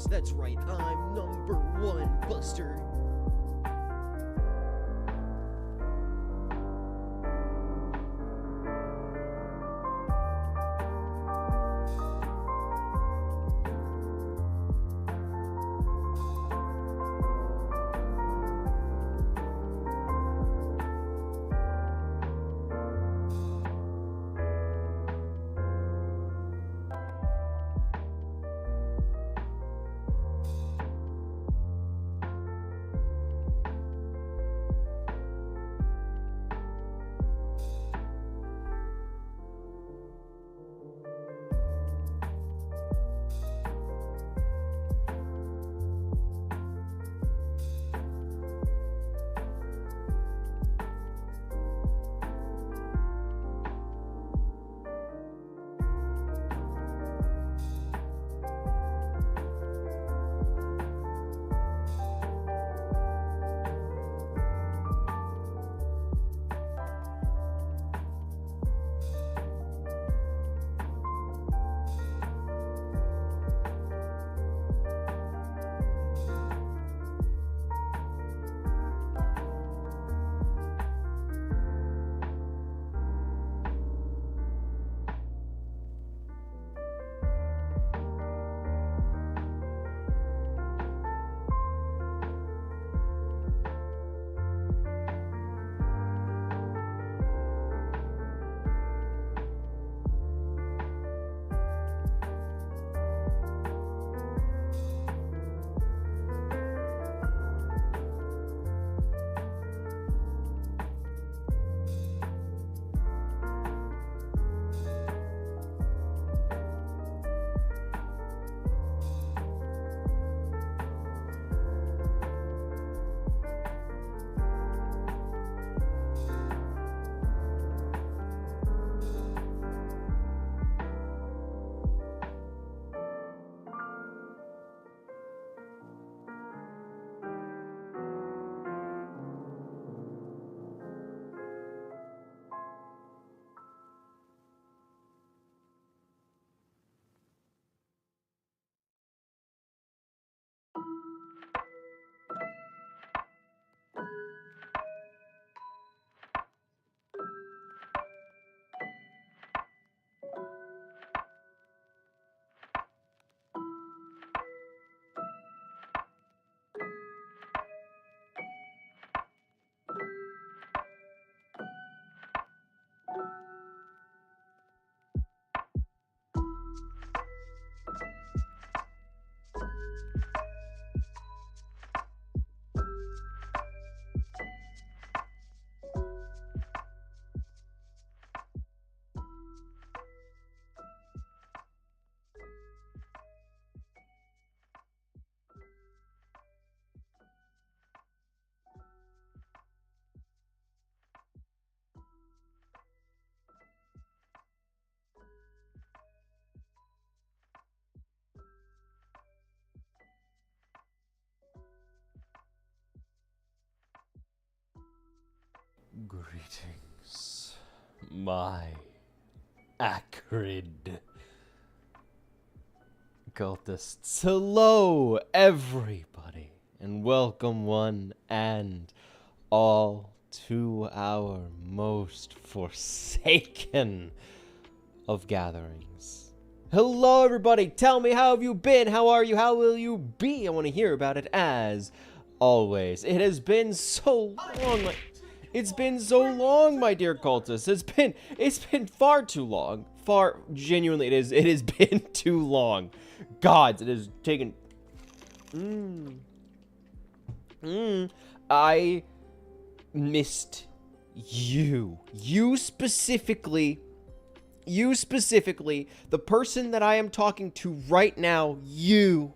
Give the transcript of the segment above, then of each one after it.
course, that's right, I'm number one, Buster. Greetings, my acrid cultists. Hello, everybody, and welcome one and all to our most forsaken of gatherings. Hello, everybody. Tell me, how have you been? How are you? How will you be? I want to hear about it as always. It has been so long. It's been so long, my dear cultists. It's been far too long. Genuinely, it has been too long. Gods, it has taken. I missed you. You specifically, the person that I am talking to right now, you.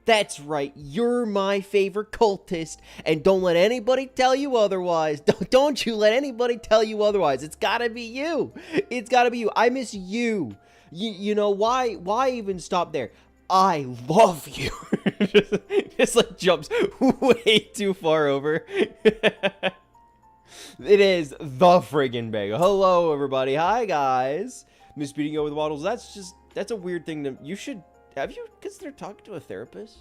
That's right, you're my favorite cultist, and don't let anybody tell you otherwise. Don't you let anybody tell you otherwise. It's gotta be you. It's gotta be you. I miss you. You know, why even stop there? I love you. Just like jumps way too far over. It is the friggin' bagel. Hello, everybody. Hi, guys. Miss beating over the bottles. That's a weird thing to. You should Have you considered talking to a therapist?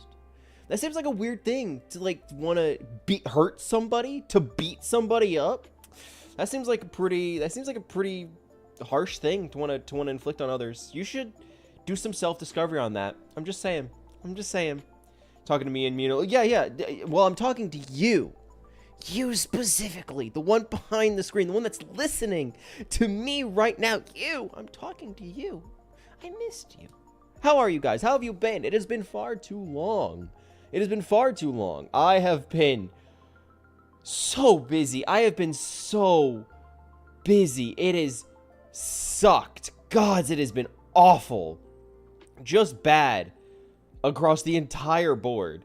That seems like a weird thing to like want to hurt somebody, to beat somebody up. That seems like a pretty harsh thing to want to inflict on others. You should do some self-discovery on that. I'm just saying. Talking to me and yeah. Well, I'm talking to you. You specifically, the one behind the screen, the one that's listening to me right now. You. I'm talking to you. I missed you. How are you guys? How have you been? It has been far too long. It has been far too long. I have been so busy. I have been so busy. It has sucked. Gods, it has been awful. Just bad across the entire board.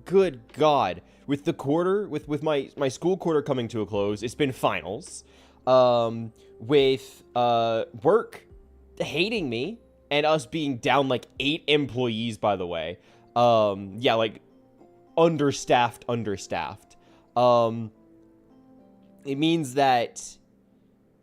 Good God. With the quarter, with my school quarter coming to a close, it's been finals. With work hating me and us being down like 8 employees, by the way. Yeah, like understaffed. It means that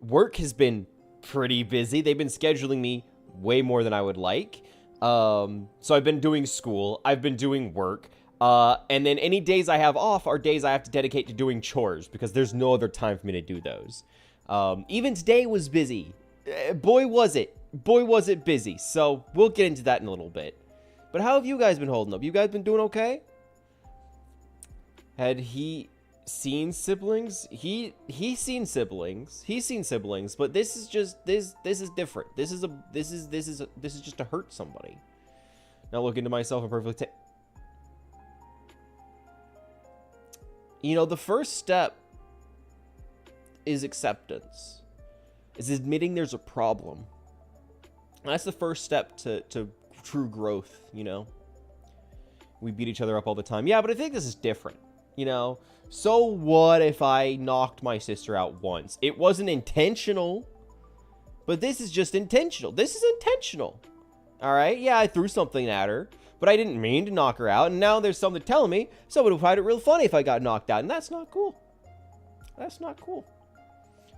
work has been pretty busy. They've been scheduling me way more than I would like. So I've been doing school, I've been doing work, and then any days I have off are days I have to dedicate to doing chores because there's no other time for me to do those. Even today was busy. Boy, was it busy. So we'll get into that in a little bit. But how have you guys been holding up? You guys been doing okay? Had he seen siblings? He's seen siblings, but this is just this is different. This is just to hurt somebody. Now look into myself and perfectly the first step is acceptance. Is admitting there's a problem. That's the first step to true growth, We beat each other up all the time. Yeah, but I think this is different, So what if I knocked my sister out once? It wasn't intentional, but this is just intentional. This is intentional. All right? Yeah, I threw something at her, but I didn't mean to knock her out, and now there's something telling me someone would find it real funny if I got knocked out, and that's not cool. That's not cool.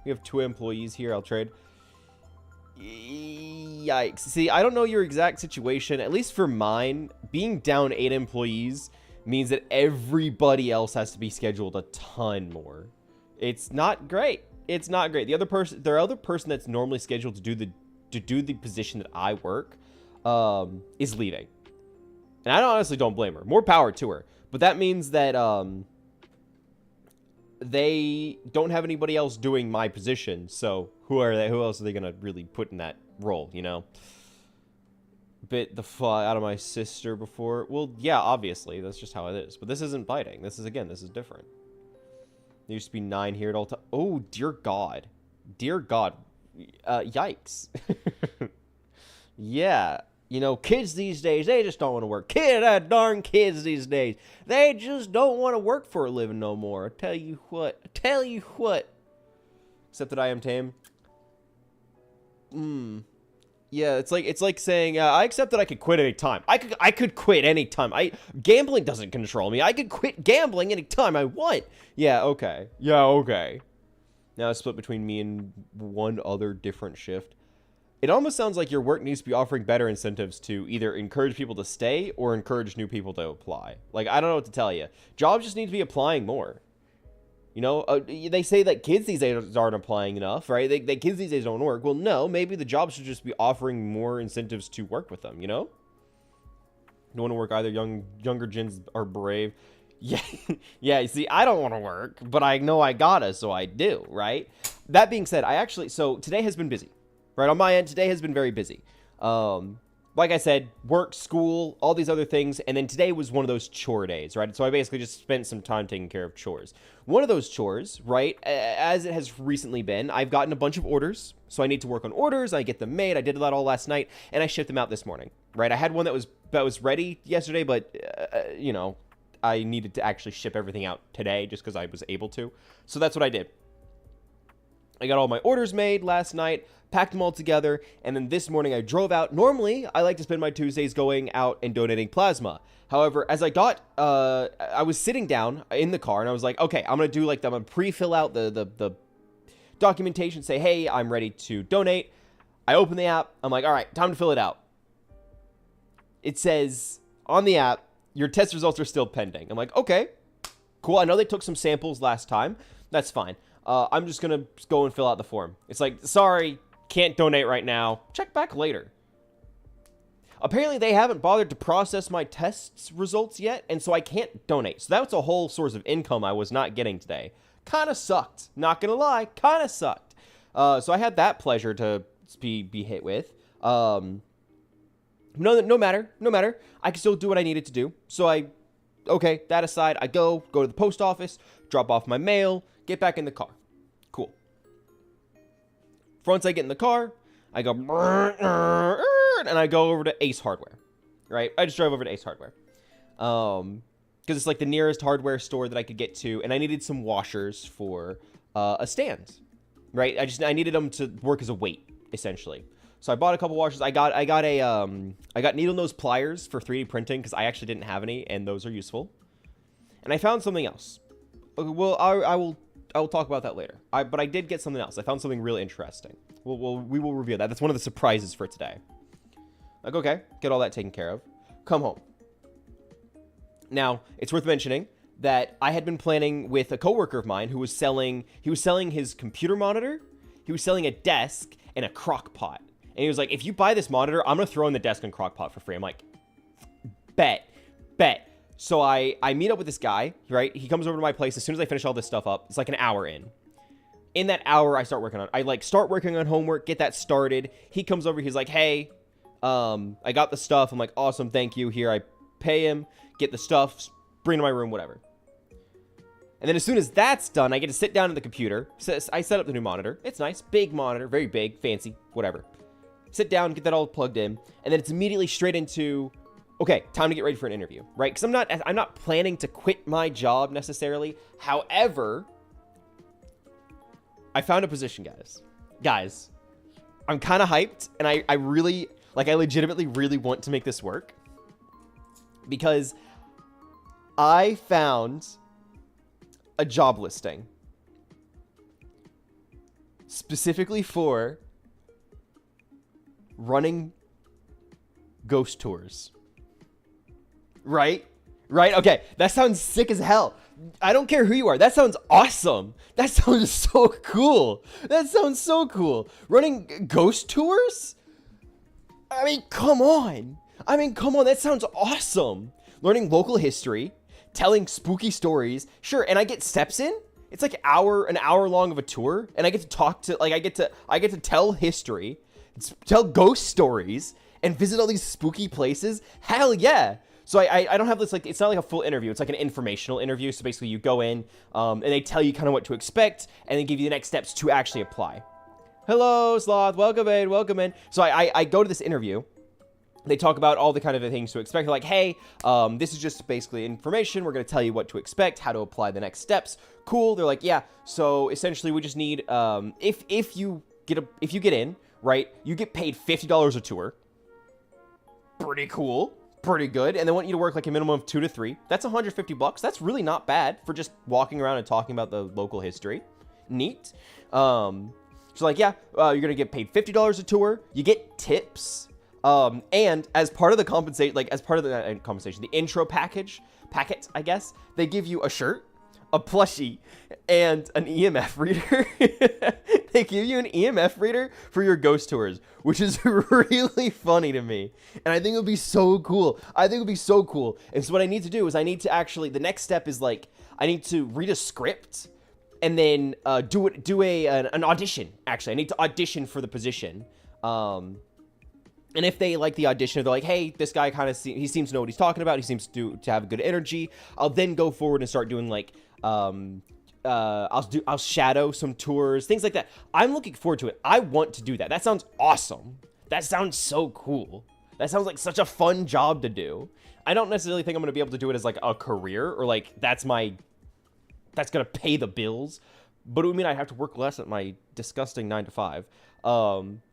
We have 2 employees here. I'll trade. Yikes. See, I don't know your exact situation. At least for mine, being down 8 employees means that everybody else has to be scheduled a ton more. It's not great. It's not great. The other person that's normally scheduled to do the position that I work is leaving. And I honestly don't blame her. More power to her. But that means that they don't have anybody else doing my position. So who else are they gonna really put in that role, Bit the fuck out of my sister before. Well, yeah, obviously that's just how it is. But this isn't biting. This is different. There used to be 9 here at all time. Oh, dear God. Yikes. Yeah, kids these days, they just don't want to work. Darn kids these days, they just don't want to work for a living no more. I tell you what. Except that I am tame. Yeah, it's like saying, I accept that I could quit any time. I could quit any time. Gambling doesn't control me. I could quit gambling any time I want. Yeah, okay. Now it's split between me and one other different shift. It almost sounds like your work needs to be offering better incentives to either encourage people to stay or encourage new people to apply. Like, I don't know what to tell you. Jobs just need to be applying more. They say that kids these days aren't applying enough, right? They kids these days don't work. Well, no, maybe the jobs should just be offering more incentives to work with them, Don't want to work either. Younger gens are brave. Yeah, yeah, you see, I don't want to work, but I know I gotta, so I do, right? That being said, so today has been busy. Right, on my end, today has been very busy. Like I said, work, school, all these other things, and then today was one of those chore days, right? So I basically just spent some time taking care of chores. One of those chores, right, as it has recently been, I've gotten a bunch of orders, so I need to work on orders, I get them made, I did that all last night, and I shipped them out this morning, right? I had one that was ready yesterday, but, I needed to actually ship everything out today just because I was able to. So that's what I did. I got all my orders made last night, packed them all together, and then this morning I drove out. Normally, I like to spend my Tuesdays going out and donating plasma. However, as I was sitting down in the car, and I was like, okay, I'm going to pre-fill out the documentation, say, hey, I'm ready to donate. I open the app. I'm like, all right, time to fill it out. it says on the app, your test results are still pending. I'm like, okay, cool. I know they took some samples last time. That's fine. I'm just going to go and fill out the form. It's like, sorry, can't donate right now. Check back later. Apparently, they haven't bothered to process my test results yet, and so I can't donate. So that's a whole source of income I was not getting today. Kind of sucked. Not going to lie, kind of sucked. So I had that pleasure to be hit with. No matter. I can still do what I needed to do. So okay, that aside, I go to the post office, drop off my mail, get back in the car. Cool. Once I get in the car, I go, and I go over to Ace Hardware, right? I just drive over to Ace Hardware. Because it's like the nearest hardware store that I could get to, and I needed some washers for a stand, right? I needed them to work as a weight, essentially. So I bought a couple washers. I got needle nose pliers for 3D printing because I actually didn't have any, and those are useful. And I found something else. Well, I will talk about that later. But I did get something else. I found something really interesting. We will reveal that. That's one of the surprises for today. Like, okay, get all that taken care of. Come home. Now, it's worth mentioning that I had been planning with a coworker of mine who was selling his computer monitor, he was selling a desk, and a crock pot. And he was like, if you buy this monitor, I'm going to throw in the desk and crock pot for free. I'm like, bet. So I meet up with this guy, right? He comes over to my place as soon as I finish all this stuff up. It's like an hour in. In that hour, I start working on homework, get that started. He comes over, he's like, hey, I got the stuff. I'm like, awesome, thank you. Here, I pay him, get the stuff, bring it to my room, whatever. And then as soon as that's done, I get to sit down at the computer. I set up the new monitor. It's nice, big monitor, very big, fancy, whatever. Sit down, get that all plugged in, and then it's immediately straight into, okay, time to get ready for an interview, right? Because I'm not planning to quit my job necessarily. However, I found a position, guys. I'm kind of hyped, and I legitimately really want to make this work because I found a job listing specifically for running ghost tours. Right? Okay, that sounds sick as hell. I don't care who you are. That sounds awesome. That sounds so cool. Running ghost tours? I mean, come on. That sounds awesome. Learning local history, telling spooky stories. Sure, and I get steps in. It's like an hour long of a tour, and I get to talk to, like, I get to tell history, tell ghost stories, and visit all these spooky places. Hell yeah. So I don't have this, like, it's not like a full interview. It's like an informational interview. So basically you go in, and they tell you kind of what to expect, and then give you the next steps to actually apply. Hello, Sloth. Welcome in. So I go to this interview. They talk about all the kind of things to expect. They're like, hey, this is just basically information. We're going to tell you what to expect, how to apply the next steps. Cool. They're like, yeah. So essentially we just need, if you get in, right, you get paid $50 a tour. Pretty cool. Pretty good. And they want you to work like a minimum of 2 to 3. That's $150. That's really not bad for just walking around and talking about the local history. Neat. So like, yeah, you're going to get paid $50 a tour. You get tips. And as part of the the intro packet, I guess, they give you a shirt, a plushie, and an EMF reader. They give you an EMF reader for your ghost tours, which is really funny to me. And I think it would be so cool. And so what I need to do is the next step is, like, I need to read a script and then do an audition. Actually, I need to audition for the position. And if they like the audition, they're like, hey, this guy he seems to know what he's talking about. He seems to have a good energy. I'll then go forward and start doing, like, I'll shadow some tours, things like that. I'm looking forward to it. I want to do that. That sounds awesome. That sounds so cool. That sounds like such a fun job to do. I don't necessarily think I'm going to be able to do it as, like, a career, or, like, that's going to pay the bills. But it would mean I'd have to work less at my disgusting 9 to 5.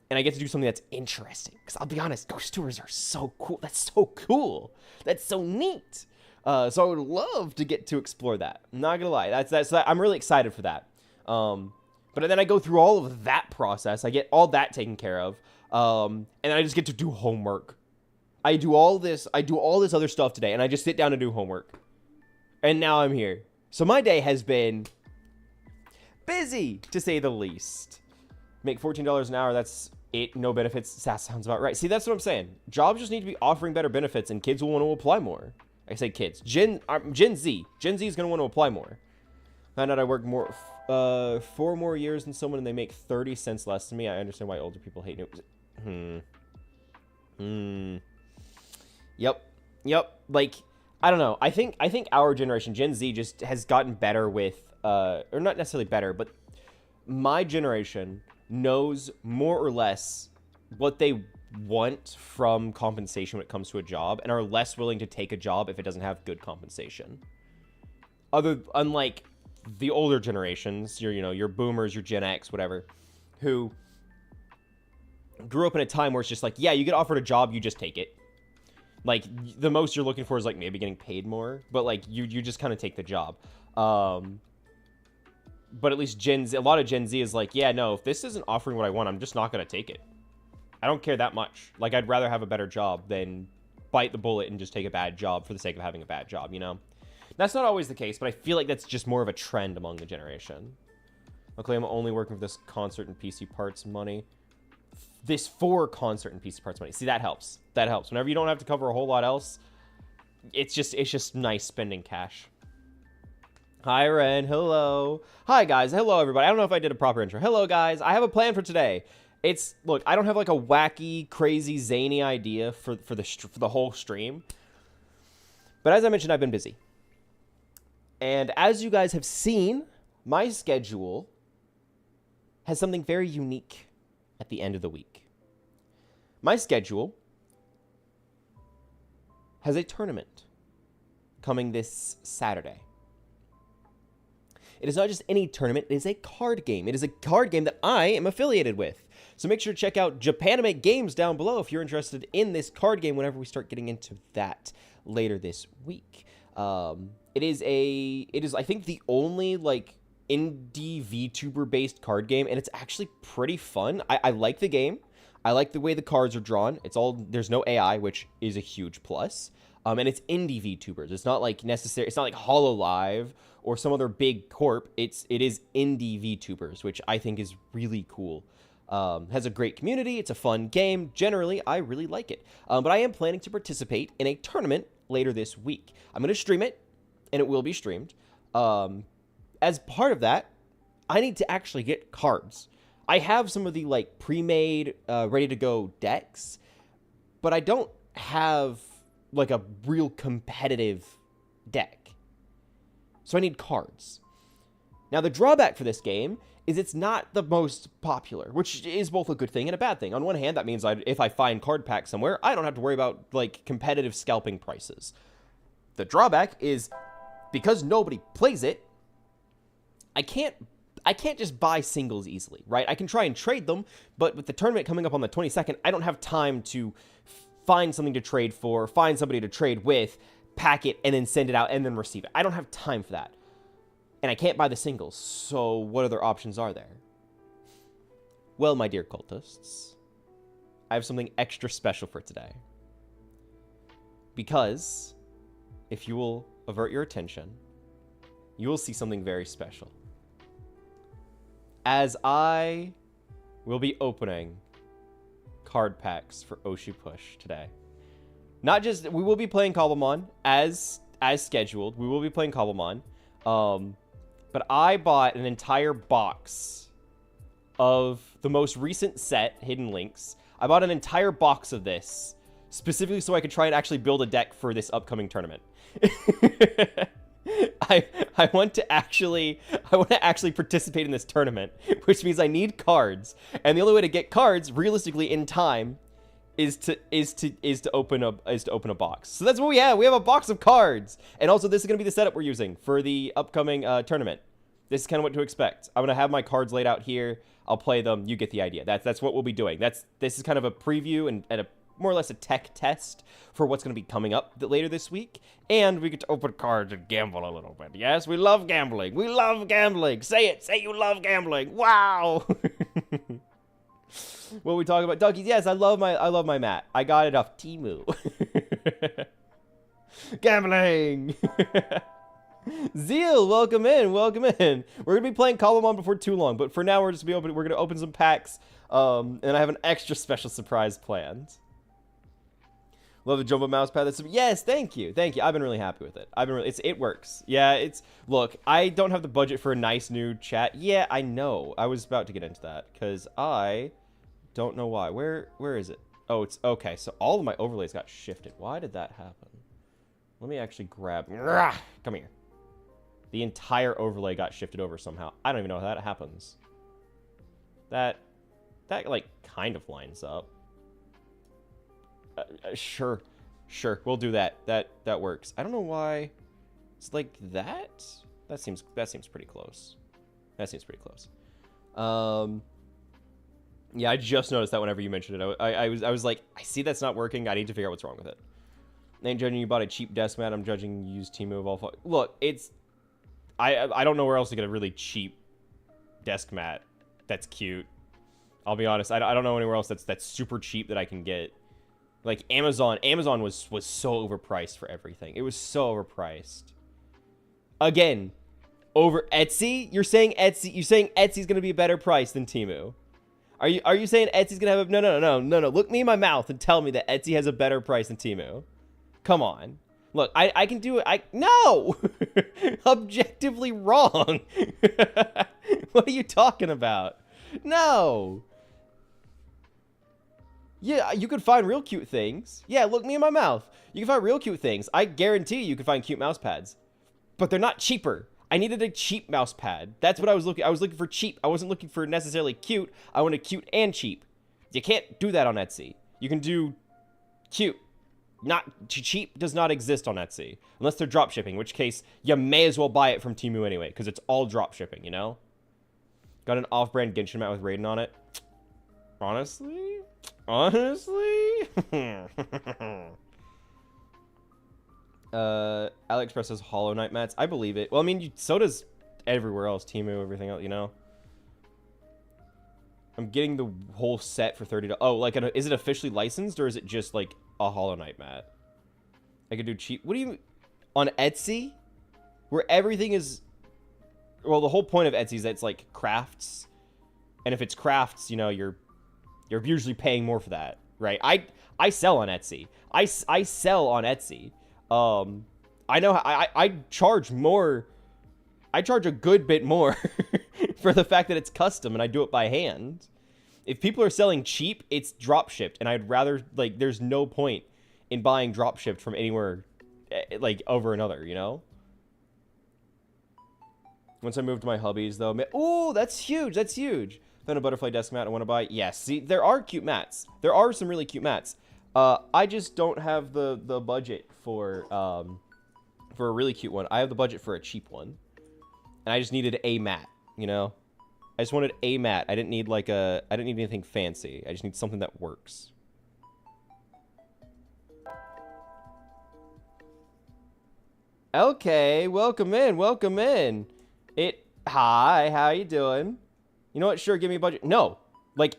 And I get to do something that's interesting. Because I'll be honest, ghost tours are so cool. That's so cool. That's so neat. So I would love to get to explore that. I'm not gonna lie. I'm really excited for that. But then I go through all of that process. I get all that taken care of. And then I just get to do homework. I do all this other stuff today, and I just sit down and do homework. And now I'm here. So my day has been busy, to say the least. Make $14 an hour, that's it, no benefits. That sounds about right. See, that's what I'm saying. Jobs just need to be offering better benefits, and kids will want to apply more. I say kids. Gen Z. Gen Z is going to want to apply more. Found out I work 4 more years than someone, and they make 30 cents less than me. I understand why older people hate new... Yep. Like, I don't know. I think our generation, Gen Z, just has gotten better with, or not necessarily better, but my generation knows more or less what they want from compensation when it comes to a job, and are less willing to take a job if it doesn't have good compensation. Unlike the older generations, your boomers, your Gen X, whatever, who grew up in a time where it's just like, yeah, you get offered a job, you just take it. Like, the most you're looking for is, like, maybe getting paid more. But, like, you just kind of take the job. But at least a lot of Gen Z is like, yeah, no, if this isn't offering what I want, I'm just not going to take it. I don't care that much. Like, I'd rather have a better job than bite the bullet and just take a bad job for the sake of having a bad job, you know? That's not always the case, but I feel like that's just more of a trend among the generation. Okay, I'm only working for this concert and PC parts money. This for concert and PC parts money. See, that helps. That helps. Whenever you don't have to cover a whole lot else, it's just nice spending cash. Hi, Ren. Hello. Hi, guys. Hello, everybody. I don't know if I did a proper intro. Hello, guys. I have a plan for today. Look, I don't have like a wacky, crazy, zany idea for the whole stream. But as I mentioned, I've been busy. And as you guys have seen, my schedule has something very unique at the end of the week. My schedule has a tournament coming this Saturday. It is not just any tournament, it is a card game. It is a card game that I am affiliated with. So make sure to check out Japanime Games down below if you're interested in this card game whenever we start getting into that later this week. It is I think the only like indie VTuber based card game, and it's actually pretty fun. I like the game. I like the way the cards are drawn. There's no AI, which is a huge plus. And it's indie VTubers. It's not like it's not like HoloLive or some other big corp. It is indie VTubers, which I think is really cool. Has a great community. It's a fun game. Generally, I really like it. But I am planning to participate in a tournament later this week. I'm going to stream it, and it will be streamed. As part of that, I need to actually get cards. I have some of the like pre-made, ready-to-go decks, but I don't have like a real competitive deck. So I need cards. Now, the drawback for this game is it's not the most popular, which is both a good thing and a bad thing. On one hand, that means if I find card packs somewhere, I don't have to worry about like competitive scalping prices. The drawback is because nobody plays it, I can't just buy singles easily, right? I can try and trade them, but with the tournament coming up on the 22nd, I don't have time to find something to trade for, find somebody to trade with, pack it, and then send it out, and then receive it. I don't have time for that. And I can't buy the singles, so what other options are there? Well, my dear cultists, I have something extra special for today. Because if you will avert your attention, you will see something very special. As I will be opening card packs for Oshi Push today. Not just, we will be playing Cobblemon as scheduled. We will be playing Cobblemon. But I bought an entire box of the most recent set, Hidden Links. I bought an entire box of this specifically so I could try and actually build a deck for this upcoming tournament. I want to actually participate in this tournament, which means I need cards, and the only way to get cards realistically in time is to open a box. So that's what we have. We have a box of cards, and also this is gonna be the setup we're using for the upcoming tournament. This is kind of what to expect. I'm gonna have my cards laid out here. I'll play them. You get the idea. That's what we'll be doing. This is kind of a preview and a more or less a tech test for what's going to be coming up later this week. And we get to open cards and gamble a little bit. Yes, we love gambling. We love gambling. Say it. Say you love gambling. Wow. What we talk about? Duckies, yes, I love my mat. I got it off Temu. Gambling! Zeal, welcome in, welcome in. We're gonna be playing Cobblemon before too long, but for now we're gonna open some packs, and I have an extra special surprise planned. Love the jumbo mouse pad. Yes, thank you. I've been really happy with it. It works. Yeah, look, I don't have the budget for a nice new chat. Yeah, I know. I was about to get into that because I don't know why. Where is it? Oh, it's okay. So all of my overlays got shifted. Why did that happen? Let me actually grab. Come here. The entire overlay got shifted over somehow. I don't even know how that happens. That like kind of lines up. Sure, we'll do that. That works. I don't know why it's like that. That seems pretty close. Yeah, I just noticed that whenever you mentioned it, I was like, I see that's not working. I need to figure out what's wrong with it. I ain't judging you bought a cheap desk mat. I'm judging you used Temu of all. Look, I don't know where else to get a really cheap desk mat that's cute. I'll be honest. I don't know anywhere else that's super cheap that I can get. Like Amazon was so overpriced for everything. It was so overpriced. Again, over Etsy? You're saying Etsy's gonna be a better price than Temu? Are you saying Etsy's gonna have a no? Look me in my mouth and tell me that Etsy has a better price than Temu. Come on. Look, I can do it. No! Objectively wrong. What are you talking about? No. Yeah, you could find real cute things. Yeah, look me in my mouth. You can find real cute things. I guarantee you can find cute mouse pads. But they're not cheaper. I needed a cheap mouse pad. That's what I was looking. I was looking for cheap. I wasn't looking for necessarily cute. I wanted cute and cheap. You can't do that on Etsy. You can do cute. Not cheap does not exist on Etsy. Unless they're drop shipping, in which case you may as well buy it from Temu anyway, because it's all drop shipping, you know? Got an off-brand Genshin mat with Raiden on it. Honestly? AliExpress says Hollow Knight mats. I believe it. Well, I mean, so does everywhere else. Temu, everything else, you know? I'm getting the whole set for $30. Oh, like, is it officially licensed, or is it just, like, a Hollow Knight mat? I could do cheap. What do you... On Etsy? Where everything is... Well, the whole point of Etsy is that it's, like, crafts. And if it's crafts, you know, you're usually paying more for that, right? I sell on Etsy. I sell on Etsy. I know I charge more. I charge a good bit more for the fact that it's custom and I do it by hand. If people are selling cheap, it's drop shipped, and I'd rather, like, there's no point in buying drop shipped from anywhere, like, over another, you know? Once I moved to my hubbies, though, oh, that's huge. That's huge. Found a butterfly desk mat I want to buy. Yes, see, there are cute mats. There are some really cute mats. I just don't have the budget for a really cute one. I have the budget for a cheap one. And I just needed a mat, you know? I just wanted a mat. I didn't need anything fancy. I just need something that works. Okay, welcome in. Hi, how you doing? You know what? Sure, give me a budget. No, like,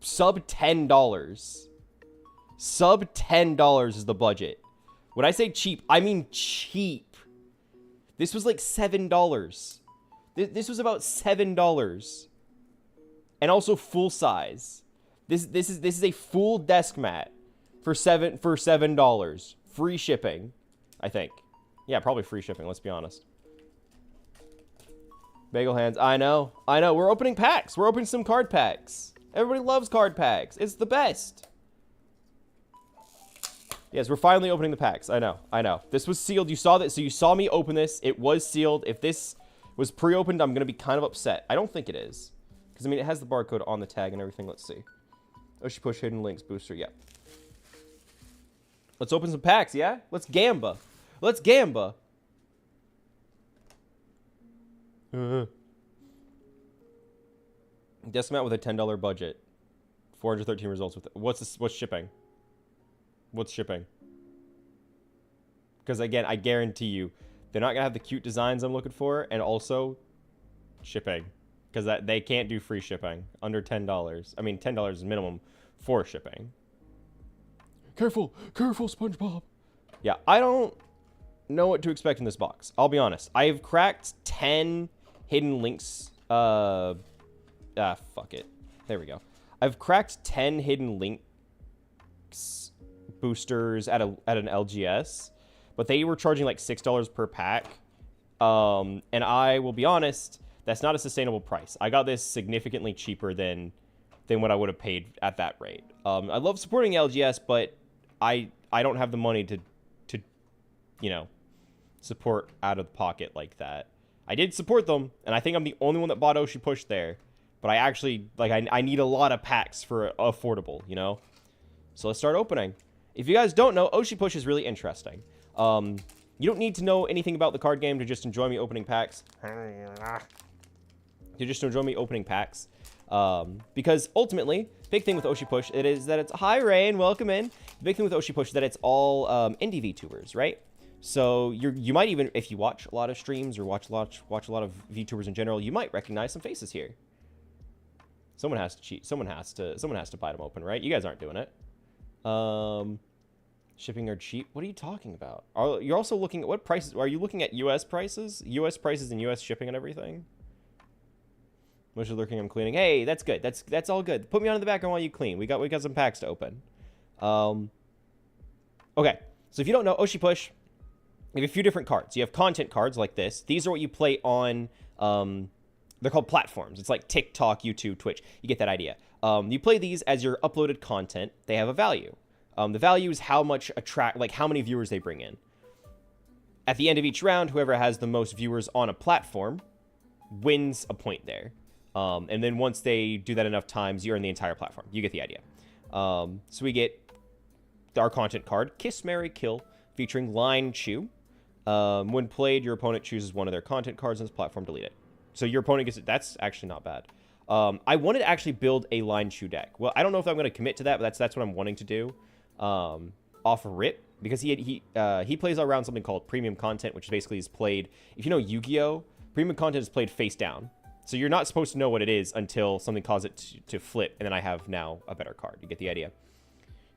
sub $10. Sub $10 is the budget. When I say cheap, I mean cheap. This was like $7. This was about $7. And also full size. This is a full desk mat for $7. Free shipping, I think. Yeah, probably free shipping, let's be honest. Bagel hands. I know. We're opening packs. We're opening some card packs. Everybody loves card packs. It's the best. Yes, we're finally opening the packs. I know. This was sealed. You saw that. So you saw me open this. It was sealed. If this was pre-opened, I'm going to be kind of upset. I don't think it is. Because, I mean, it has the barcode on the tag and everything. Let's see. Oshi Push Hidden Links Booster. Yeah. Let's open some packs, yeah? Let's gamba. Desk mat with a $10 budget. 413 results with it. What's shipping? What's shipping? Because again, I guarantee you, they're not gonna have the cute designs I'm looking for, and also shipping. because they can't do free shipping under $10. I mean, $10 is minimum for shipping. Careful, SpongeBob. Yeah, I don't know what to expect in this box. I'll be honest. I've cracked 10 hidden links. Fuck it. There we go. I've cracked 10 hidden links boosters at an LGS, but they were charging like $6 per pack. And I will be honest, that's not a sustainable price. I got this significantly cheaper than what I would have paid at that rate. I love supporting LGS, but I don't have the money to you know, support out of the pocket like that. I did support them, and I think I'm the only one that bought Oshi Push there. But I actually, like, I need a lot of packs for affordable, you know? So let's start opening. If you guys don't know, Oshi Push is really interesting. You don't need to know anything about the card game to just enjoy me opening packs. Because ultimately, big thing with Oshi Push, it is that it's... Hi, Rain, welcome in. The big thing with Oshi Push is that it's all indie VTubers, right? So you might even, if you watch a lot of streams or watch a lot of VTubers in general, you might recognize some faces here. Someone has to cheat. Someone has to buy them open, right? You guys aren't doing it. Shipping are cheap. What are you talking about? You're also looking at what prices? Are you looking at U.S. prices? U.S. prices and U.S. shipping and everything? Most are lurking. I'm cleaning. Hey, that's good. That's all good. Put me on in the background while you clean. We got some packs to open. Okay. So if you don't know, Oshi Push, you have a few different cards. You have content cards like this. These are what you play on. They're called platforms. It's like TikTok, YouTube, Twitch. You get that idea. You play these as your uploaded content. They have a value. The value is how many viewers they bring in. At the end of each round, whoever has the most viewers on a platform wins a point there. And then once they do that enough times, you earn the entire platform. You get the idea. So we get our content card, Kiss, Marry, Kill, featuring Line Chew. When played, your opponent chooses one of their content cards on this platform, delete it. So your opponent gets it. That's actually not bad. I wanted to actually build a Line Chew deck. Well, I don't know if I'm going to commit to that, but that's what I'm wanting to do. Off rip, because he plays around something called premium content, which basically is played. If you know Yu-Gi-Oh, premium content is played face down. So you're not supposed to know what it is until something causes it to flip, and then I have now a better card. You get the idea.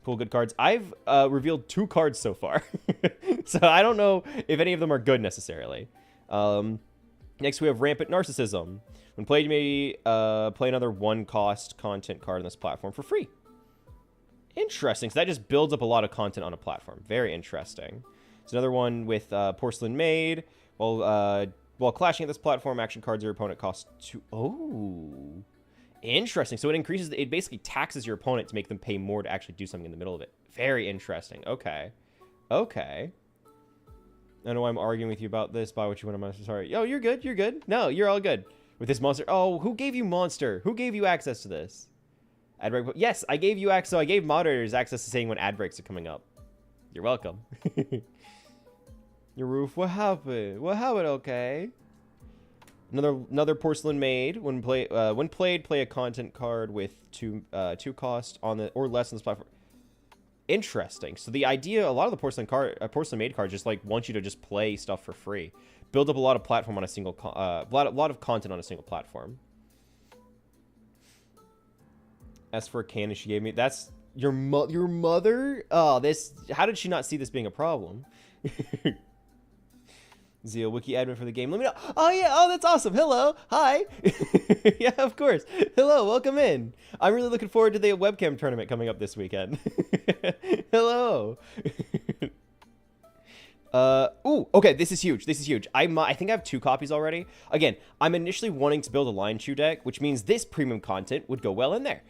Pull good cards. I've revealed 2 cards so far, so I don't know if any of them are good necessarily. Next, we have Rampant Narcissism. When played, you may play another 1-cost content card on this platform for free. Interesting. So that just builds up a lot of content on a platform. Very interesting. It's another one with Porcelain Maid. While clashing at this platform, action cards your opponent cost 2. Oh, interesting. So it basically taxes your opponent to make them pay more to actually do something in the middle of it. Very interesting. Okay. I don't know why I'm arguing with you about this. Buy what you want. I'm sorry. Oh, you're good. You're good. No, you're all good. With this monster. Oh, who gave you Monster? Who gave you access to this? Ad break. Yes, I gave you access. So I gave moderators access to saying when ad breaks are coming up. You're welcome. Your roof. What happened? Okay. Another Porcelain Maid. When played, play a content card with 2 cost on the or less on this platform. Interesting. So the idea, a lot of the Porcelain Maid cards just like want you to just play stuff for free, build up a lot of platform on a single, a lot of content on a single platform. As for a cannon she gave me, that's your mother. Oh, this. How did she not see this being a problem? Zio, wiki admin for the game. Let me know. Oh, yeah. Oh, that's awesome. Hello. Hi. Yeah, of course. Hello. Welcome in. I'm really looking forward to the webcam tournament coming up this weekend. Hello. Ooh, okay. This is huge. I think I have 2 copies already. Again, I'm initially wanting to build a Line Chew deck, which means this premium content would go well in there.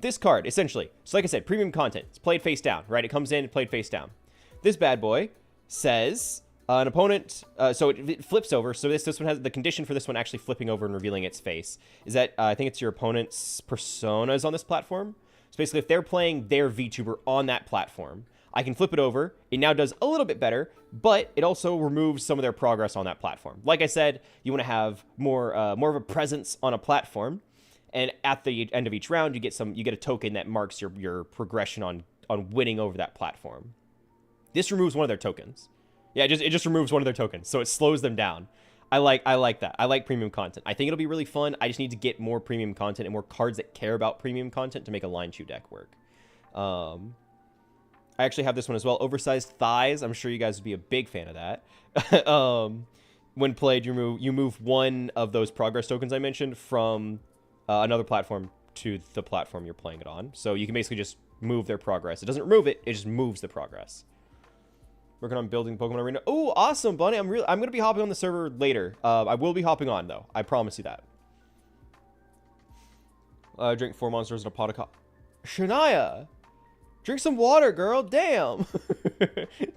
This card, essentially. So like I said, premium content. It's played face down, right? It comes in and played face down. This bad boy says... an opponent, so it flips over. So this one has the condition for this one actually flipping over and revealing its face is that I think it's your opponent's personas on this platform. So basically, if they're playing their VTuber on that platform, I can flip it over. It now does a little bit better, but it also removes some of their progress on that platform. Like I said, you want to have more of a presence on a platform, and at the end of each round, you get a token that marks your progression on winning over that platform. This removes one of their tokens. Yeah, it just removes one of their tokens, so it slows them down. I like that. I like premium content. I think it'll be really fun. I just need to get more premium content and more cards that care about premium content to make a line chew deck work. I actually have this one as well. Oversized thighs. I'm sure you guys would be a big fan of that. When played, you move one of those progress tokens I mentioned from another platform to the platform you're playing it on. So you can basically just move their progress. It doesn't remove it. It just moves the progress. Working on building Pokemon Arena. Oh, awesome, Bunny. I'm gonna be hopping on the server later. I will be hopping on though. I promise you that. Drink 4 monsters in a pot of coffee. Shania, drink some water, girl. Damn.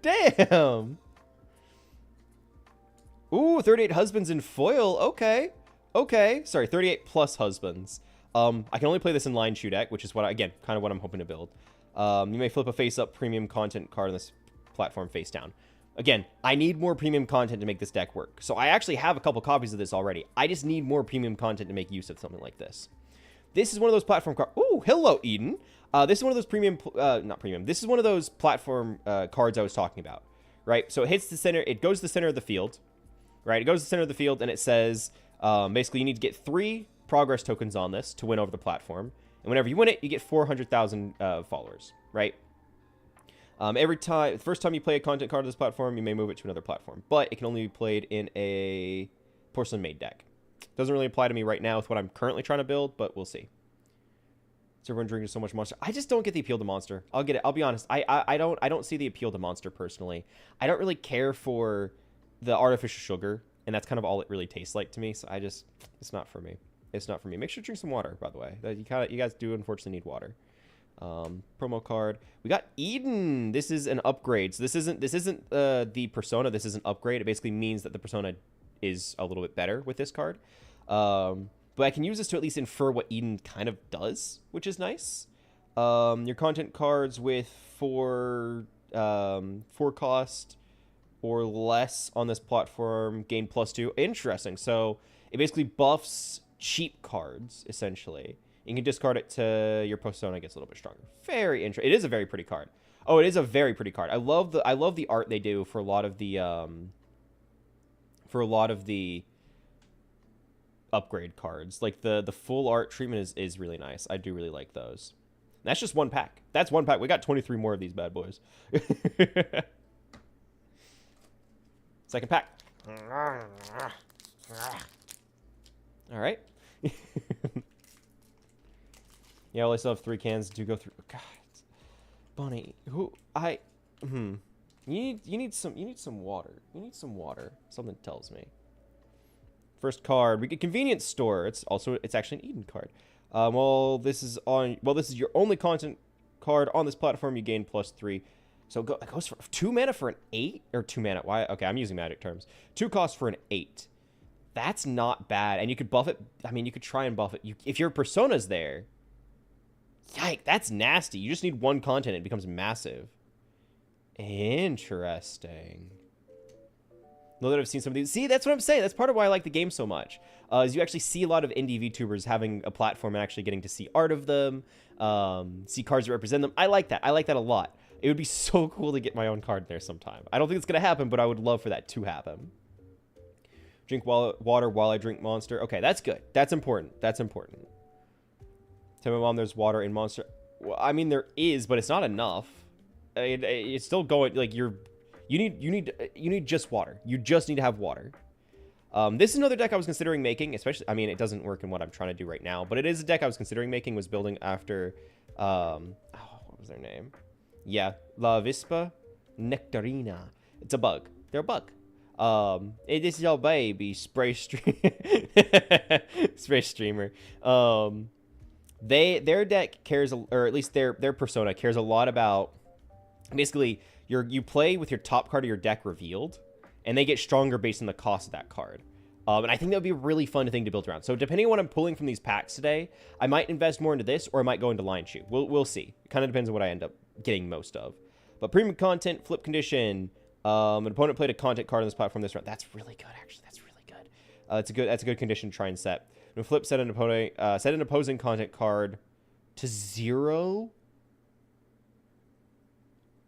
Damn. Ooh, 38 husbands in foil. Okay. Okay. Sorry, 38 plus husbands. I can only play this in line chew deck, which is what again, kind of what I'm hoping to build. You may flip a face up premium content card on this platform face down. Again, I need more premium content to make this deck work. So I actually have a couple copies of this already. I just need more premium content to make use of something like this. This is one of those platform cards. Ooh, hello, Eden. This is one of those premium, not premium. This is one of those platform cards I was talking about, right? So it hits the center. It goes to the center of the field, right? It goes to the center of the field, and it says, basically, you need to get 3 progress tokens on this to win over the platform. And whenever you win it, you get 400,000 followers, right? Every time, the first time you play a content card on this platform, you may move it to another platform, but it can only be played in a porcelain made deck. Doesn't really apply to me right now with what I'm currently trying to build, but we'll see. So everyone drinking so much monster. I just don't get the appeal to monster. I'll get it. I'll be honest. I don't see the appeal to monster personally. I don't really care for the artificial sugar, and that's kind of all it really tastes like to me. So it's not for me. It's not for me. Make sure to drink some water, by the way. You guys do unfortunately need water. Promo card. We got Eden. This is an upgrade. So this isn't the persona. This is an upgrade. It basically means that the persona is a little bit better with this card. But I can use this to at least infer what Eden kind of does, which is nice. Your content cards with 4 cost or less on this platform gain +2. Interesting. So it basically buffs cheap cards essentially. You can discard it to your persona gets a little bit stronger. Very interesting. It is a very pretty card. Oh, it is a very pretty card. I love the art they do for a lot of the upgrade cards. Like the full art treatment is really nice. I do really like those. And that's just one pack. That's one pack. We got 23 more of these bad boys. Second pack. All right. Yeah, well, I still have 3 cans to go through. God, Bunny, you need some water. You need some water. Something tells me. First card, we get convenience store. It's actually an Eden card. This is your only content card on this platform. You gain +3. So it goes for 2 mana for an 8 or 2 mana. Why? Okay, I'm using magic terms. 2 costs for an 8. That's not bad, and you could buff it. I mean, you could try and buff it. If your persona's there. Yike, that's nasty. You just need 1 content, it becomes massive. Interesting. Know that I've seen some of these. See, that's what I'm saying. That's part of why I like the game so much. Is you actually see a lot of indie VTubers having a platform and actually getting to see art of them, see cards that represent them. I like that. I like that a lot. It would be so cool to get my own card there sometime. I don't think it's going to happen, but I would love for that to happen. Drink water while I drink monster. Okay, that's good. That's important. That's important. Tell my mom there's water in monster. Well, I mean, there is, but it's not enough. It's still going, like, you need just water. You just need to have water. This is another deck I was considering making, especially, I mean, it doesn't work in what I'm trying to do right now, but it is a deck I was considering making, was building after, what was their name? Yeah, La Vispa Nectarina. It's a bug. They're a bug. Hey, this is your baby, Spray Streamer. Their deck cares, or at least their persona cares a lot about, basically, you play with your top card of your deck revealed, and they get stronger based on the cost of that card. And I think that would be a really fun thing to build around. So depending on what I'm pulling from these packs today, I might invest more into this, or I might go into Lion Chew. We'll see. It kind of depends on what I end up getting most of. But premium content, flip condition, an opponent played a content card on this platform this round. That's really good, actually. That's really good. That's a good condition to try and set. And flip, set an opposing content card to 0.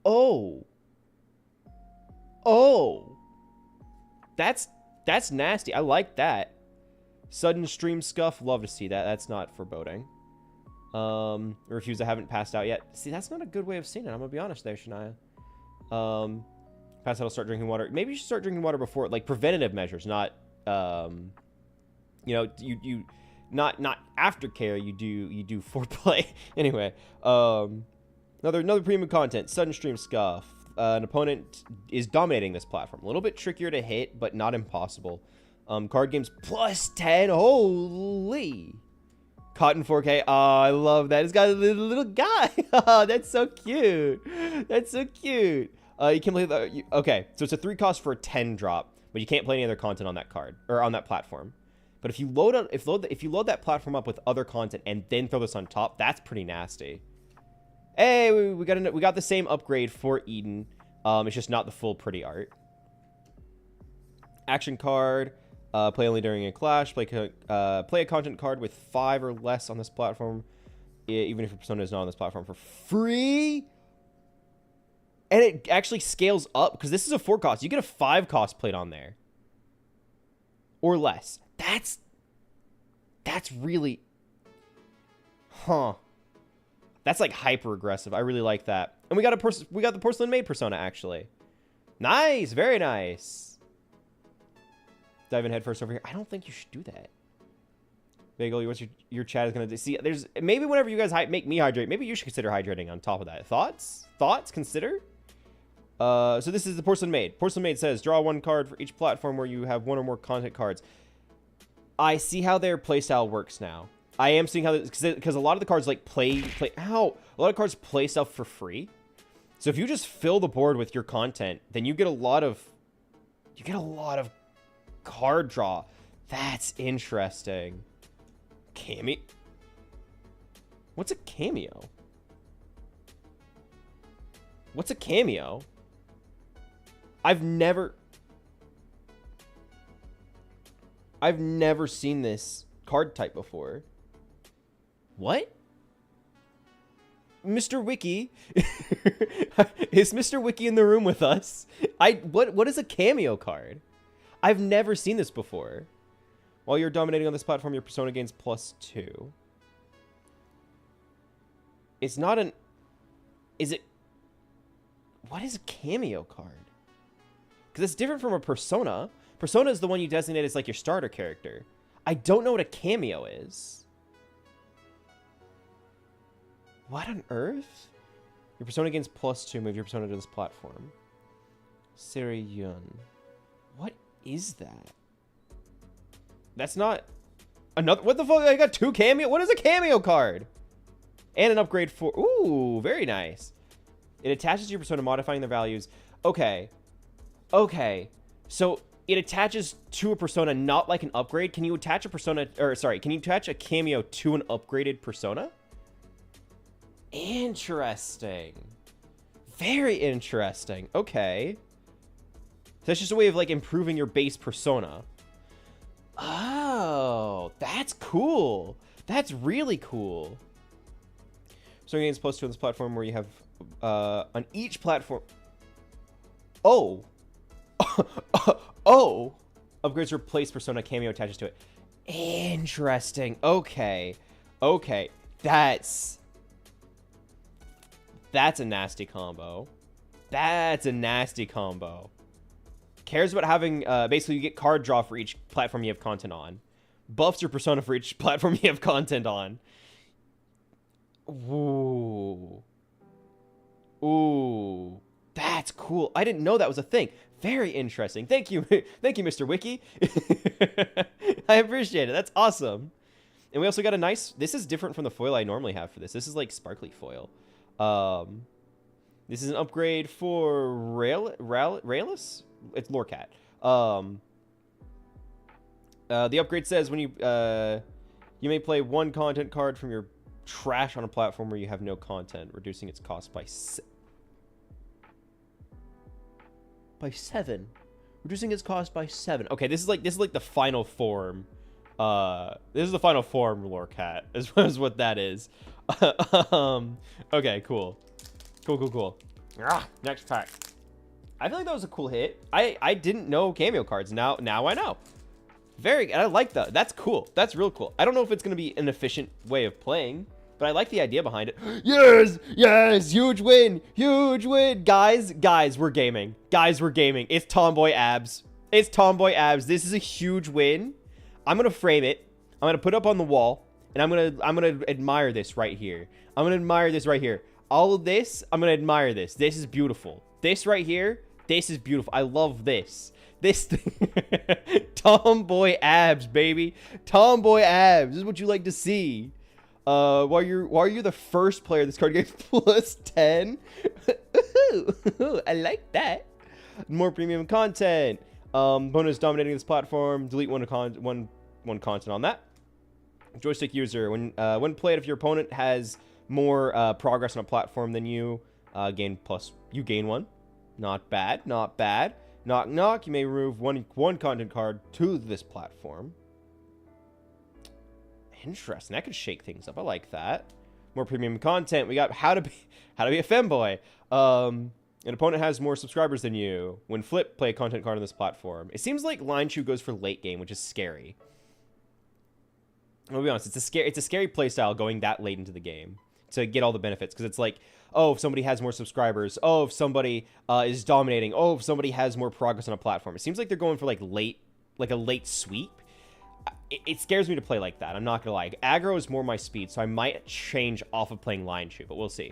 Oh, that's That's nasty. I like that. Sudden stream scuff. Love to see that. That's not foreboding. Refuse. I haven't passed out yet. See, that's not a good way of seeing it. I'm gonna be honest there, Shania. Pass out. I'll start drinking water. Maybe you should start drinking water before, like preventative measures, not you know, you not aftercare. You do foreplay. Anyway, another premium content. Sudden stream scuff. An opponent is dominating this platform. A little bit trickier to hit, but not impossible. Card games +10. Holy. Cotton 4K. Oh, I love that. It's got a little guy. Oh, that's so cute. That's so cute. You can play the... Okay, so it's a 3 cost for a 10 drop, but you can't play any other content on that card, or on that platform. But if you load that platform up with other content and then throw this on top, that's pretty nasty. Hey, we got the same upgrade for Eden. It's just not the full pretty art. Action card. Play only during a clash. Play a content card with 5 or less on this platform, even if your persona is not on this platform, for free. And it actually scales up because this is a 4 cost. You get a 5 cost played on there, or less. That's really, That's like hyper aggressive. I really like that. And we got the porcelain maid persona actually. Nice, very nice. Dive in head first over here. I don't think you should do that. Bagel, what's your chat is gonna see? There's maybe whenever you guys make me hydrate, maybe you should consider hydrating on top of that. Thoughts? Consider. So this is the porcelain maid. Porcelain maid says draw 1 card for each platform where you have 1 or more content cards. I see how their playstyle works now. I am seeing how, because a lot of the cards like a lot of cards play stuff for free. So if you just fill the board with your content, then you get a lot of card draw. That's interesting. Cameo. What's a cameo? What's a cameo? I've never seen this card type before. What? Mr. Wiki? Is Mr. Wiki in the room with us? What is a cameo card? I've never seen this before. While you're dominating on this platform, your persona gains +2. It's not an... Is it... What is a cameo card? Because it's different from a persona. Persona is the one you designate as like your starter character. I don't know what a cameo is. What on earth? Your persona gains +2. Move your persona to this platform. Siri Yun. What is that? That's not another. What the fuck? I got 2 cameo. What is a cameo card? And an upgrade for. Ooh, very nice. It attaches to your persona, modifying their values. Okay. Okay. So it attaches to a persona, not like an upgrade. Can you attach a persona, or sorry, can you attach a cameo to an upgraded persona? Interesting. Very interesting. Okay. So that's just a way of like improving your base persona. Oh, that's cool. That's really cool. So gains +2 on this platform where you have on each platform. Oh. Oh. Upgrades replace persona, cameo attaches to it. Interesting. Okay. Okay. That's a nasty combo. That's a nasty combo. Cares about having, basically you get card draw for each platform you have content on. Buffs your persona for each platform you have content on. Ooh. Ooh. That's cool. I didn't know that was a thing. Very interesting. Thank you. Thank you, Mr. Wiki. I appreciate it. That's awesome. And we also got a nice, this is different from the foil I normally have for this. This is like sparkly foil. This is an upgrade for Raelis? It's Lorecat. The upgrade says when you may play 1 content card from your trash on a platform where you have no content, reducing its cost by 7. Reducing its cost by 7. Okay, this is like the final form. This is the final form Lorecat, is what that is. Okay, cool. Cool. Next pack. I feel like that was a cool hit. I didn't know cameo cards. Now I know. Very, I like that. That's cool. That's real cool. I don't know if it's going to be an efficient way of playing, but I like the idea behind it. Yes, yes, huge win, huge win. Guys, we're gaming. Guys, we're gaming. It's Tomboy Abs. It's Tomboy Abs. This is a huge win. I'm going to frame it. I'm going to put it up on the wall, and I'm going to admire this right here. I'm going to admire this right here. All of this, I'm going to admire this. This is beautiful. This right here, this is beautiful. I love this. This thing. Tomboy Abs, baby. Tomboy Abs. This is what you like to see. While you're the first player, this card gets plus 10. I like that. More premium content. Bonus dominating this platform. Delete one content on that. Joystick user. When played, if your opponent has more progress on a platform than you, gain one. Not bad. Not bad. Knock knock. You may remove one content card to this platform. Interesting. That could shake things up. I like that. More premium content. We got how to be a femboy. An opponent has more subscribers than you. When flip, play a content card on this platform. It seems like Line Chew goes for late game, which is scary. I'll be honest. It's a scary playstyle going that late into the game to get all the benefits, because it's like, oh, if somebody has more subscribers, oh, if somebody is dominating, oh, if somebody has more progress on a platform. It seems like they're going for like a late sweep. It scares me to play like that. I'm not gonna lie. Aggro is more my speed, so I might change off of playing Lion Chew, but we'll see.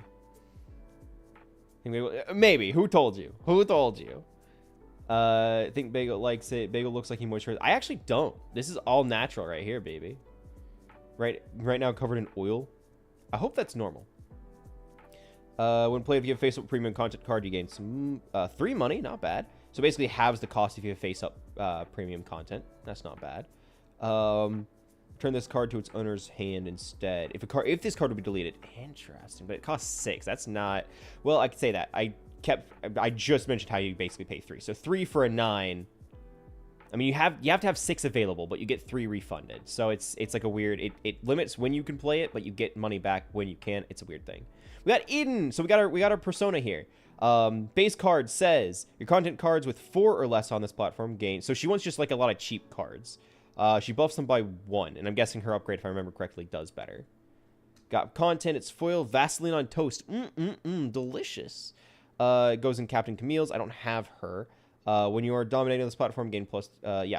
Maybe. Who told you? Who told you? I think Bagel likes it. Bagel looks like he moisturizes. I actually don't. This is all natural right here, baby. Right now covered in oil. I hope that's normal. When played, if you have face-up premium content card, you gain some 3 money. Not bad. So basically halves the cost if you have face-up premium content. That's not bad. Turn this card to its owner's hand instead. If this card would be deleted. Interesting. But it costs 6. That's not... Well, I could say that. I just mentioned how you basically pay 3. So 3 for a 9... I mean, you have to have 6 available, but you get 3 refunded. So it's like a weird... It limits when you can play it, but you get money back when you can. It's a weird thing. We got Eden. So we got our persona here. Base card says your content cards with 4 or less on this platform gain. So she wants just like a lot of cheap cards. She buffs them by 1, and I'm guessing her upgrade, if I remember correctly, does better. Got content. It's foil Vaseline on toast. Delicious. It goes in Captain Camille's. I don't have her. When you are dominating this platform, gain plus 3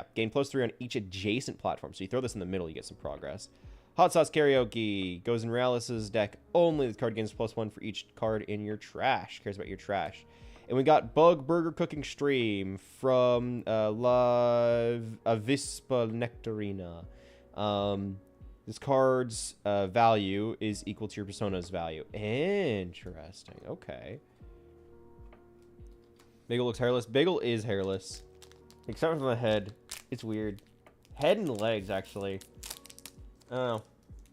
on each adjacent platform. So you throw this in the middle, you get some progress. Hot Sauce Karaoke goes in Realis's deck only. The card gains plus 1 for each card in your trash. Cares about your trash. And we got Bug Burger Cooking Stream from La Avispa Nectarina. This card's value is equal to your persona's value. Interesting. Okay. Bagel looks hairless. Bagel is hairless. Except for the head. It's weird. Head and legs, actually. I don't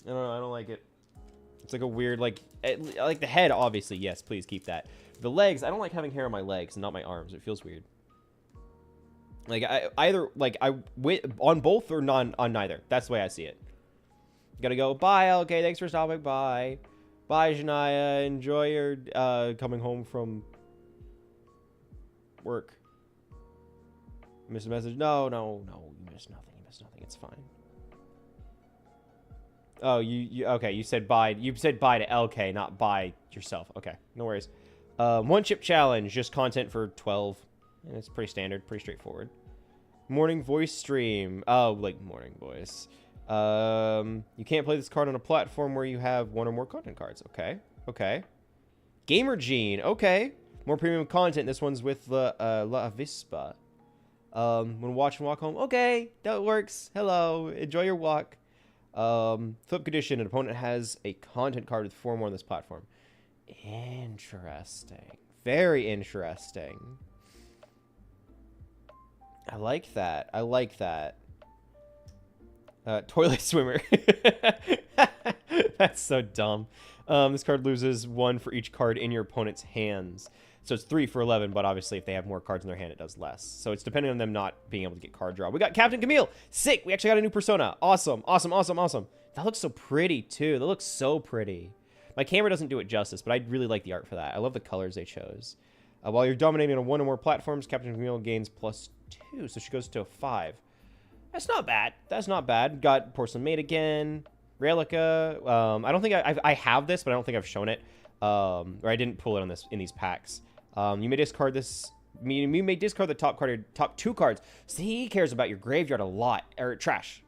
know. I don't like it. It's like a weird, like the head, obviously. Yes, please keep that. The legs, I don't like having hair on my legs and not my arms. It feels weird. Like, on both or on neither. That's the way I see it. Gotta go. Bye, LK. Thanks for stopping by. Bye, Shania. Enjoy your coming home from work. Missed a message? No. You missed nothing. It's fine. Oh, okay. You said bye. You said bye to LK, not bye yourself. Okay, no worries. One chip challenge, just content for 12. And it's pretty standard, pretty straightforward. Morning voice stream. Oh, like morning voice. You can't play this card on a platform where you have 1 or more content cards. Okay. Gamer Gene. Okay. More premium content. This one's with La Avispa. When watch and walk home. Okay, that works. Hello. Enjoy your walk. Flip condition. An opponent has a content card with 4 more on this platform. Interesting. Very interesting. I like that. Toilet swimmer. That's so dumb. This card loses 1 for each card in your opponent's hands. So it's 3 for 11, but obviously if they have more cards in their hand, it does less. So it's depending on them not being able to get card draw. We got Captain Camille. Sick. We actually got a new persona. Awesome. That looks so pretty, too. That looks so pretty. My camera doesn't do it justice, but I really like the art for that. I love the colors they chose. While you're dominating on one or more platforms, Captain Camille gains +2, so she goes to a 5. That's not bad. That's not bad. Got Porcelain Maid again. Relica. I don't think I have this, but I don't think I've shown it. Or I didn't pull it on in these packs. You may discard this. You may discard the top card, or top 2 cards. See, he cares about your graveyard a lot, or trash.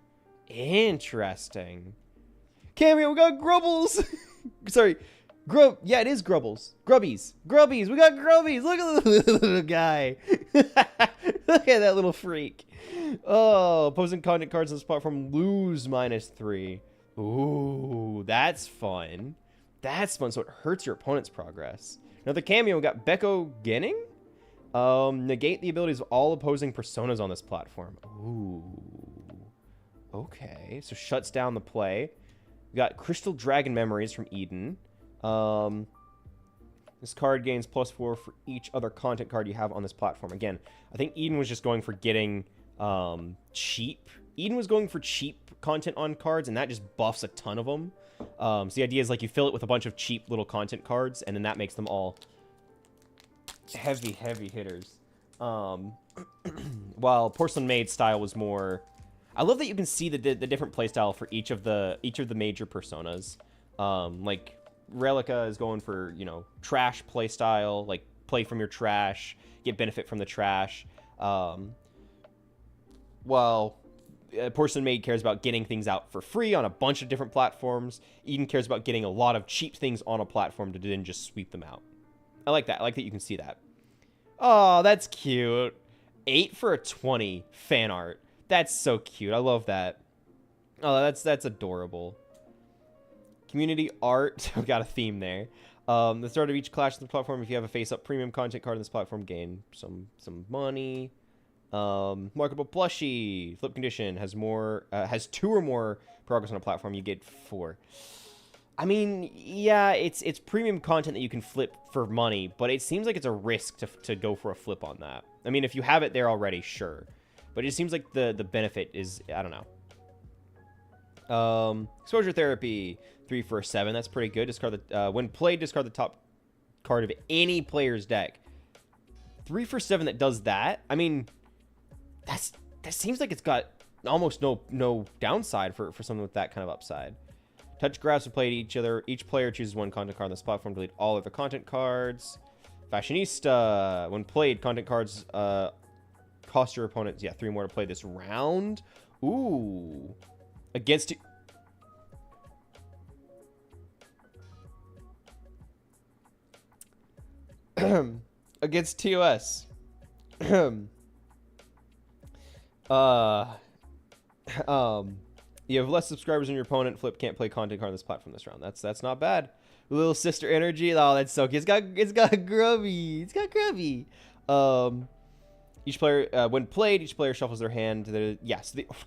Interesting. Cameo, we got Grubbles. Sorry, yeah, it is Grubbles. Grubbies. We got Grubbies. Look at the little guy. Look at that little freak. Oh, opposing content cards on this platform lose -3. Ooh, that's fun. That's fun. So it hurts your opponent's progress. Another cameo, we got Becco Ginning. Negate the abilities of all opposing personas on this platform. Ooh. Okay, so shuts down the play. We got Crystal Dragon Memories from Eden. This card gains +4 for each other content card you have on this platform. Again, I think Eden was just going for getting cheap. Eden was going for cheap content on cards, and that just buffs a ton of them. So the idea is like you fill it with a bunch of cheap little content cards, and then that makes them all heavy hitters. While Porcelain Maid style was more... I love that you can see the different playstyle for each of the major personas. Like Relica is going for, you know, trash playstyle, like play from your trash, get benefit from the trash. While Porcelain Maid cares about getting things out for free on a bunch of different platforms. Eden cares about getting a lot of cheap things on a platform to then just sweep them out. I like that. I like that you can see that. Oh, that's cute. 8 for a 20 fan art. That's so cute. I love that. Oh, that's adorable. Community art. We got a theme there. The start of each clash on the platform, if you have a face-up premium content card on this platform, gain some money. Marketable plushie. Flip condition has 2 or more progress on a platform. You get 4. I mean, yeah, it's premium content that you can flip for money, but it seems like it's a risk to go for a flip on that. I mean, if you have it there already, sure. But it seems like the benefit is, I don't know. Exposure therapy, 3 for a 7. That's pretty good. Discard the when played, discard the top card of any player's deck. 3 for 7 that does that. I mean, that seems like it's got almost no downside for something with that kind of upside. Touch graphs are played each other. Each player chooses 1 content card on this platform. Delete all other content cards. Fashionista. When played, content cards cost your opponent 3 more to play this round. Ooh. Against against TOS. You have less subscribers than your opponent. Flip can't play content card on this platform this round. That's not bad. Little sister energy. Oh, that's so cute. It's got grubby. It's got grubby. Each player, when played, each player shuffles their hand. The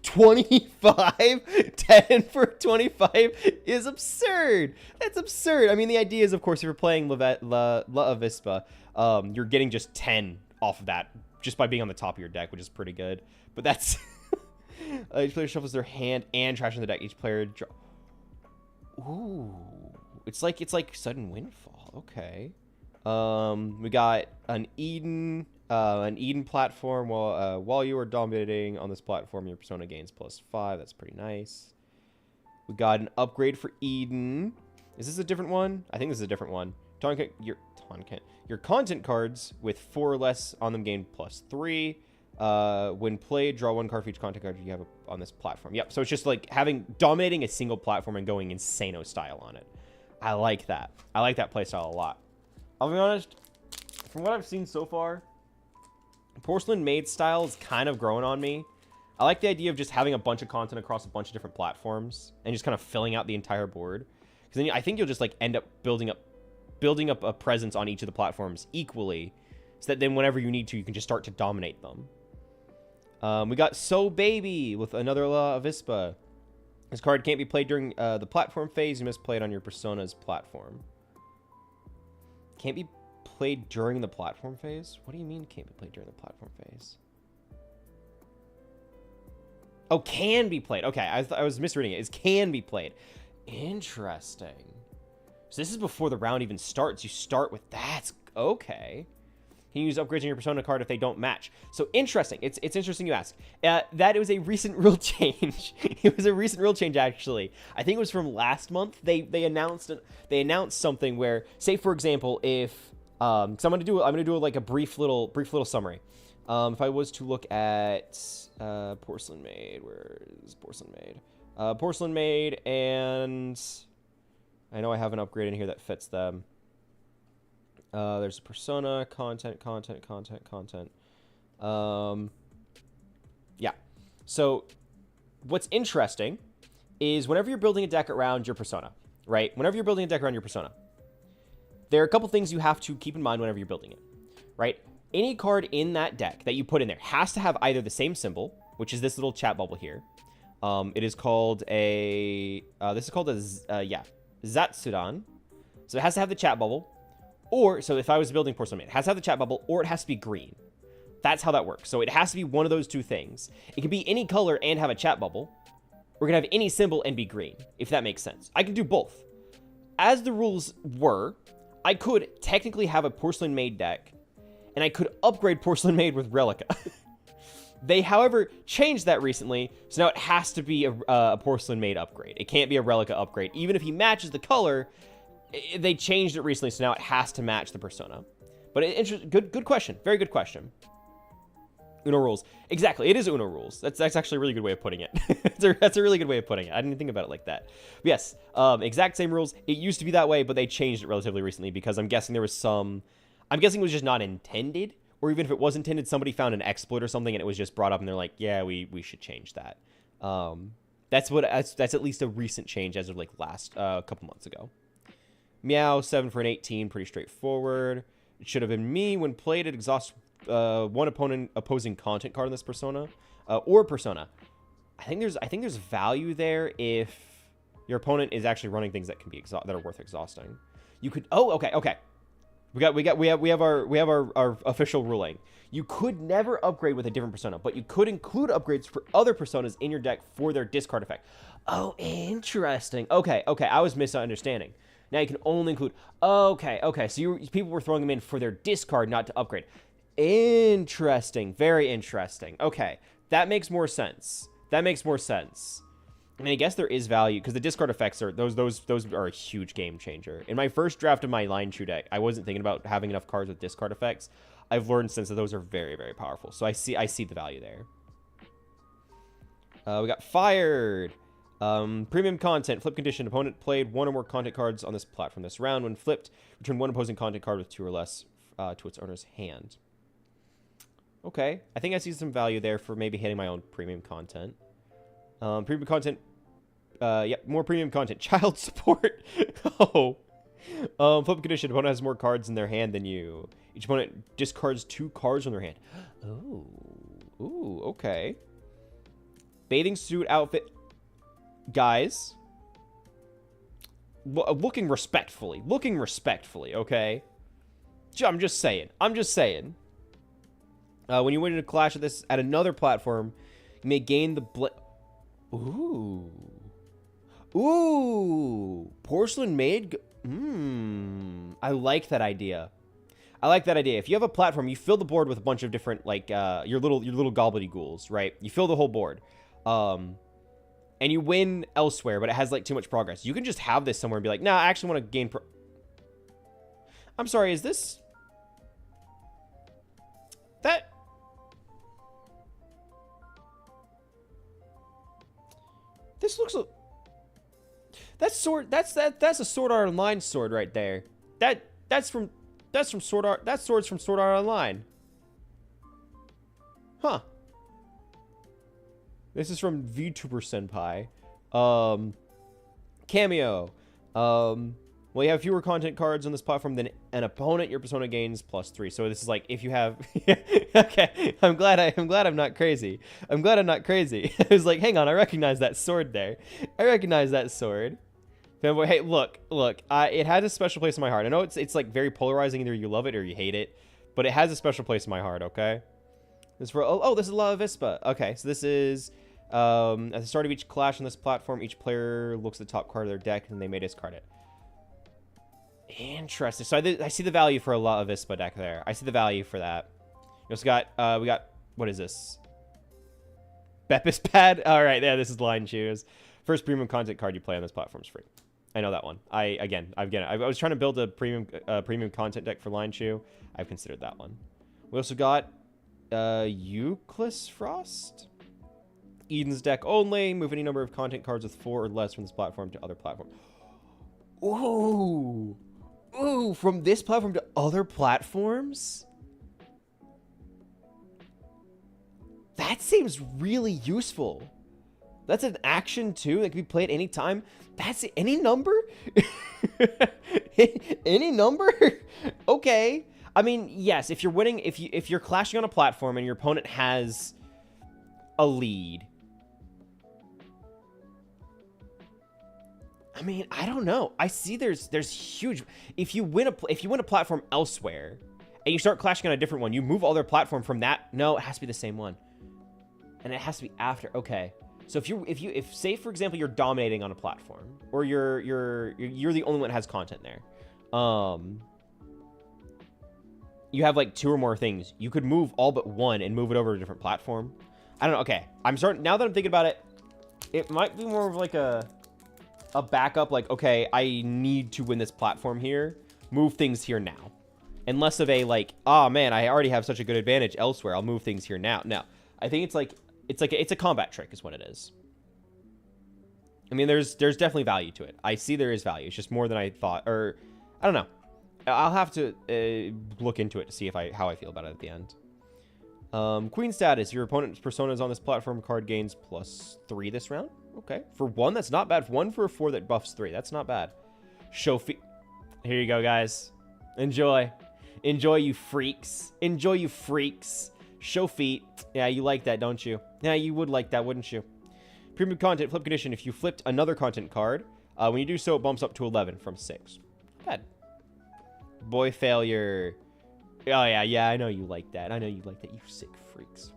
25, 10 for 25 is absurd. That's absurd. I mean, the idea is, of course, if you're playing La Avispa, you're getting just 10 off of that just by being on the top of your deck, which is pretty good. But that's each player shuffles their hand and trash in the deck. Each player draw. Ooh, it's like sudden windfall. Okay. We got an Eden platform. While you are dominating on this platform, your persona gains +5. That's pretty nice. We got an upgrade for Eden. Is this a different one? I think this is a different one. Your content cards with 4 or less on them gain +3. When played, draw 1 card for each content card you have on this platform. Yep. So it's just like dominating a single platform and going insano style on it. I like that. I like that playstyle a lot. I'll be honest. From what I've seen so far, Porcelain Maid style is kind of growing on me. I like the idea of just having a bunch of content across a bunch of different platforms and just kind of filling out the entire board. Because then I think you'll just like end up building up a presence on each of the platforms equally, so that then whenever you need to, you can just start to dominate them. We got So Baby with another La Avispa. This card can't be played during the platform phase. You must play it on your persona's platform. Can't be played during the platform phase? What do you mean can't be played during the platform phase? Oh, can be played. Okay, I was misreading it. It's can be played. Interesting. So this is before the round even starts. You start with that. Okay. Can you use upgrades on your Persona card if they don't match? So interesting. It's interesting you ask. That was a recent rule change. It was a recent rule change, actually. I think it was from last month. They announced something where, say for example, if so I'm gonna do like a brief little summary. If I was to look at Porcelain Maid, where is Porcelain Maid? Porcelain Maid, and I know I have an upgrade in here that fits them. There's Persona, content. Yeah. So what's interesting is whenever you're building a deck around your Persona, right? Whenever you're building a deck around your Persona, there are a couple things you have to keep in mind whenever you're building it, right? Any card in that deck that you put in there has to have either the same symbol, which is this little chat bubble here. It is called a, this is called a, Zatsudan. So it has to have the chat bubble. Or, so if I was building Porcelain Maid, it has to have the chat bubble, or it has to be green. That's how that works. So it has to be one of those two things. It can be any color and have a chat bubble, or it can have any symbol and be green, if that makes sense. I can do both. As the rules were, I could technically have a Porcelain Maid deck, and I could upgrade Porcelain Maid with Relica. They, however, changed that recently, so now it has to be a Porcelain Maid upgrade. It can't be a Relica upgrade. Even if he matches the color, they changed it recently, so now it has to match the Persona. But good question. Very good question. Uno rules. Exactly, it is Uno rules. That's actually a really good way of putting it. That's a really good way of putting it. I didn't think about it like that. But yes, exact same rules. It used to be that way, but they changed it relatively recently because I'm guessing there was some... I'm guessing it was just not intended, or even if it was intended, somebody found an exploit or something and it was just brought up and they're like, yeah, we should change that. That's at least a recent change as of like last couple months ago. Meow, 7 for an 18, pretty straightforward. It should have been me when played. It exhausts one opposing content card in this Persona, or Persona. I think there's value there if your opponent is actually running things that can be that are worth exhausting. You could. Oh, okay. We have our official ruling. You could never upgrade with a different Persona, but you could include upgrades for other Personas in your deck for their discard effect. Oh, interesting. Okay. I was misunderstanding. Now you can only include... Okay. So people were throwing them in for their discard, not to upgrade. Interesting. Very interesting. Okay. That makes more sense. I mean, I guess there is value, because the discard effects are... Those are a huge game changer. In my first draft of my Line True deck, I wasn't thinking about having enough cards with discard effects. I've learned since that those are very, very powerful. So I see the value there. We got Fired. Premium content, flip condition. Opponent played one or more content cards on this platform this round. When flipped, return one opposing content card with 2 or less to its owner's hand. Okay, I think I see some value there for maybe hitting my own premium content. Premium content, more premium content. Child support. Oh. Flip condition. Opponent has more cards in their hand than you. Each opponent discards 2 cards from their hand. Oh. Ooh, okay. Bathing suit outfit. Guys, looking respectfully, okay? I'm just saying. When you win in a clash of this at another platform, you may gain the Ooh, Porcelain Maid. I like that idea. If you have a platform, you fill the board with a bunch of different, like, your little gobbledygools, right? You fill the whole board. And you win elsewhere, but it has, like, too much progress. You can just have this somewhere and be like, nah, I actually want to gain I'm sorry, is this... This looks... That's a Sword Art Online sword right there. That's from Sword Art... That sword's from Sword Art Online. Huh. This is from VTuber Senpai. Cameo. Well, you have fewer content cards on this platform than an opponent. Your Persona gains +3. So this is like if you have. Okay, I'm glad I'm not crazy. I'm glad I'm not crazy. I was like, hang on, I recognize that sword there. Fanboy, hey, look. It has a special place in my heart. I know it's like very polarizing. Either you love it or you hate it, but it has a special place in my heart. Okay. This is for this is La Vispa. Okay, so this is at the start of each clash on this platform, each player looks at the top card of their deck and they may discard it. Interesting. So I see the value for a La Avispa deck there. I see the value for that. We also got, we got, what is this? Beppis Pad? All right, yeah, this is Line Shoes. First premium content card you play on this platform is free. I know that one. I was trying to build a premium content deck for Line Shoe. I've considered that one. We also got Euclid Frost. Eden's deck only. Move any number of content cards with 4 or less from this platform to other platforms. Ooh. Ooh, from this platform to other platforms? That seems really useful. That's an action too that can be played anytime. That's any number? Any number? Okay. I mean, yes, if you're winning, if you're clashing on a platform and your opponent has a lead. I mean, I don't know. I see there's huge, if you win a platform elsewhere and you start clashing on a different one, you move all their platform from that. No, it has to be the same one. And it has to be after. Okay. So if say for example you're dominating on a platform, or you're the only one that has content there, you have like 2 or more things. You could move all but one and move it over to a different platform. I don't know. Okay, I'm starting now that I'm thinking about it. It might be more of like a backup. Like, okay, I need to win this platform here. Move things here now, and less of a like, oh man, I already have such a good advantage elsewhere. I'll move things here now. No, I think it's a combat trick is what it is. I mean, there's definitely value to it. I see there is value. It's just more than I thought, or I don't know. I'll have to look into it to see how I feel about it at the end. Queen status. Your opponent's persona is on this platform. Card gains +3 this round. Okay. For 1, that's not bad. 1 for a 4 that buffs 3. That's not bad. Show feet. Here you go, guys. Enjoy. Enjoy, you freaks. Enjoy, you freaks. Show feet. Yeah, you like that, don't you? Yeah, you would like that, wouldn't you? Premium content, flip condition. If you flipped another content card, when you do so, it bumps up to 11 from 6. Bad. Boy failure. Oh, yeah, I know you like that. I know you like that, you sick freaks.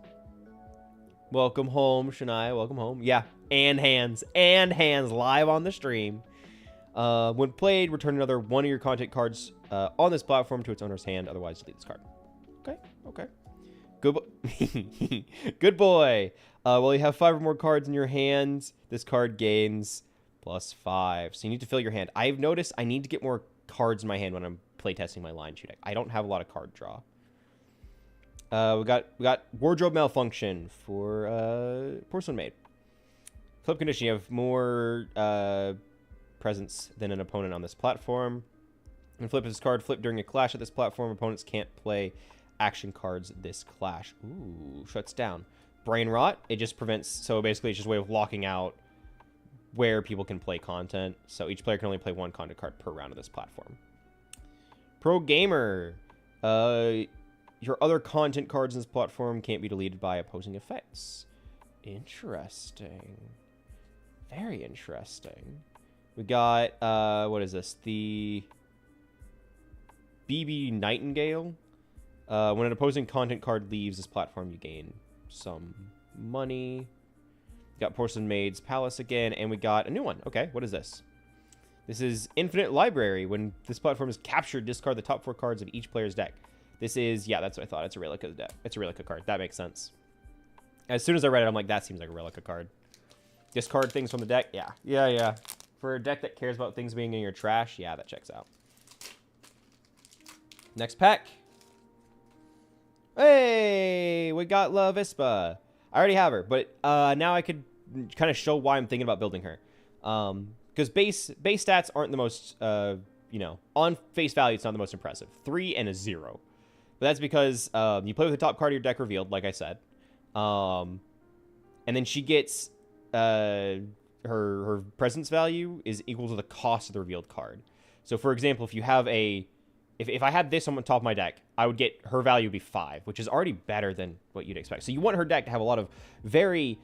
Welcome home, Shania. Welcome home. Yeah, and hands live on the stream. When played, return another one of your content cards on this platform to its owner's hand. Otherwise, delete this card. Okay. Good boy. Well, you have 5 or more cards in your hands. This card gains +5. So you need to fill your hand. I've noticed I need to get more cards in my hand when I'm playtesting my Line Shoe deck. I don't have a lot of card draw. We got wardrobe malfunction for Porcelain Maid. Flip condition. You have more presence than an opponent on this platform. And flip this card. Flip during a clash at this platform. Opponents can't play action cards this clash. Ooh, shuts down. Brain rot. It just prevents. So basically, it's just a way of locking out where people can play content. So each player can only play 1 content card per round of this platform. Pro gamer. Your other content cards in this platform can't be deleted by opposing effects. Interesting. Very interesting. We got, what is this? The BB Nightingale. When an opposing content card leaves this platform, you gain some money. We got Porcelain Maid's Palace again, and we got a new one. Okay, what is this? This is Infinite Library. When this platform is captured, discard the top 4 cards of each player's deck. This is, yeah, that's what I thought. It's a Relica deck. It's a Relica card. That makes sense. As soon as I read it, I'm like, that seems like a Relica card. Discard things from the deck? Yeah. For a deck that cares about things being in your trash, yeah, that checks out. Next pack. Hey, we got La Vispa. I already have her, but now I could kind of show why I'm thinking about building her. Because base stats aren't the most, on face value, it's not the most impressive. 3 and a 0. But that's because you play with the top card of your deck revealed, like I said. And then she gets her presence value is equal to the cost of the revealed card. So, for example, if you have if I had this on the top of my deck, I would get her value would be 5, which is already better than what you'd expect. So you want her deck to have a lot of very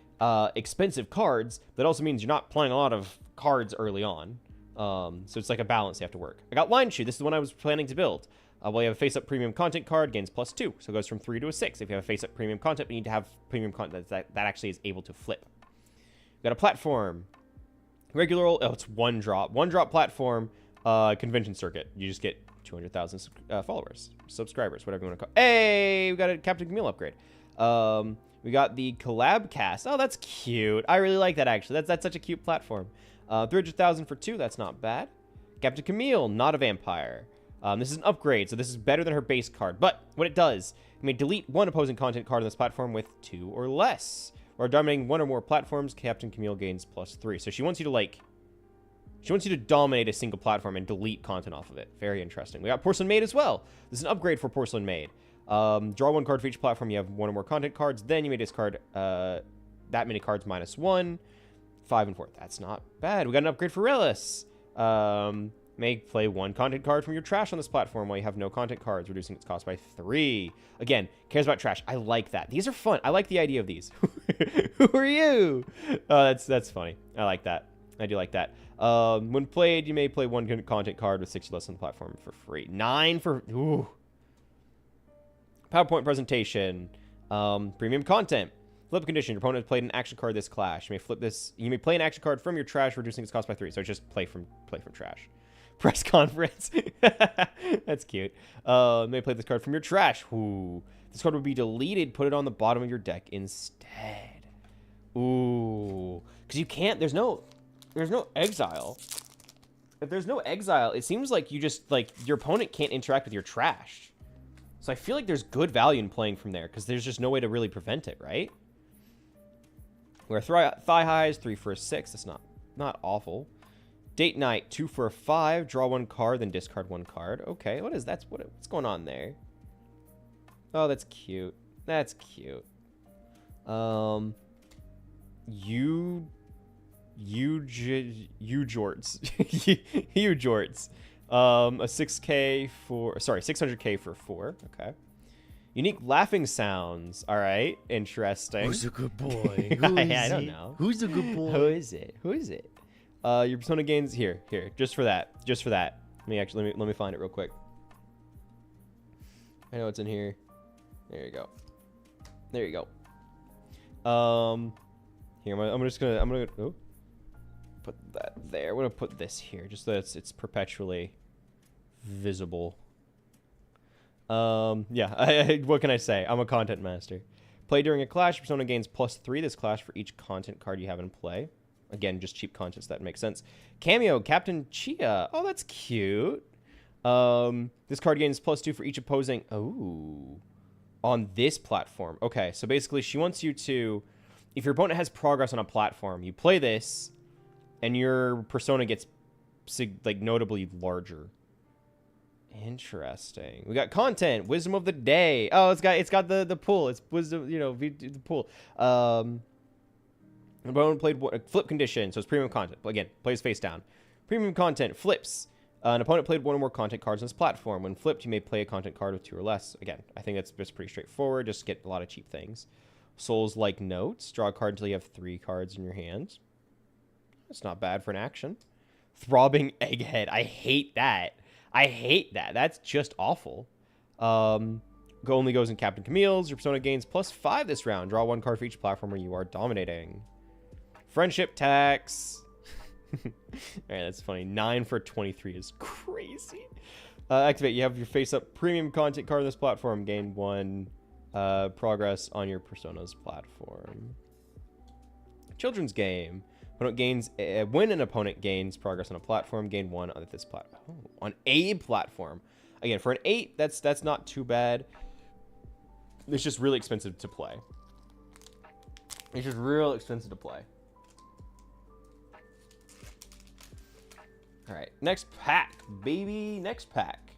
expensive cards. That also means you're not playing a lot of cards early on. So it's like a balance you have to work. I got Line Shoe. This is the one I was planning to build. Well, you have a face-up premium content card, gains +2. So it goes from 3 to a 6. If you have a face-up premium content, you need to have premium content that actually is able to flip. We got a platform. Regular old, oh, it's 1 drop. 1 drop platform. Convention circuit. You just get 200,000 followers, subscribers, whatever you want to call. Hey, we got a Captain Camille upgrade. We got the collab cast. Oh, that's cute. I really like that, actually. That's such a cute platform. 300,000 for 2. That's not bad. Captain Camille, not a vampire. This is an upgrade, so this is better than her base card. But what it does, you may delete one opposing content card on this platform with 2 or less. Or dominating 1 or more platforms, Captain Camille gains +3. So she wants you to, like... She wants you to dominate a single platform and delete content off of it. Very interesting. We got Porcelain Maid as well. This is an upgrade for Porcelain Maid. Draw 1 card for each platform. You have 1 or more content cards. Then you may discard that many cards -1. 5 and 4. That's not bad. We got an upgrade for Relis. May play 1 content card from your trash on this platform while you have no content cards, reducing its cost by 3. Again, cares about trash. I like that. These are fun. I like the idea of these. Who are you? Oh, that's funny. I like that. I do like that. When played, you may play 1 content card with 60 less on the platform for free. 9 for... Ooh. PowerPoint presentation. Premium content. Flip condition. Your opponent has played an action card this clash. You may flip this. You may play an action card from your trash, reducing its cost by 3. So it's just play from trash. Press conference. That's cute. You may play this card from your trash. Ooh. This card would be deleted. Put it on the bottom of your deck instead. Ooh. Because you can't... There's no exile. If there's no exile, it seems like you just, like, your opponent can't interact with your trash. So I feel like there's good value in playing from there, because there's just no way to really prevent it, right? We're thigh highs, 3 for a 6. That's not awful. Date night, 2 for a 5. Draw 1 card, then discard 1 card. Okay, what is that? What's going on there? Oh, that's cute. That's cute. You jorts. You jorts. A 600k for 4. Okay. Unique laughing sounds. All right. Interesting. Who's a good boy? I don't know. Who's a good boy? Who is it? Who is it? Your persona gains here. Just for that. Let me find it real quick. I know it's in here. There you go. Here, I'm gonna put that there. I'm gonna put this here, just so it's perpetually visible. Yeah. What can I say? I'm a content master. Play during a clash. Persona gains +3 this clash for each content card you have in play. Again, just cheap content, so that makes sense. Cameo, Captain Chia. Oh, that's cute. This card gains +2 for each opposing... Oh. On this platform. Okay, so basically she wants you to... If your opponent has progress on a platform, you play this, and your persona gets, like, notably larger. Interesting. We got content. Wisdom of the day. Oh, it's got the pool. It's wisdom, the pool. Opponent played flip condition, so it's premium content. Again, plays face down. Premium content flips. An opponent played 1 or more content cards on this platform. When flipped, you may play a content card with 2 or less. Again, I think that's just pretty straightforward. Just get a lot of cheap things. Souls-like notes. Draw a card until you have 3 cards in your hands. That's not bad for an action. Throbbing egghead. I hate that. That's just awful. Only goes in Captain Camille's. Your persona gains +5 this round. Draw 1 card for each platform where you are dominating. Friendship tax. Alright, that's funny. 9 for 23 is crazy. Activate. You have your face-up premium content card on this platform. Gain 1 progress on your persona's platform. Children's game. Opponent gains when an opponent gains progress on a platform, gain 1 on this platform. Oh, on a platform. Again, for an 8, that's not too bad. It's just really expensive to play. All right, next pack, baby. Next pack.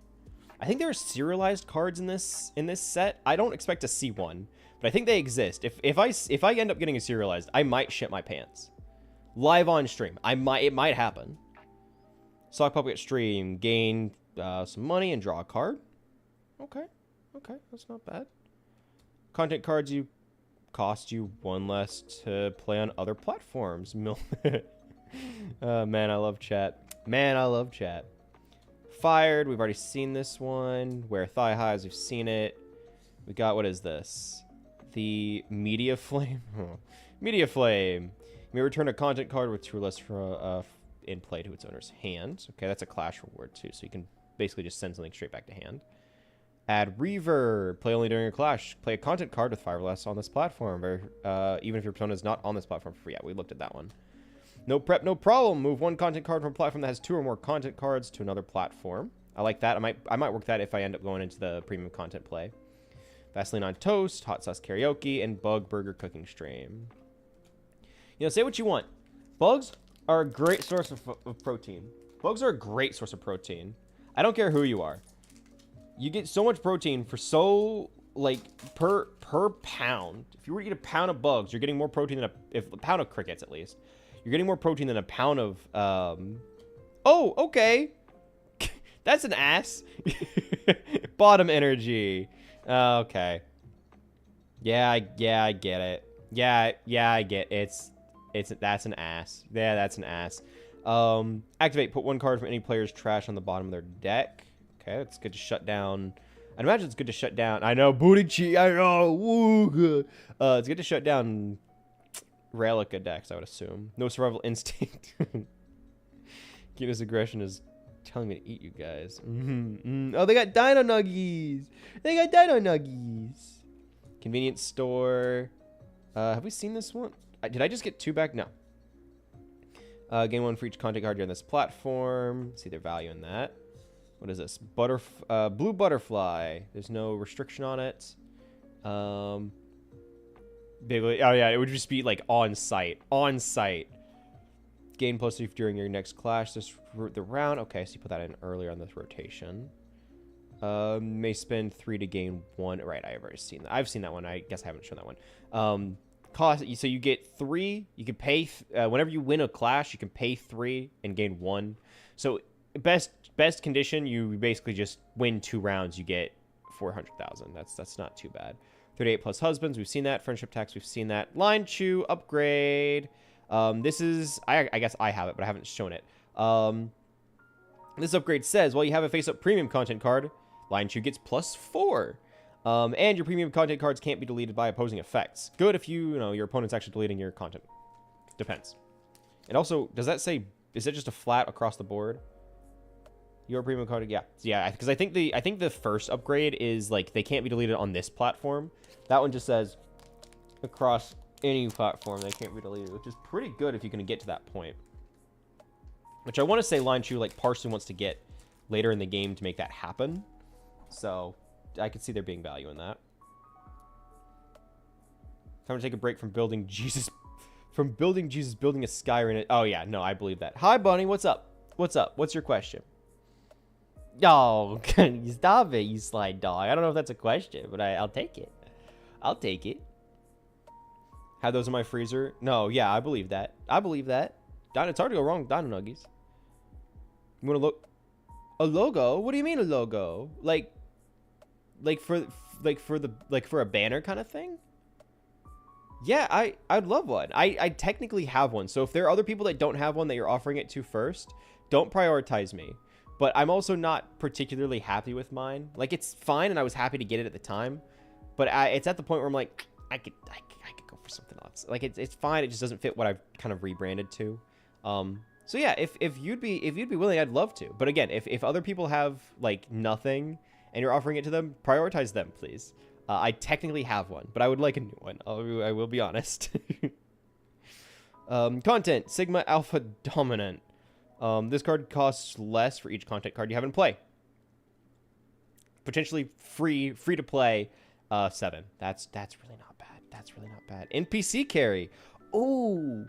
I think there are serialized cards in this set. I don't expect to see one, but I think they exist. If I end up getting a serialized, I might shit my pants. Live on stream, it might happen. Sock Puppet stream, gain some money and draw a card. Okay, that's not bad. Content cards cost you 1 less to play on other platforms. Man, I love chat. Fired, we've already seen this one. Wear thigh highs, we've seen it. We got, what is this? The Media Flame. Media Flame. You may return a content card with 2 or less in play to its owner's hand. Okay, that's a clash reward too, so you can basically just send something straight back to hand. Add reverb. Play only during a clash. Play a content card with 5 or less on this platform, even if your opponent is not on this platform. Yeah, we looked at that one. No prep, no problem. Move 1 content card from a platform that has 2 or more content cards to another platform. I like that. I might work that if I end up going into the premium content play. Vaseline on toast, hot sauce karaoke, and bug burger cooking stream. You know, say what you want. Bugs are a great source of protein. Bugs are a great source of protein. I don't care who you are. You get so much protein for so, like, per pound. If you were to eat a pound of bugs, you're getting more protein than a pound of crickets, at least. You're getting more protein than a pound of, oh, okay. That's an ass. Bottom energy. Okay. Yeah, I get it. Yeah, I get it. That's an ass. Yeah, that's an ass. Activate. Put 1 card from any player's trash on the bottom of their deck. Okay, that's good to shut down. I'd imagine it's good to shut down. I know, booty cheat. I know. Woo, good. It's good to shut down Relica decks, I would assume. No survival instinct. Cuteness aggression is telling me to eat you guys. Oh, they got dino nuggies. They got dino nuggies. Convenience store. Have we seen this one? Did I just get 2 back? No. Gain 1 for each content card on this platform. See their value in that. What is this? Blue butterfly. There's no restriction on it. Oh yeah, it would just be like on site. On site. Gain +3 during your next clash. This the round. Okay, so you put that in earlier on this rotation. May spend 3 to gain 1. Right, I've already seen that. I've seen that one. I guess I haven't shown that one. Cost. So you get 3. You can pay whenever you win a clash. You can pay 3 and gain 1. So best condition, you basically just win 2 rounds. You get 400,000. That's not too bad. 38 plus husbands. We've seen that. Friendship tax. We've seen that. Line chew upgrade. This is I guess I have it, but I haven't shown it. This upgrade says, well, you have a face-up premium content card. Line chew gets +4. And your premium content cards can't be deleted by opposing effects. Good if you know your opponent's actually deleting your content. Depends. And also, does that say? Is it just a flat across the board? Your premium card, yeah, because I think the first upgrade is like they can't be deleted on this platform. That one just says across any platform they can't be deleted, which is pretty good if you can get to that point. Which I want to say Line Chew like partially wants to get later in the game to make that happen. So I could see there being value in that. Time to take a break from building Jesus, building a Skyrim. Oh yeah, no, I believe that. Hi, Bunny, what's up? What's up? What's your question? Oh, stop it, you slide dog. I don't know if that's a question, but I'll take it. I'll take it. Have those in my freezer? No, yeah, I believe that. I believe that. It's hard to go wrong with Dino Nuggies. You want to look? A logo? What do you mean a logo? Like for a banner kind of thing? Yeah, I'd love one. I technically have one. So if there are other people that don't have one that you're offering it to first, don't prioritize me. But I'm also not particularly happy with mine. Like, it's fine, and I was happy to get it at the time. But it's at the point where I'm like, I could go for something else. Like, it's fine. It just doesn't fit what I've kind of rebranded to. So yeah, if you'd be willing, I'd love to. But again, if other people have like nothing and you're offering it to them, prioritize them, please. I technically have one, but I would like a new one. I will be honest. Content Sigma Alpha Dominant. This card costs less for each content card you have in play. Potentially free to play. 7. That's really not bad. That's really not bad. NPC carry. Oh,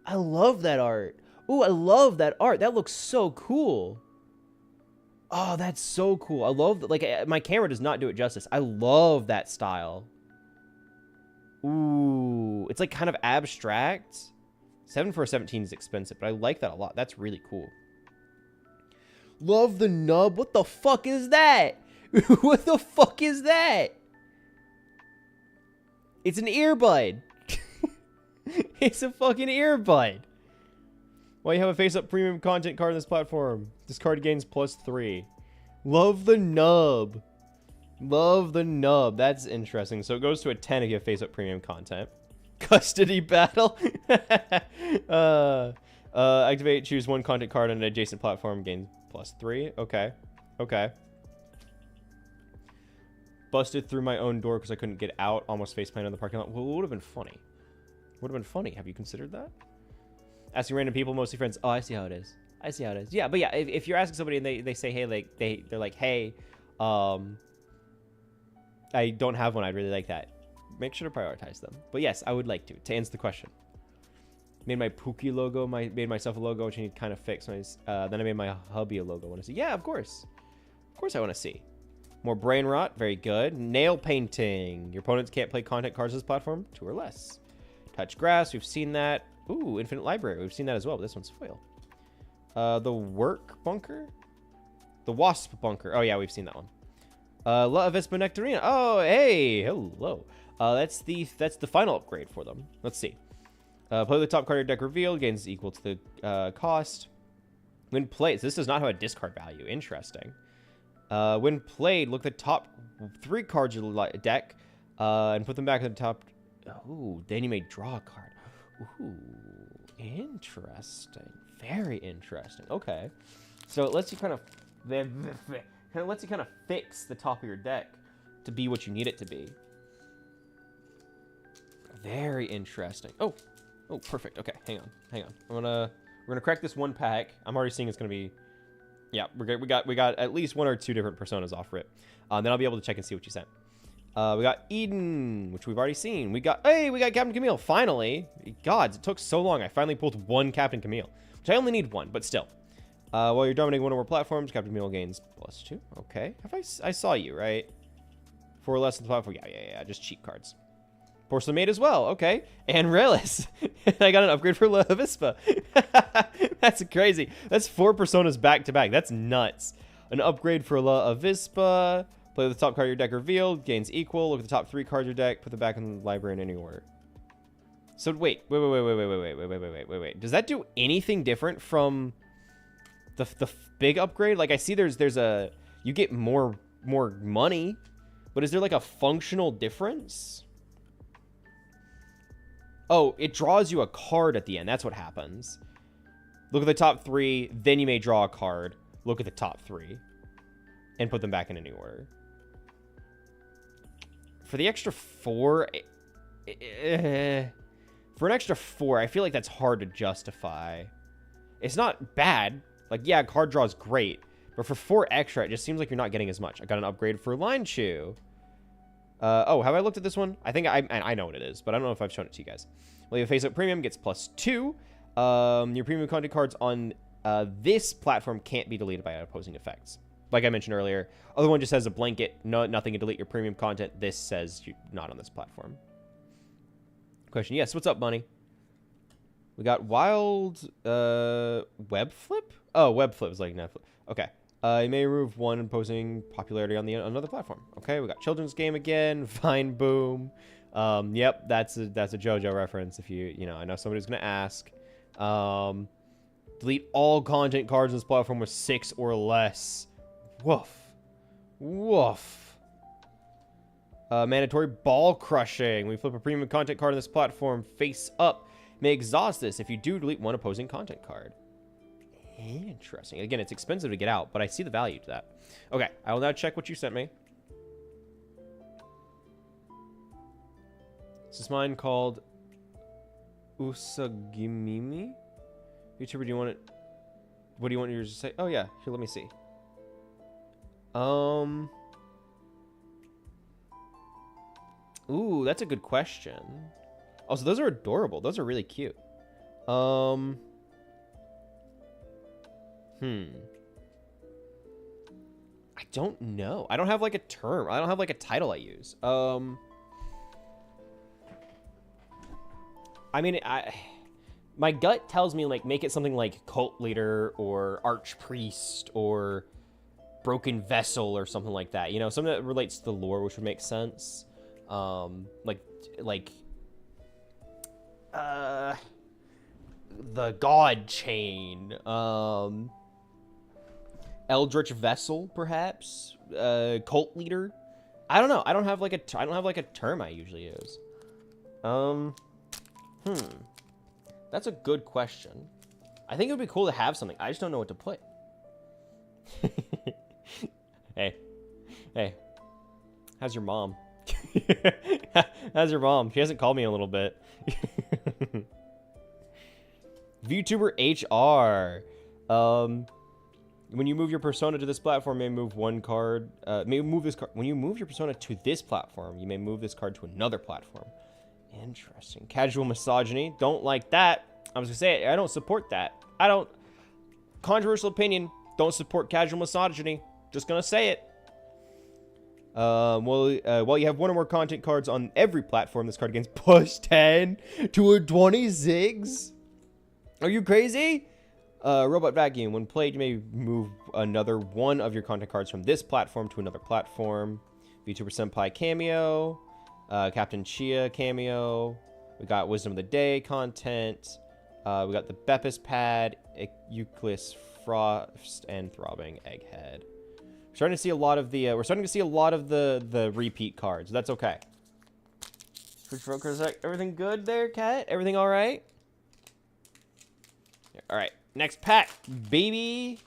I love that art. Oh, I love that art. That looks so cool. Oh, that's so cool. I love that. Like, my camera does not do it justice. I love that style. Ooh, it's like kind of abstract. 7 for a 17 is expensive, but I like that a lot. That's really cool. Love the nub. What the fuck is that? What the fuck is that? It's an earbud. It's a fucking earbud. Well, you have a face-up premium content card on this platform. This card gains +3. Love the nub. Love the nub. That's interesting. So it goes to a 10 if you have face-up premium content. Custody battle. Activate, choose one content card on an adjacent platform, gain +3. Okay. Okay. Busted through my own door because I couldn't get out. Almost faceplanted in the parking lot. Well, it would have been funny. Would have been funny. Have you considered that? Asking random people, mostly friends. Oh, I see how it is. I see how it is. Yeah, but yeah, if you're asking somebody and they say, hey, like, they're like, hey, I don't have one. I'd really like that. Make sure to prioritize them. But yes, I would like to answer the question. Made my Pookie logo. Made myself a logo, which I need to kind of fix. Then I made my hubby a logo. I want to see. Yeah, of course. Of course I want to see. More brain rot. Very good. Nail painting. Your opponents can't play content cards on this platform. 2 or less. Touch grass. We've seen that. Ooh, infinite library. We've seen that as well, but this one's foil. The work bunker? The wasp bunker. Oh, yeah, we've seen that one. La Avispa Nectarina. Oh, hey. Hello. That's the final upgrade for them. Let's see. Play the top card of your deck revealed. Gains equal to the cost. When played, so this does not have a discard value. Interesting. When played, look at the top 3 cards of the deck and put them back at the top. Ooh, then you may draw a card. Ooh, interesting. Very interesting. Okay. So it lets you kind of fix the top of your deck to be what you need it to be. Very interesting. Oh, perfect. Okay, hang on. We're gonna crack this one pack. I'm already seeing it's gonna be, yeah, we got at least 1 or 2 different personas off rip. Then I'll be able to check and see what you sent. We got Eden, which we've already seen. We got Captain Camille. Finally, gods, it took so long. I finally pulled 1 Captain Camille, which I only need 1, but still. While you're dominating one or more platforms, Captain Camille gains +2. Okay, I saw you right? 4 less than the platform. Yeah. Just cheap cards. Porcelain Maid as well. Okay. And Relis. I got an upgrade for La Avispa. That's crazy. That's 4 personas back to back. That's nuts. An upgrade for La Avispa. Play with the top card of your deck revealed. Gains equal. Look at the top 3 cards of your deck. Put them back in the library in any order. So wait. Does that do anything different from the big upgrade? Like I see there's a, you get more money, but is there like a functional difference? Oh, it draws you a card at the end. That's what happens. Look at the top 3, then you may draw a card. Look at the top 3 and put them back in any order. For the extra 4, for an extra 4, I feel like that's hard to justify. It's not bad. Like, yeah, card draw is great, but for 4 extra, it just seems like you're not getting as much. I got an upgrade for Line Chew. Oh, have I looked at this one? I think I know what it is, but I don't know if I've shown it to you guys. Well, your face-up premium gets +2. Your premium content cards on this platform can't be deleted by opposing effects. Like I mentioned earlier, other one just has a blanket, nothing to delete your premium content. This says you're not on this platform. Question, yes, what's up, Bunny? We got Wild Web Flip? Oh, Web Flip is like Netflix. Okay. You may remove one imposing popularity on another platform. Okay, we got Children's Game again. Vine Boom. Yep, that's a JoJo reference. If you know, I know somebody's gonna ask. Delete all content cards on this platform with 6 or less. Woof. Woof. Mandatory ball crushing. We flip a premium content card on this platform face up. May exhaust this if you do delete one opposing content card. Interesting. Again, it's expensive to get out, but I see the value to that. Okay, I will now check what you sent me. This is mine called Usagimimi. VTuber, do you want it? What do you want yours to say? Oh yeah, here, let me see. Ooh, that's a good question. Oh, so those are adorable. Those are really cute. I don't know. I don't have like a term. I don't have like a title I use. I mean, my gut tells me like make it something like cult leader or archpriest or broken vessel or something like that. You know, something that relates to the lore, which would make sense. The god chain. Eldritch vessel, perhaps. Cult leader. I don't know. I don't have like a term I usually use. That's a good question. I think it would be cool to have something. I just don't know what to put. Hey. Hey. How's your mom? How's your mom? She hasn't called me in a little bit. VTuber HR. When you move your persona to this platform, you may move one card. May move this card. When you move your persona to this platform, you may move this card to another platform. Interesting. Casual misogyny. Don't like that. I was gonna say, I don't support that. I don't. Controversial opinion. Don't support casual misogyny. Just gonna say it. While you have one or more content cards on every platform, this card gains +10 to a 20 zigs. Are you crazy? Robot Vacuum. When played, you may move another one of your content cards from this platform to another platform. VTuber Senpai cameo. Captain Chia cameo. We got Wisdom of the Day content. We got the Beppis Pad, Euclid Frost, and Throbbing Egghead. We're starting to see a lot of the repeat cards. That's okay. Everything good there, Cat? Everything all right? All right. Next pack, baby.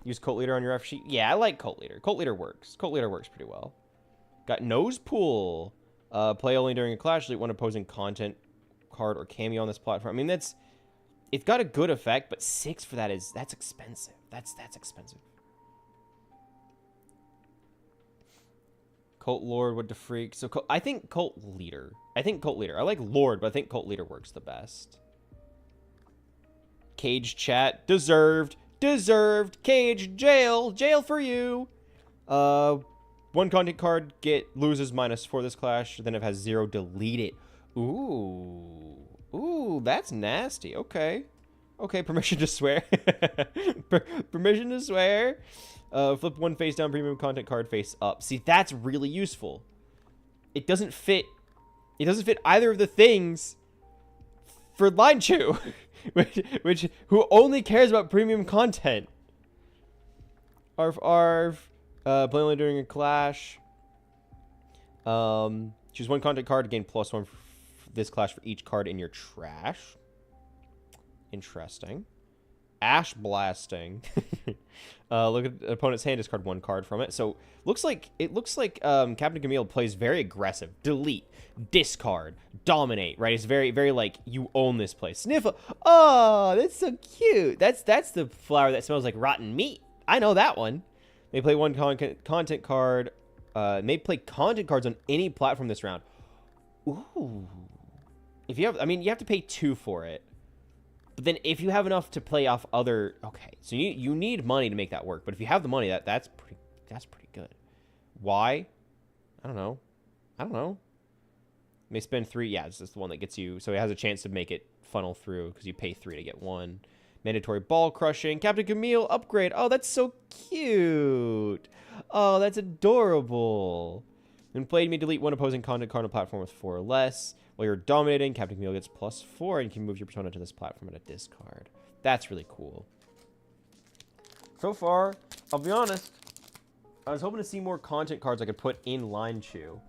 Use Cult Leader on your F sheet. Yeah, I like Cult Leader. Cult Leader works. Cult Leader works pretty well. Got Nose Pool. Play only during a clash. Delete one opposing content card or cameo on this platform. I mean, it's got a good effect, but 6 for that's expensive. That's expensive. Cult Lord, what the freak? So I think Cult Leader. I like Lord, but I think Cult Leader works the best. Cage chat. Deserved. Cage. Jail for you. One content card loses -4 this clash. Then if it has 0, delete it. Ooh, that's nasty. Okay, permission to swear. Permission to swear. Flip one face down premium content card face up. See, that's really useful. It doesn't fit either of the things for Line Chew, which who only cares about premium content. Arf. Play only during a clash. Choose one content card to gain +1 for this clash for each card in your trash. Interesting. Ash blasting. Look at the opponent's hand, discard one card from it. So it looks like Captain Camille plays very aggressive. Delete, discard, dominate. Right? It's very, very like you own this place. Sniffle. Oh, that's so cute. That's the flower that smells like rotten meat. I know that one. They play one content card. May play content cards on any platform this round. Ooh. If you have, I mean, you have to pay 2 for it. But then if you have enough to play off other, okay, so you need money to make that work. But if you have the money, that's pretty good. Why? I don't know. May spend 3. Yeah, this is the one that gets you. So it has a chance to make it funnel through because you pay 3 to get 1. Mandatory ball crushing. Captain Camille upgrade. Oh, that's so cute. Oh, that's adorable. When played, you may delete one opposing content card on a platform with 4 or less. While you're dominating, Captain Camille gets +4, and you can move your persona to this platform at a discard. That's really cool. So far, I'll be honest, I was hoping to see more content cards I could put in Line Chew.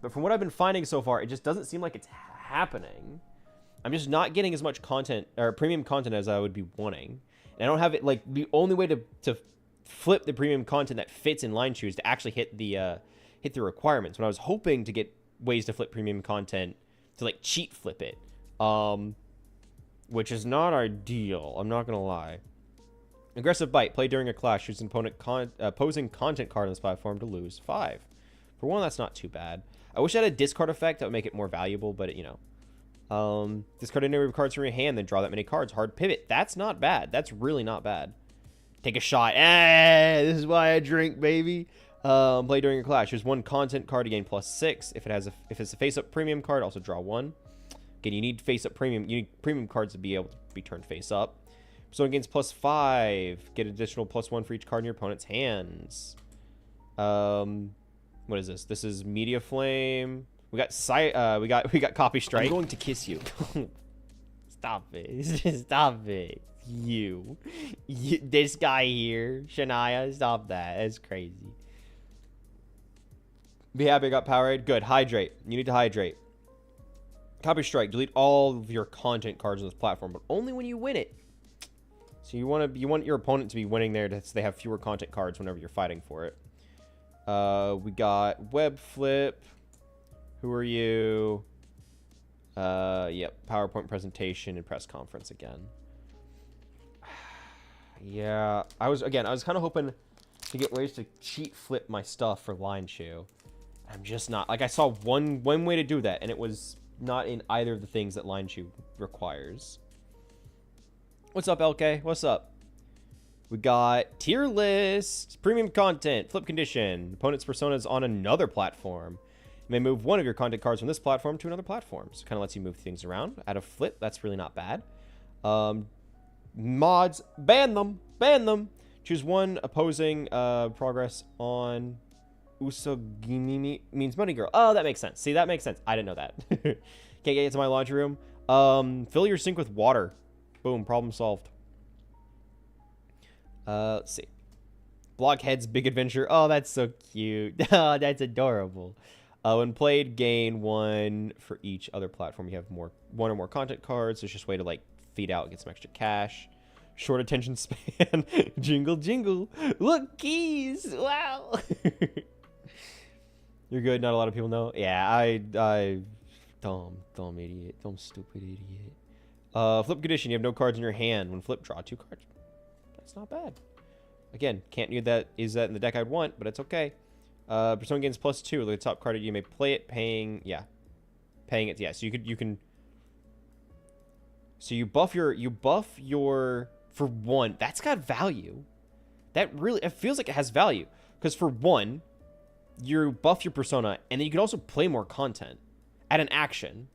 But from what I've been finding so far, it just doesn't seem like it's happening. I'm just not getting as much content, or premium content, as I would be wanting. And I don't have it, like, the only way to flip the premium content that fits in Line Chew is to actually hit the requirements. When I was hoping to get ways to flip premium content, to like cheat flip it, which is not ideal. I'm not gonna lie. Aggressive bite. Play during a clash. Choose an opponent opposing content card on this platform to lose 5. For 1, that's not too bad. I wish I had a discard effect that would make it more valuable, but you know, discard any number of cards from your hand, then draw that many cards. Hard pivot. That's not bad. That's really not bad. Take a shot. This is why I drink, baby. Play during a clash. There's one content card to gain +6. If it's a face-up premium card, also draw 1. Again, you need face-up premium. You need premium cards to be able to be turned face-up. So it gains +5. Get additional +1 for each card in your opponent's hands. What is this? This is Media Flame. We got Copy Strike. I'm going to kiss you. Stop it. Stop it. You. This guy here, Shania. Stop that. That's crazy. Be happy I got Powerade. Good. Hydrate. You need to hydrate. Copy Strike. Delete all of your content cards on this platform, but only when you win it. So you want your opponent to be winning there so they have fewer content cards whenever you're fighting for it. We got web flip. Who are you? Yep, PowerPoint presentation and press conference again. Yeah, I was kind of hoping to get ways to cheat flip my stuff for Line Chew. I'm just not. Like, I saw one way to do that, and it was not in either of the things that Line Chew requires. What's up, LK? What's up? We got tier list, premium content, flip condition. Opponent's personas on another platform. You may move one of your content cards from this platform to another platform. So it kind of lets you move things around. Add a flip. That's really not bad. Mods, ban them. Ban them. Choose one opposing progress on Usogimi means money girl. Oh, that makes sense. See, that makes sense. I didn't know that. Can't get into my laundry room. Fill your sink with water. Boom, problem solved. Let's see. Blockhead's Big Adventure. Oh, that's so cute. Oh, that's adorable. When played, gain one for each other platform. You have one or more content cards. It's just a way to like feed out and get some extra cash. Short attention span. Jingle, jingle. Look, keys. Wow. You're good. Not a lot of people know. Yeah, I dumb idiot. Dumb stupid idiot. Flip condition. You have no cards in your hand. When flip, draw 2 cards. That's not bad. Again, can't use that. Is that in the deck I'd want, but it's okay. Persona gains +2. Look at the top card. You may play it paying. Yeah, paying it. Yeah. So you can. So you buff your for 1. That's got value. That really, it feels like it has value because for 1, you buff your persona, and then you can also play more content at an action.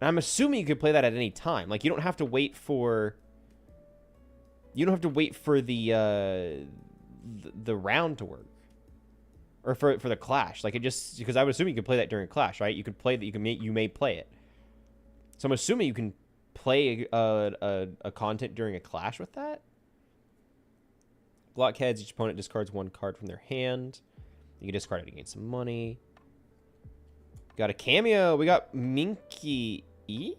And I'm assuming you could play that at any time. Like, you don't have to wait for... You don't have to wait for the round to work. Or for the clash. Like, it just... Because I would assume you could play that during a clash, right? You could play that. You may play it. So I'm assuming you can play a content during a clash with that. Blockheads. Each opponent discards 1 card from their hand. You can discard it to gain some money. Got a cameo. We got Minky E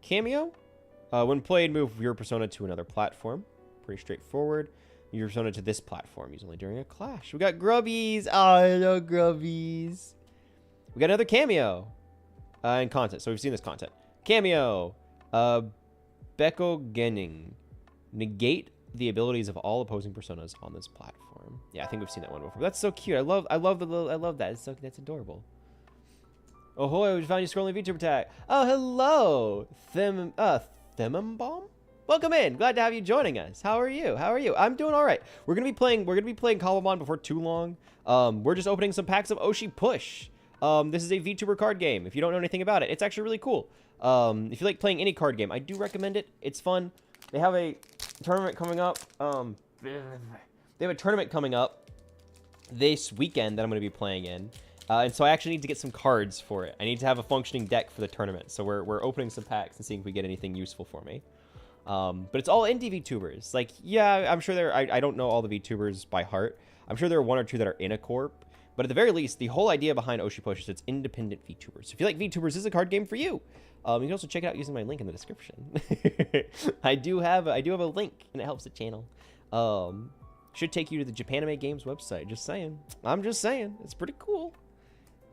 cameo. When played, move your persona to another platform. Pretty straightforward. Move your persona to this platform. Use only during a clash. We got Grubbies. Oh, I love Grubbies. We got another cameo. And content. So we've seen this content. Cameo. Beko Genning. Negate the abilities of all opposing personas on this platform. Yeah, I think we've seen that one before. That's so cute. I love that. That's adorable. Oh, hoy, we found you scrolling VTuber tag. Oh, hello, Themambomb? Welcome in. Glad to have you joining us. How are you? I'm doing all right. We're gonna be playing Cobblemon before too long. We're just opening some packs of Oshi Push. This is a VTuber card game. If you don't know anything about it, it's actually really cool. If you like playing any card game, I do recommend it. It's fun. They have a tournament coming up. They have a tournament coming up this weekend that I'm gonna be playing in. And so I actually need to get some cards for it. I need to have a functioning deck for the tournament. So we're opening some packs and seeing if we get anything useful for me. But it's all indie VTubers. Like, yeah, I'm sure I don't know all the VTubers by heart. I'm sure there are 1 or 2 that are in a corp. But at the very least, the whole idea behind Oshi Push is it's independent VTubers. So if you like VTubers, this is a card game for you. You can also check it out using my link in the description. I do have a link, and it helps the channel. Should take you to the Japanime Games website. Just saying. I'm just saying. It's pretty cool.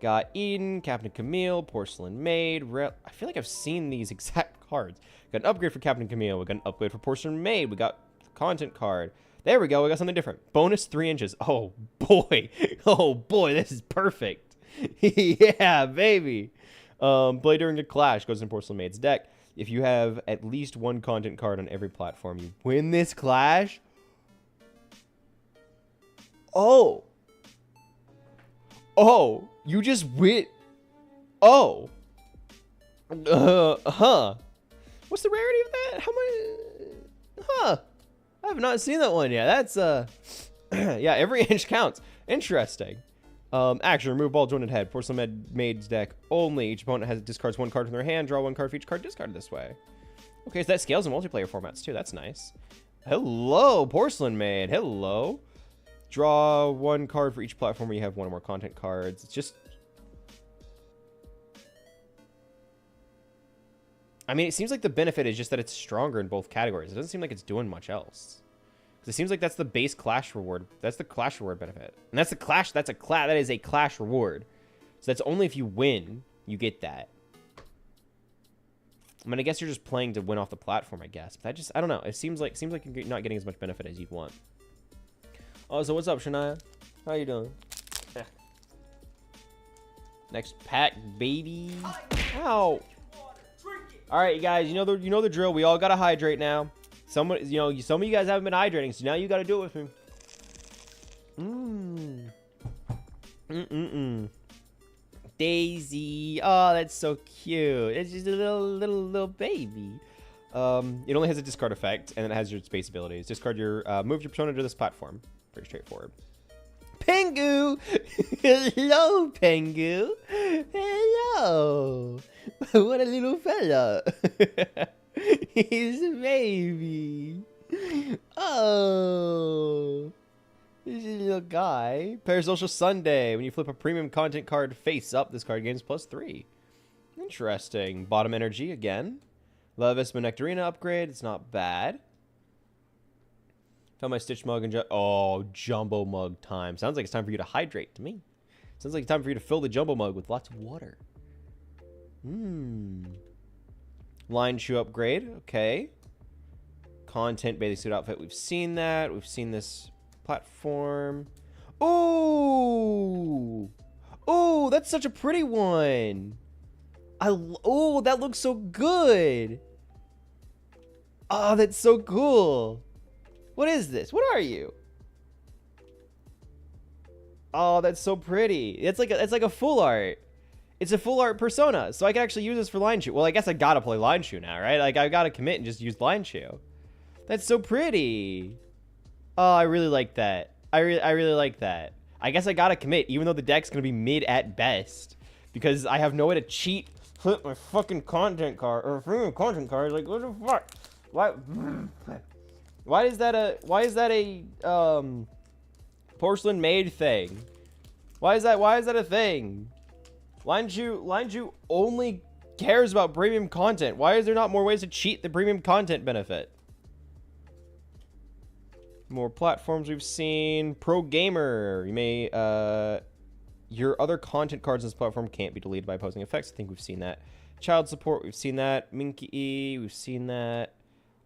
Got Eden, Captain Camille, Porcelain Maid. I feel like I've seen these exact cards. Got an upgrade for Captain Camille. We got an upgrade for Porcelain Maid. We got the content card. There we go. We got something different. Bonus 3 inches. Oh, boy. Oh, boy. This is perfect. Yeah, baby. Play during a clash. Goes in Porcelain Maid's deck. If you have at least 1 content card on every platform, you win this clash. Oh. Oh. You just win. Oh. Huh. What's the rarity of that? How much? Huh. I have not seen that one yet. That's, yeah, every inch counts. Interesting. Action, remove ball jointed head. Porcelain Maid's deck only. Each opponent discards 1 card from their hand. Draw 1 card for each card discarded this way. Okay, so that scales in multiplayer formats, too. That's nice. Hello, Porcelain Maid. Hello. Draw 1 card for each platform where you have 1 or more content cards. It's just... I mean, it seems like the benefit is just that it's stronger in both categories. It doesn't seem like it's doing much else. Because it seems like that's the base clash reward. That's the clash reward benefit. And that's the clash. That is a clash reward. So that's only if you win, you get that. I mean, I guess you're just playing to win off the platform, I guess. But I don't know. It seems like you're not getting as much benefit as you'd want. Oh, so what's up, Shania? How you doing? Next pack, baby. Ow. All right, you guys. You know the drill. We all gotta hydrate now. Some of you guys haven't been hydrating, so now you gotta do it with me. Daisy. Oh, that's so cute. It's just a little baby. It only has a discard effect, and it has your space abilities. Discard your move your persona to this platform. Pretty straightforward. Pengu! Hello, Pengu. Hello. What a little fella. He's a baby. Oh. This is a little guy. Parasocial Sunday. When you flip a premium content card face up, this card gains +3. Interesting. Bottom energy again. Levisma Nectarina upgrade. It's not bad. Found my Stitch mug and jumbo mug time. Sounds like it's time for you to hydrate to me. Sounds like it's time for you to fill the jumbo mug with lots of water. Line shoe upgrade. Okay. Content bathing suit outfit. We've seen that. We've seen this platform. Oh, that's such a pretty one. Oh, that looks so good. Oh, that's so cool. What is this? What are you? Oh, that's so pretty. It's like a full art. It's a full art persona, so I can actually use this for line shoe. Well, I guess I gotta play line shoe now, right? Like, I gotta commit and just use line shoe. That's so pretty. Oh, I really like that. I really like that. I guess I gotta commit, even though the deck's gonna be mid at best, because I have no way to cheat. Flip my fucking content card or premium content card. Like, what the fuck? Why is that a porcelain made thing? Why is that a thing? Line shoe only cares about premium content. Why is there not more ways to cheat the premium content benefit? More platforms we've seen. Pro gamer. You may your other content cards on this platform can't be deleted by opposing effects. I think we've seen that. Child support, we've seen that. Minky, we've seen that.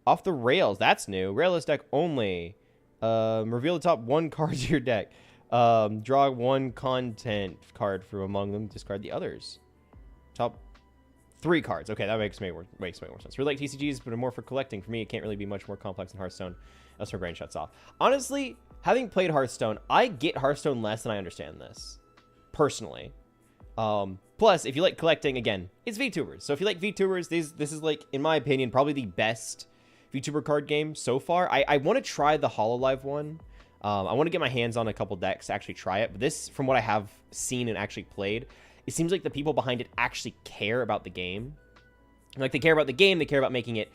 Off the rails, that's new. Railless deck only. Reveal the top 1 cards of your deck. Draw 1 content card from among them. Discard the others. Top 3 cards. Okay, that makes way more sense. Really like TCGs, but are more for collecting. For me, it can't really be much more complex than Hearthstone. Else my brain shuts off. Honestly, having played Hearthstone, I get Hearthstone less than I understand this. Personally. Plus, if you like collecting, again, it's VTubers. So if you like VTubers, this is, like, in my opinion, probably the best VTuber card game so far. I want to try the HoloLive one. I want to get my hands on a couple decks to actually try it. But this, from what I have seen and actually played, it seems like the people behind it actually care about the game. Like, they care about the game, they care about making it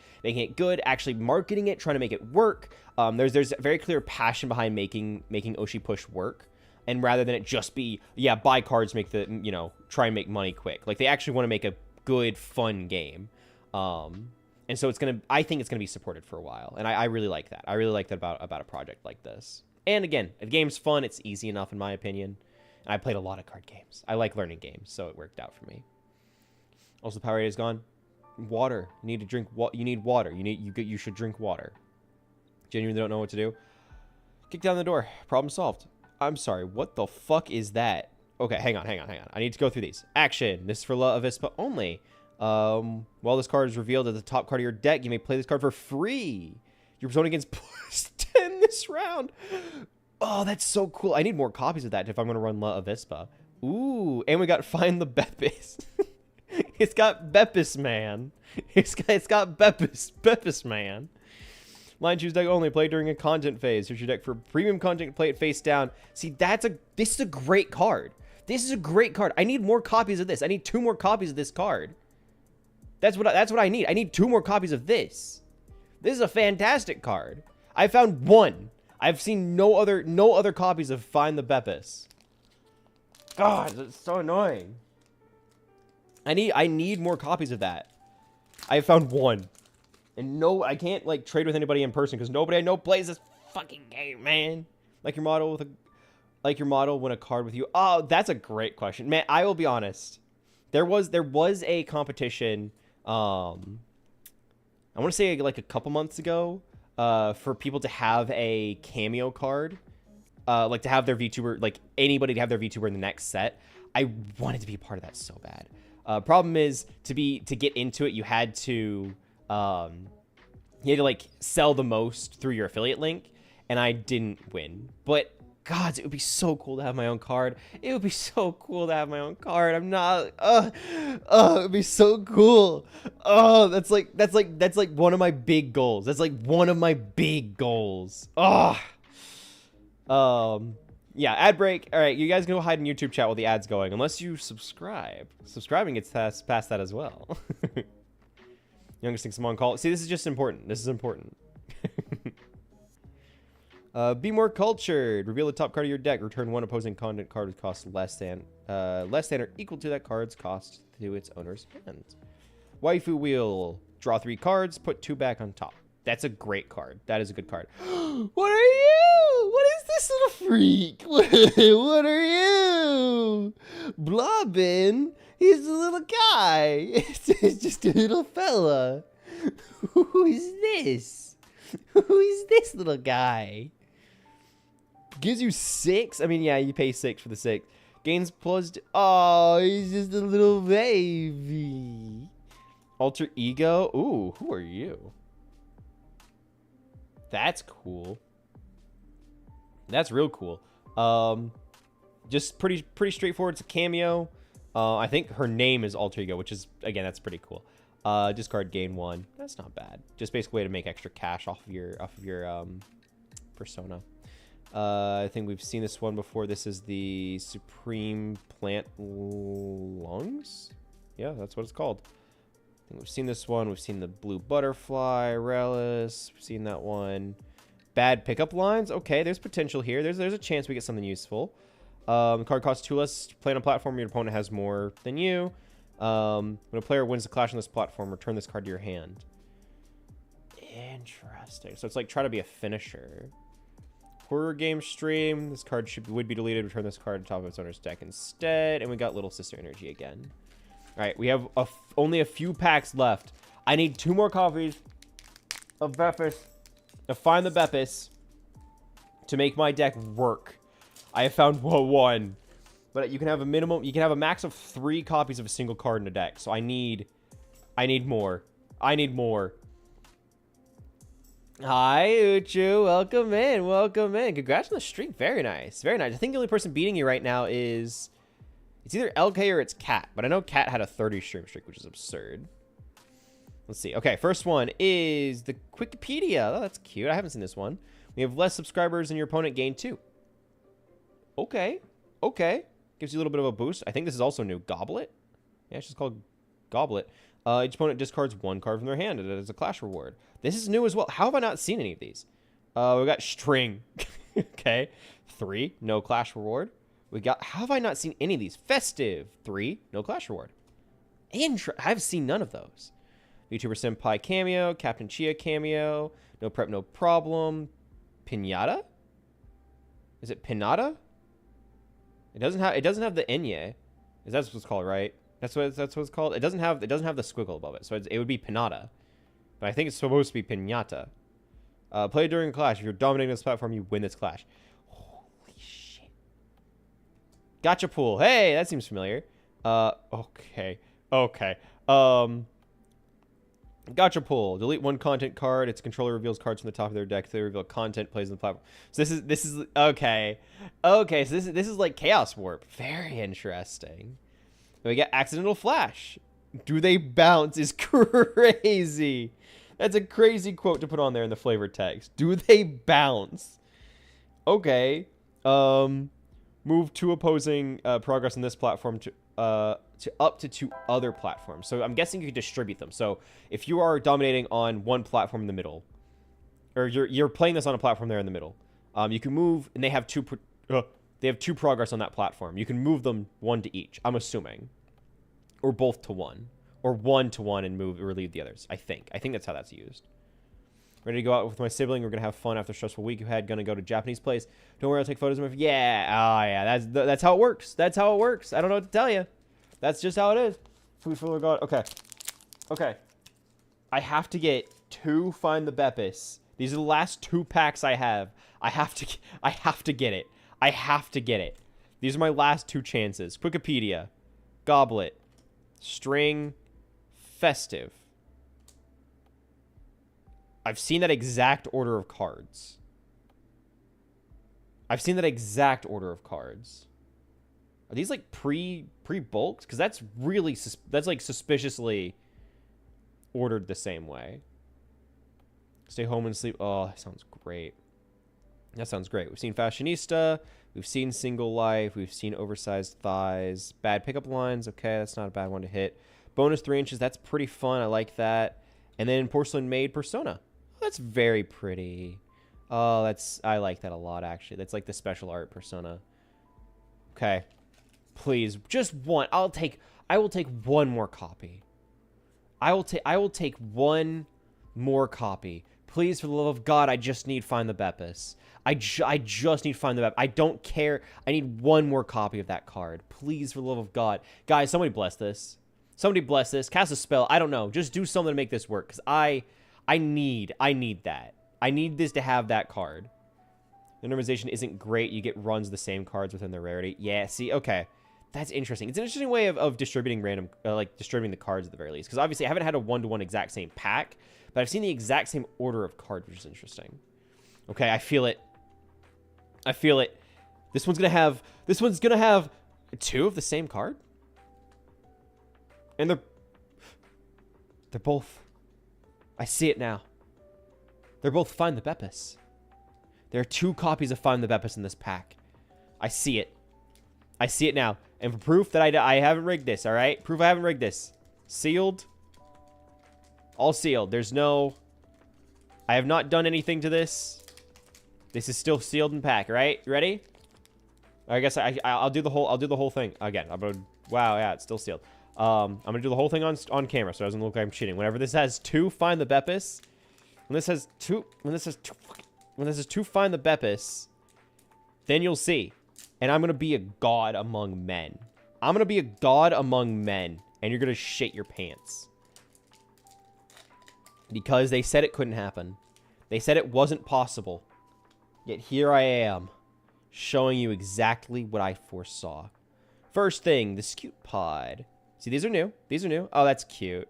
good, actually marketing it, trying to make it work. There's a very clear passion behind making Oshi Push work. And rather than it just be, yeah, buy cards, make the, try and make money quick. Like, they actually want to make a good, fun game. And so I think it's gonna be supported for a while. And I really like that. I really like that about a project like this. And again, the game's fun, it's easy enough in my opinion. And I played a lot of card games. I like learning games, so it worked out for me. Also, Powerade is gone. Water. You need to drink. You need water. You should drink water. Genuinely don't know what to do. Kick down the door. Problem solved. I'm sorry. What the fuck is that? Okay, hang on. I need to go through these. Action. This is for La Avispa only. While this card is revealed as the top card of your deck, you may play this card for free. Your persona gains +10 this round. Oh, that's so cool. I need more copies of that if I'm going to run La Avispa. Ooh, and we got Find the Beppis. It's got Beppis Man. It's got Beppis Man. Line choose deck only. Play during a content phase. Here's your deck for premium content. Play it face down. See, this is a great card. This is a great card. I need more copies of this. I need 2 more copies of this card. That's what I need. I need 2 more copies of this. This is a fantastic card. I found 1. I've seen no other copies of Find the Beppis. God, that's so annoying. I need more copies of that. I found one. And no, I can't, like, trade with anybody in person because nobody I know plays this fucking game, man. Like your model win a card with you. Oh, that's a great question. Man, I will be honest. There was a competition, I want to say like a couple months ago, for people to have a cameo card. Like to have their VTuber, like anybody to have their VTuber in the next set. I wanted to be a part of that so bad. Problem is to get into it, you had to like sell the most through your affiliate link, and I didn't win. But God, it would be so cool to have my own card. It would be so cool to have my own card. I'm not. It would be so cool. Oh, that's like one of my big goals. That's like one of my big goals. Yeah, ad break. All right, you guys can go hide in YouTube chat while the ad's going, unless you subscribe. Subscribing gets past that as well. Youngest thing someone call. See, this is just important. This is important. Be more cultured. Reveal the top card of your deck. Return one opposing content card with cost less than or equal to that card's cost to its owner's hand. Waifu wheel. Draw 3 cards. Put 2 back on top. That's a great card. That is a good card. What are you? What is this little freak? What are you? Blobbin? He's a little guy. It's just a little fella. Who is this? Who is this little guy? Gives you 6? I mean, yeah, you pay 6 for the 6. Gains plus... Oh, he's just a little baby. Alter ego? Ooh, who are you? That's cool. That's real cool. Just pretty straightforward. It's a cameo. I think her name is Alter Ego, which is, again, that's pretty cool. Discard, gain 1. That's not bad. Just basically a way to make extra cash off of your persona. I think we've seen this one before. This is the Supreme Plant Lungs. Yeah, that's what it's called. I think we've seen this one. We've seen the Blue Butterfly, Relish. We've seen that one. Bad pickup lines. Okay, there's potential here. There's a chance we get something useful. The card costs 2 less to play on a platform. Your opponent has more than you. When a player wins the clash on this platform, return this card to your hand. Interesting. So it's like try to be a finisher. Horror game stream. This card would be deleted. Return this card to top of its owner's deck instead. And we got Little Sister Energy again. All right, we have only a few packs left. I need 2 more copies of Beppis to find the Beppis to make my deck work. I have found one, but you can have a minimum. You can have a max of 3 copies of a single card in a deck. So I need more. I need more. Hi, Uchu. Welcome in. Welcome in. Congrats on the streak. Very nice. Very nice. I think the only person beating you right now is... It's either LK or it's Cat, but I know Cat had a 30 stream streak, which is absurd. Let's see. Okay, first one is the Wikipedia. Oh, that's cute. I haven't seen this one. We have less subscribers than your opponent, gain 2. Okay. Okay. Gives you a little bit of a boost. I think this is also new. Goblet? Yeah, it's just called Goblet. Each opponent discards 1 card from their hand. It is a clash reward. This is new as well. How have I not seen any of these? We got String. Okay. 3. No clash reward. We got... How have I not seen any of these? Festive. 3. No clash reward. I've seen none of those. VTuber Senpai cameo. Captain Chia cameo. No prep, no problem. Pinata? Is it Pinata? It doesn't have the Enye. Is that what it's called, right? That's what it's called. It doesn't have the squiggle above it, so it would be Pinata. But I think it's supposed to be Pinata. Play during a clash. If you're dominating this platform, you win this clash. Holy shit. Gotcha pool. Hey, that seems familiar. Okay. Okay. Gotcha pool. Delete 1 content card. Its controller reveals cards from the top of their deck. They reveal content plays on the platform. So this is okay. Okay, so this is like Chaos Warp. Very interesting. We get Accidental Flash. Do they bounce is crazy. That's a crazy quote to put on there in the flavor text. Do they bounce? Okay. Move 2 opposing progress on this platform to up to 2 other platforms. So I'm guessing you can distribute them. So if you are dominating on one platform in the middle, or you're playing this on a platform there in the middle, you can move, and they have 2 progress on that platform. You can move them 1 to each, I'm assuming, or both to 1, Or 1-1 and relieve the others, I think. I think that's how that's used. Ready to go out with my sibling. We're going to have fun after a stressful week you had. Going to go to Japanese place. Don't worry, I'll take photos of my... Yeah. Oh, yeah. That's how it works. That's how it works. I don't know what to tell you. That's just how it is. Food for the god. Okay. Okay. I have to get 2 Find the Beppis. These are the last 2 packs I have. I have to get it. I have to get it. These are my last 2 chances. Wikipedia. Goblet. String. Festive. I've seen that exact order of cards. Are these like pre-bulked? Because that's really that's like suspiciously ordered the same way. Stay home and sleep. Oh, that sounds great. That sounds great. We've seen Fashionista. We've seen Single Life. We've seen Oversized Thighs. Bad pickup lines. Okay, that's not a bad one to hit. Bonus 3 inches. That's pretty fun. I like that. And then Porcelain Maid Persona. That's very pretty. Oh, I like that a lot, actually. That's like the special art Persona. Okay. Please, just one. I will take one more copy. I will take one more copy. Please, for the love of God, I just need Find the Beppis. I just need Find the Beppis. I don't care. I need one more copy of that card. Please, for the love of God. Guys, somebody bless this. Somebody bless this. Cast a spell. I don't know. Just do something to make this work. Because I need that. I need this to have that card. The normalization isn't great. You get runs of the same cards within their rarity. Yeah, see, okay. That's interesting. It's an interesting way of distributing distributing the cards at the very least. Because obviously I haven't had a 1-to-1 exact same pack. But I've seen the exact same order of cards, which is interesting. Okay, I feel it. I feel it. This one's gonna have 2 of the same card. And they're both... I see it now. They're both Find the Beppis. There are 2 copies of Find the Beppis in this pack. I see it. I see it now. And for proof that I haven't rigged this, all right? Proof I haven't rigged this. Sealed. All sealed. There's no... I have not done anything to this. This is still sealed and packed, right? You ready? I guess I'll do the whole thing again. Wow, yeah, it's still sealed. I'm gonna do the whole thing on camera, so it doesn't look like I'm cheating. Whenever this has 2 Find the Beppis, when this has two Find the Beppis, then you'll see. And I'm gonna be a god among men. I'm gonna be a god among men, and you're gonna shit your pants. Because they said it couldn't happen. They said it wasn't possible. Yet here I am, showing you exactly what I foresaw. First thing, the Scute Pod. See, these are new. These are new. Oh, that's cute.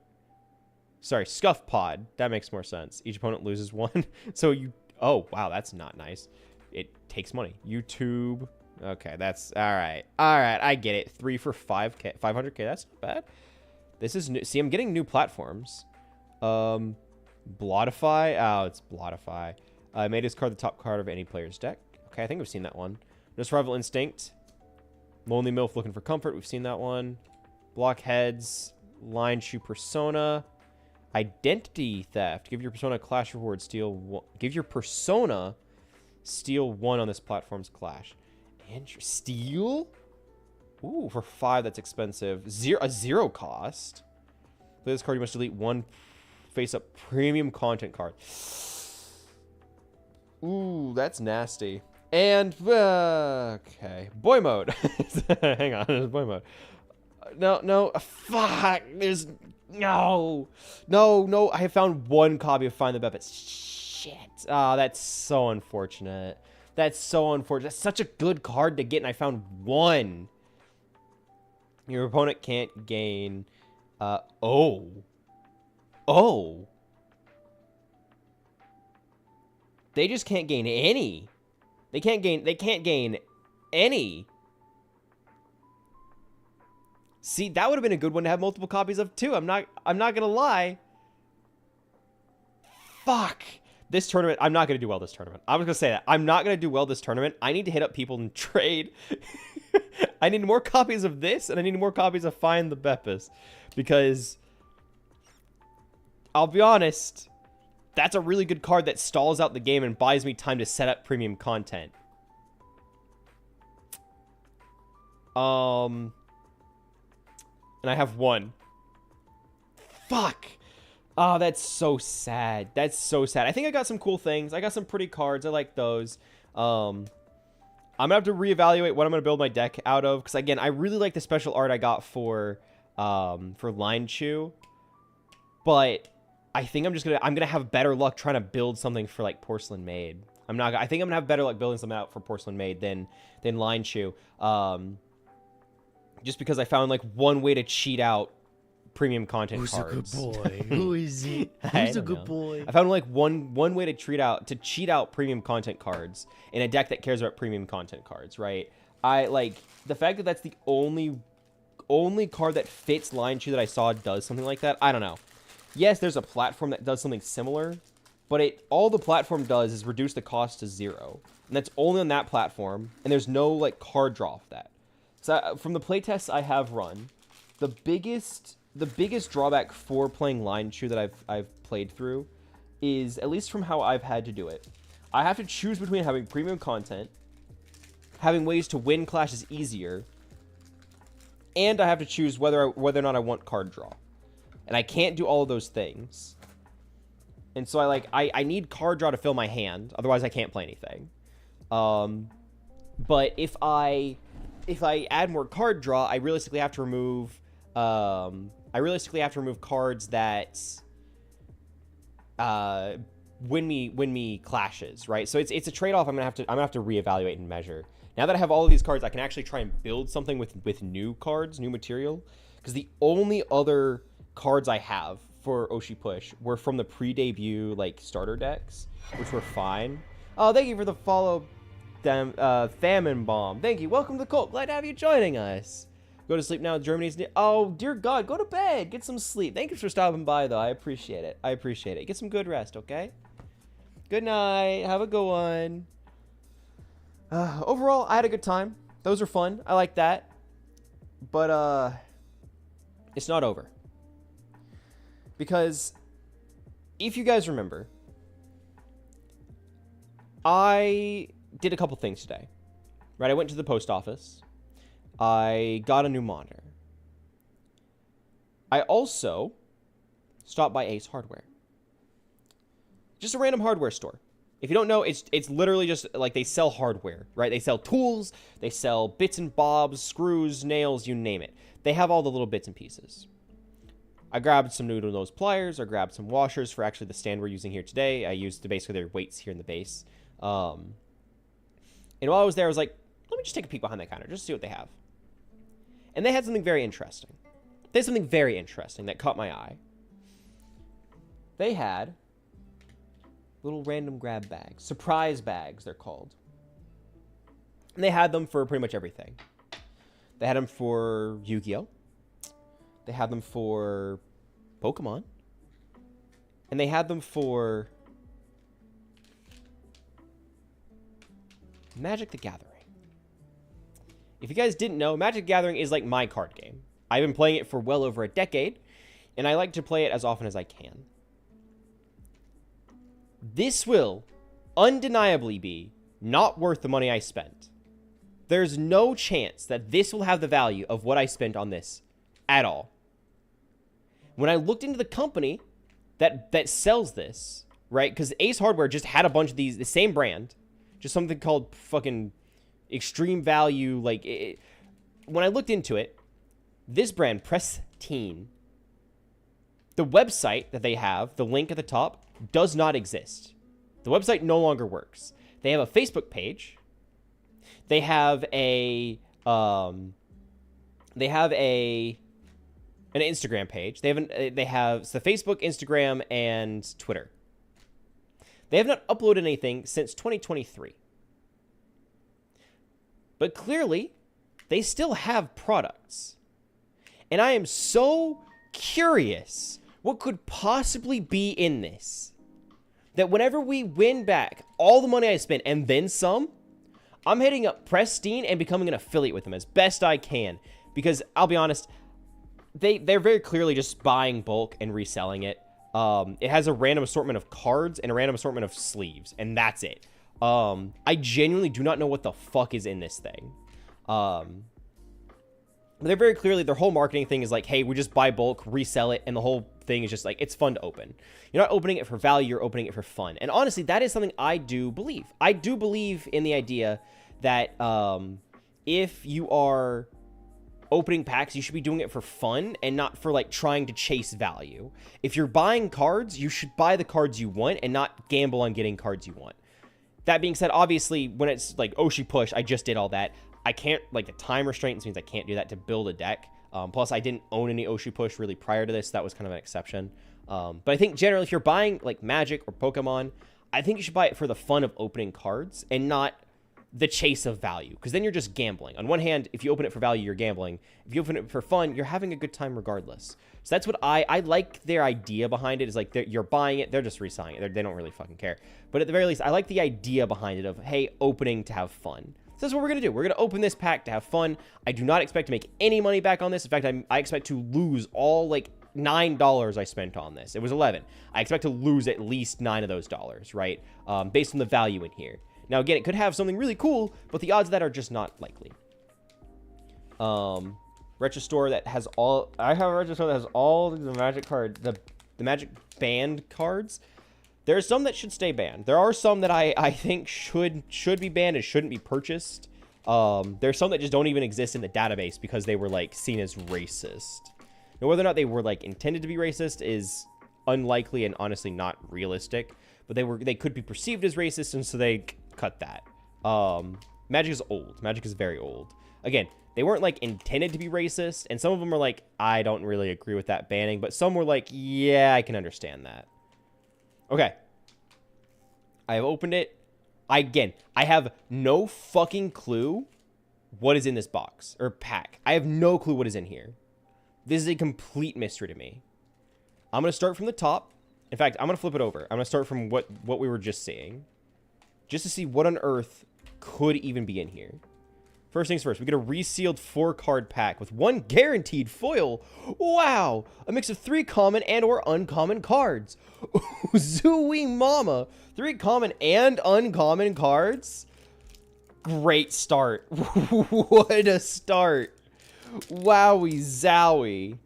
Sorry, Scuff Pod. That makes more sense. Each opponent loses 1. So you... Oh, wow, that's not nice. It takes money. YouTube. Okay, that's... Alright. Alright, I get it. 3 for 5K. 500K, that's not bad. This is new. See, I'm getting new platforms. Blotify. Oh, it's Blotify. May discard the top card of any player's deck. Okay, I think we've seen that one. No Survival Instinct. Lonely MILF looking for comfort. We've seen that one. Blockheads. Line Shoe Persona. Identity Theft. Give your persona a clash reward. Steal one. Give your persona steal 1 on this platform's clash. And steal? Ooh, for 5, that's expensive. A 0 cost. Play this card, you must delete 1 face-up premium content card. Ooh, that's nasty. And, okay. Boy mode. Hang on, there's boy mode. No, fuck. There's, no. I have found 1 copy of Find the Beppis. Shit. Oh, that's so unfortunate. That's so unfortunate. That's such a good card to get, and I found 1. Your opponent can't gain, oh. They just can't gain any. They can't gain any. See, that would have been a good one to have multiple copies of too. I'm not gonna lie. Fuck. This tournament, I'm not gonna do well this tournament. I was gonna say that. I'm not gonna do well this tournament. I need to hit up people and trade. I need more copies of this, and I need more copies of Find the Beppis. Because I'll be honest, that's a really good card that stalls out the game and buys me time to set up premium content. And I have 1. Fuck. Oh, that's so sad. That's so sad. I think I got some cool things. I got some pretty cards. I like those. I'm gonna have to reevaluate what I'm gonna build my deck out of, because again, I really like the special art I got for Line Chew, but I think I'm gonna have better luck trying to build something for like Porcelain Maid. I think I'm gonna have better luck building something out for Porcelain Maid than Line Chew. Just because I found like one way to cheat out premium content cards. Who's a good boy? Who is he? Who's a good boy? I found like one way to cheat out premium content cards in a deck that cares about premium content cards, right? I like the fact that that's the only card that fits Line Chew that I saw does something like that. I don't know. Yes, there's a platform that does something similar, but all the platform does is reduce the cost to 0. And that's only on that platform, and there's no like card draw of that. So from the playtests I have run, the biggest drawback for playing Line Chew that I've played through is, at least from how I've had to do it, I have to choose between having premium content, having ways to win clashes easier, and I have to choose whether or not I want card draw. And I can't do all of those things. And so I need card draw to fill my hand, otherwise I can't play anything. But if I add more card draw, I realistically have to remove cards that win me clashes, right? So it's a trade-off I'm gonna have to reevaluate and measure. Now that I have all of these cards, I can actually try and build something with new cards, new material. Because the only other cards I have for Oshi Push were from the pre-debut like starter decks, which were fine. Oh, thank you for the follow, Famine Bomb. Thank you. Welcome to the cult. Glad to have you joining us. Go to sleep now. Germany's oh dear God, go to bed. Get some sleep. Thank you for stopping by though. I appreciate it. Get some good rest, okay? Good night. Have a good one. Overall, I had a good time. Those are fun. I like that. But it's not over. Because if you guys remember, I did a couple things today. Right? I went to the post office. I got a new monitor. I also stopped by Ace Hardware. Just a random hardware store. If you don't know, it's literally just like they sell hardware, right? They sell tools, they sell bits and bobs, screws, nails, you name it. They have all the little bits and pieces. I grabbed some noodle nose pliers. I grabbed some washers for actually the stand we're using here today. I used basically their weights here in the base. And while I was there, I was like, let me just take a peek behind that counter, just to see what they have. And they had something very interesting. They had something very interesting that caught my eye. They had little random grab bags. Surprise bags, they're called. And they had them for pretty much everything. They had them for Yu-Gi-Oh! They had them for Pokemon. And they had them for Magic the Gathering. If you guys didn't know, Magic the Gathering is like my card game. I've been playing it for well over a decade, and I like to play it as often as I can. This will undeniably be not worth the money I spent. There's no chance that this will have the value of what I spent on this at all. When I looked into the company that sells this, right? Because Ace Hardware just had a bunch of these, the same brand, just something called fucking Extreme Value. Like, when I looked into it, this brand, Pristine, the website that they have, the link at the top, does not exist. The website no longer works. They have a Facebook page. They have an Instagram page. They have the Facebook, Instagram, and Twitter. They have not uploaded anything since 2023. But clearly, they still have products. And I am so curious what could possibly be in this, that whenever we win back all the money I spent and then some, I'm hitting up Pristine and becoming an affiliate with them as best I can. Because I'll be honest, they're very clearly just buying bulk and reselling it. It has a random assortment of cards and a random assortment of sleeves, and that's it. I genuinely do not know what the fuck is in this thing. But they're very clearly, their whole marketing thing is like, hey, we just buy bulk, resell it, and the whole thing is just like, it's fun to open. You're not opening it for value, you're opening it for fun. And honestly, that is something I do believe. I do believe in the idea that if you are opening packs, you should be doing it for fun and not for like trying to chase value. If you're buying cards, you should buy the cards you want and not gamble on getting cards you want. That being said, obviously, when it's like Oshi push, I just did all that. I can't, like, the time restraints means I can't do that to build a deck. Plus, I didn't own any Oshi push really prior to this. So that was kind of an exception. But I think generally, if you're buying like Magic or Pokemon, I think you should buy it for the fun of opening cards and not the chase of value, because then you're just gambling. On one hand, if you open it for value, you're gambling. If you open it for fun, you're having a good time regardless. So that's what I like. Their idea behind it is like, you're buying it, they're just reselling it. They don't really fucking care. But at the very least, I like the idea behind it of, hey, opening to have fun. So that's what we're going to do. We're going to open this pack to have fun. I do not expect to make any money back on this. In fact, I expect to lose all like $9 I spent on this. It was 11. I expect to lose at least 9 of those dollars, right? Based on the value in here. Now, again, it could have something really cool, but the odds of that are just not likely. Retro store that has all... I have a retro store that has all the Magic card... The Magic banned cards. There are some that should stay banned. There are some that I think should be banned and shouldn't be purchased. There's some that just don't even exist in the database because they were, like, seen as racist. Now, whether or not they were, like, intended to be racist is unlikely and honestly not realistic. But they could be perceived as racist, and so they cut that. Magic is old. Magic is very old. Again, they weren't like intended to be racist, and some of them are like, I don't really agree with that banning, but some were like, yeah, I can understand that. Okay. I have opened it. I have no fucking clue what is in this box or pack. I have no clue what is in here. This is a complete mystery to me. I'm going to start from the top. In fact, I'm going to flip it over. I'm going to start from what we were just seeing, just to see what on earth could even be in here. First things first, we get a resealed 4-card pack with 1 guaranteed foil. Wow! A mix of 3 common and or uncommon cards. Zooey mama! 3 common and uncommon cards? Great start. What a start. Wowie zowie.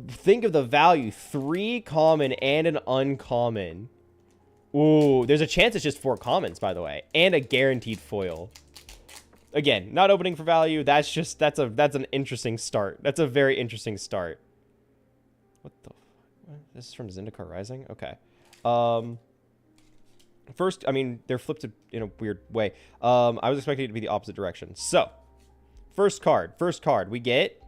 Think of the value. 3 common and an uncommon. Ooh, there's a chance it's just 4 commons, by the way. And a guaranteed foil. Again, not opening for value. That's an interesting start. That's a very interesting start. What the fuck? This is from Zendikar Rising? Okay. First, I mean, they're flipped in a weird way. I was expecting it to be the opposite direction. So, first card. We get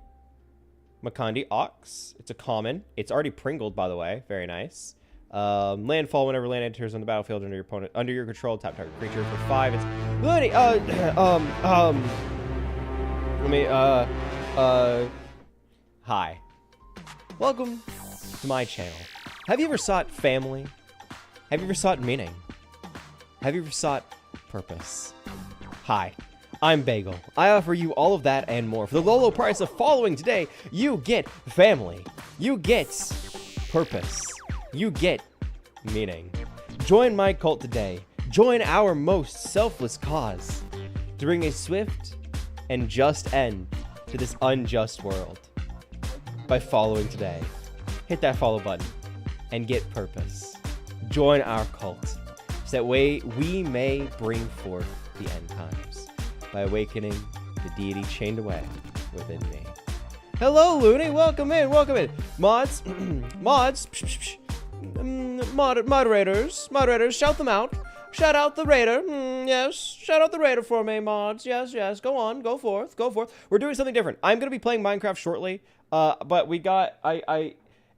Makandi Ox. It's a common. It's already Pringled, by the way. Very nice. Landfall whenever land enters on the battlefield under your opponent, under your control, tap target creature for 5. It's Looney. Hi. Welcome to my channel. Have you ever sought family? Have you ever sought meaning? Have you ever sought purpose? Hi. I'm Bagel. I offer you all of that and more. For the low, low price of following today, you get family. You get purpose. You get meaning. Join my cult today. Join our most selfless cause to bring a swift and just end to this unjust world. By following today, hit that follow button and get purpose. Join our cult so that way we may bring forth the end times by awakening the deity chained away within me. Hello, Looney. Welcome in. Welcome in. Mods. Mods. Moderators, shout them out. Shout out the raider. Yes, shout out the raider for me, mods. Yes. Go on, go forth. We're doing something different. I'm gonna be playing Minecraft shortly. But we got I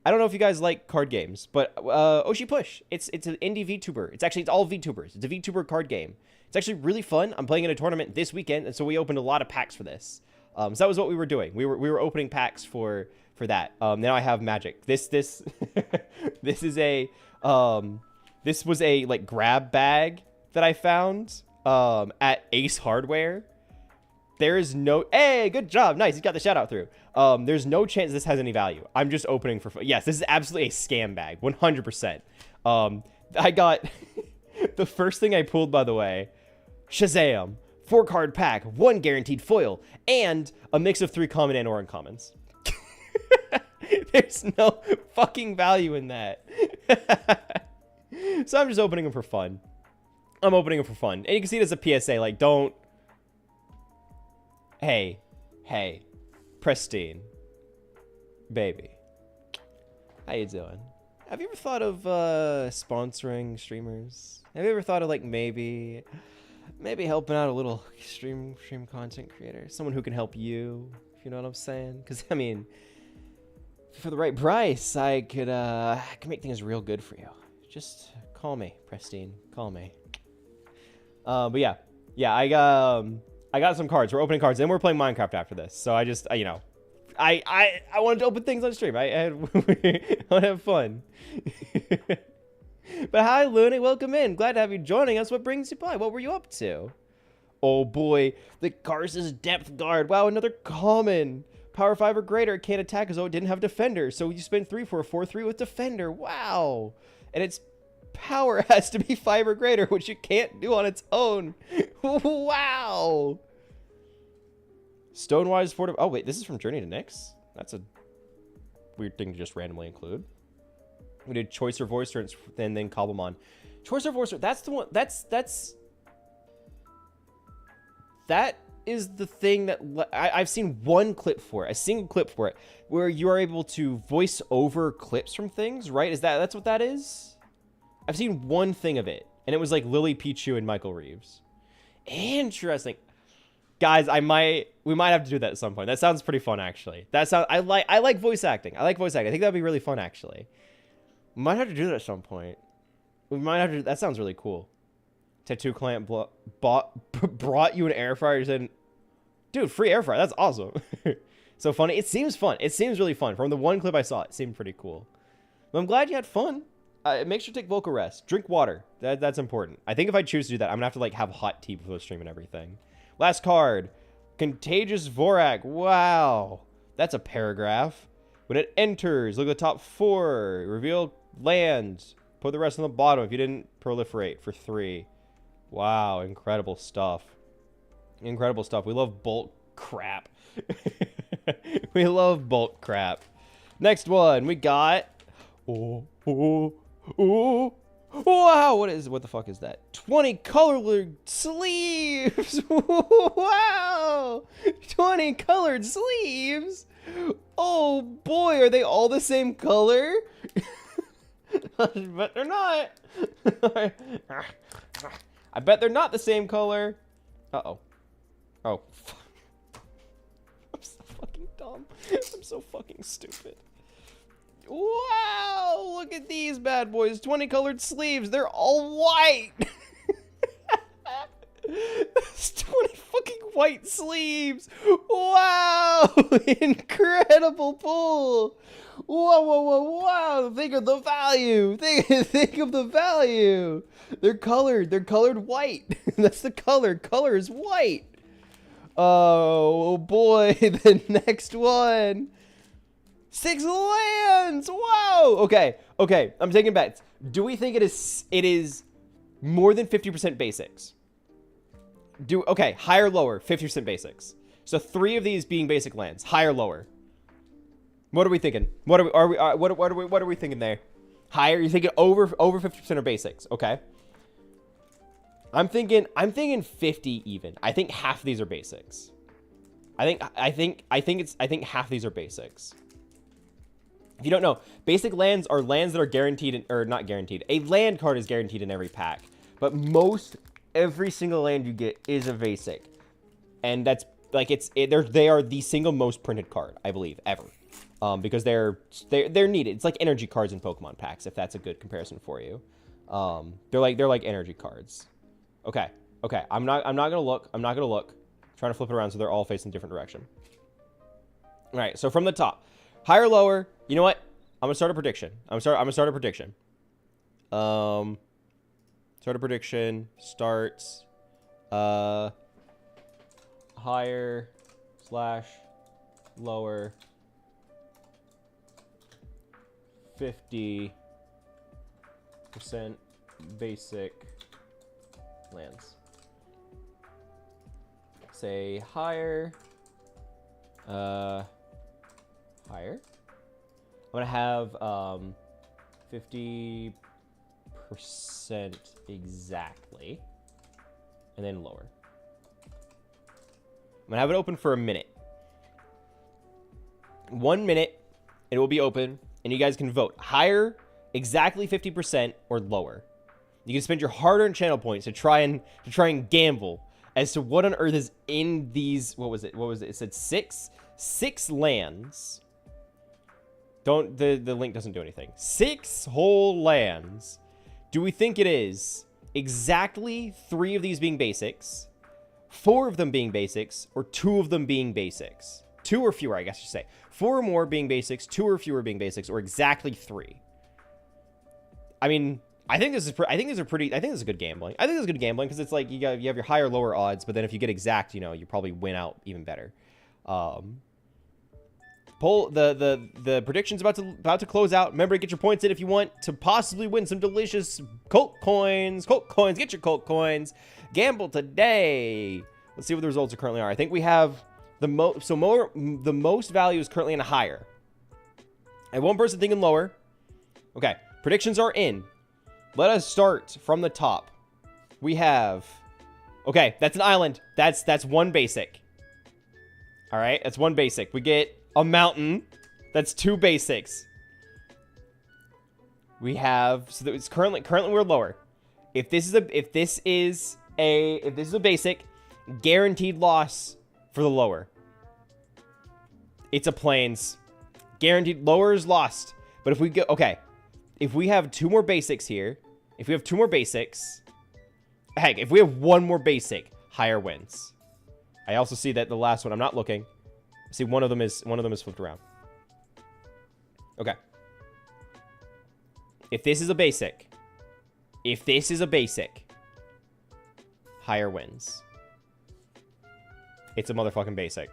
don't know if you guys like card games, but Oshi Push. It's an indie VTuber. It's all VTubers. It's a VTuber card game. It's actually really fun. I'm playing in a tournament this weekend, and so we opened a lot of packs for this. So that was what we were doing. We were opening packs for that. Now I have Magic. This this is a this was a like grab bag that I found at Ace Hardware. There is no... Hey, good job. Nice. You got the shout out through. There's no chance this has any value. I'm just opening for... Yes, this is absolutely a scam bag. 100%. I got... The first thing I pulled, by the way, Shazam. 4-card pack, 1 guaranteed foil, and a mix of 3 common and or uncommons. There's no fucking value in that. So I'm just opening them for fun. I'm opening them for fun. And you can see it as a PSA, like, don't... Hey. Pristine. Baby. How you doing? Have you ever thought of sponsoring streamers? Have you ever thought of, like, maybe helping out a little stream content creator? Someone who can help you, if you know what I'm saying? Because, I mean, for the right price, I could make things real good for you. Just call me, Pristine. Call me. But yeah, I got some cards. We're opening cards, and we're playing Minecraft after this. So I just, you know, I wanted to open things on stream. I want to have fun. But hi, Looney. Welcome in. Glad to have you joining us. What brings you by? What were you up to? Oh boy, the Garza's Depth Guard. Wow, another common. Power 5 or greater. It can't attack as though it didn't have Defender. So you spend 3 for a 4/3 with Defender. Wow. And its power has to be 5 or greater, which you can't do on its own. Wow. Stonewise Fort. Oh wait, this is from Journey to Nyx. That's a weird thing to just randomly include. We did Choice or Voice, and then Cobblemon. Choice or Voice. That's the one. That is the thing that I've seen one clip for it, a single clip for it, where you are able to voice over clips from things. Right? That's what that is? I've seen one thing of it, and it was like Lily Pichu and Michael Reeves. Interesting. Guys, we might have to do that at some point. That sounds pretty fun, actually. I like voice acting. I think that'd be really fun, actually. We might have to do that at some point. We might have to. That sounds really cool. Tattoo client brought you an air fryer. You said, dude, free air fryer. That's awesome. So funny. It seems fun. It seems really fun. From the one clip I saw, it seemed pretty cool. But I'm glad you had fun. Make sure to take vocal rest. Drink water. That's important. I think if I choose to do that, I'm gonna have to like have hot tea before the stream and everything. Last card. Contagious Vorak. Wow. That's a paragraph. When it enters, look at the top 4. Reveal land. Put the rest on the bottom if you didn't proliferate for 3. Wow. Incredible stuff. Incredible stuff. We love bulk crap. We love bulk crap. Next one. We got... Oh. Wow, what the fuck is that? 20 colored sleeves. Wow, 20 colored sleeves. Oh boy, are they all the same color? I bet they're not. I bet they're not the same color. Uh-oh. Oh. I'm so fucking dumb. I'm so fucking stupid. Wow, look at these bad boys. 20 colored sleeves. They're all white. That's 20 fucking white sleeves. Wow, incredible pull. Wow. Think of the value. Think of the value. They're colored white. That's the color. Color is white. Oh boy, the next one. 6 lands! Wow! Okay. I'm taking bets. Do we think it is more than 50% basics? Okay, higher, lower, 50% basics. So 3 of these being basic lands. Higher, lower. What are we thinking? What are we thinking there? Higher? You're thinking over 50% are basics. Okay. I'm thinking 50 even. I think half of these are basics. I think half of these are basics. If you don't know, basic lands are lands that are guaranteed, or not guaranteed. A land card is guaranteed in every pack, but every single land you get is a basic, and that's like they are the single most printed card, I believe, ever, because they're needed. It's like energy cards in Pokemon packs, if that's a good comparison for you. They're like energy cards. Okay. I'm not gonna look. I'm trying to flip it around so they're all facing a different direction. All right. So from the top, higher, lower. You know what? I'm gonna start a prediction. Start a prediction starts higher / lower 50% basic lands. Say higher. I'm gonna have 50% exactly, and then lower. I'm gonna have it open for a minute. 1 minute, it will be open, and you guys can vote higher, exactly 50%, or lower. You can spend your hard-earned channel points to try and gamble as to what on earth is in these. What was it? It said six lands. Don't the link doesn't do anything. 6 whole lands. Do we think it is exactly 3 of these being basics, 4 of them being basics, or 2 of them being basics? 2 or fewer, I guess you say. 4 or more being basics, 2 or fewer being basics, or exactly 3. I mean, I think this is good gambling. I think this is good gambling because it's like you have your higher lower odds, but then if you get exact, you know, you probably win out even better. The prediction's about to close out. Remember to get your points in if you want to possibly win some delicious Colt coins. Get your Colt coins. Gamble today. Let's see what the results currently are. I think we have the most value is currently in a higher. I have one person thinking lower. Okay, predictions are in. Let us start from the top. We have, okay, that's an island. That's 1 basic. All right, that's 1 basic. We get a mountain. That's 2 basics. We have, so it's currently we're lower. If this is a basic, guaranteed loss for the lower. It's a plains. Guaranteed lower is lost. But if we go, okay, if we have 2 more basics here, if we have 2 more basics, heck, if we have 1 more basic, higher wins. I also see that the last one, I'm not looking. See, one of them is flipped around. Okay. If this is a basic, higher wins. It's a motherfucking basic.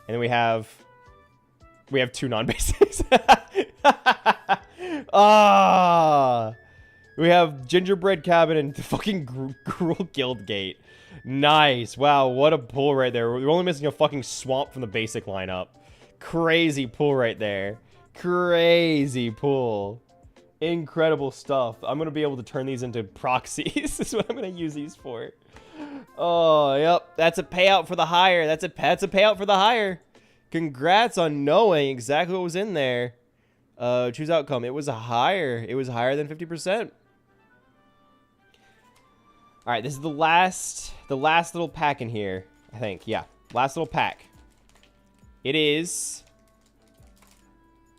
And then we have 2 non-basics. We have Gingerbread Cabin and the fucking Gruel Guild Gate. Nice. Wow, what a pull right there. We're only missing a fucking swamp from the basic lineup. Crazy pull right there. Crazy pull. Incredible stuff. I'm going to be able to turn these into proxies. This is what I'm going to use these for. Oh, yep. That's a payout for the higher. That's a payout for the higher. Congrats on knowing exactly what was in there. Choose outcome. It was a higher. It was higher than 50%. All right, this is the last little pack in here, I think. Yeah, last little pack. It is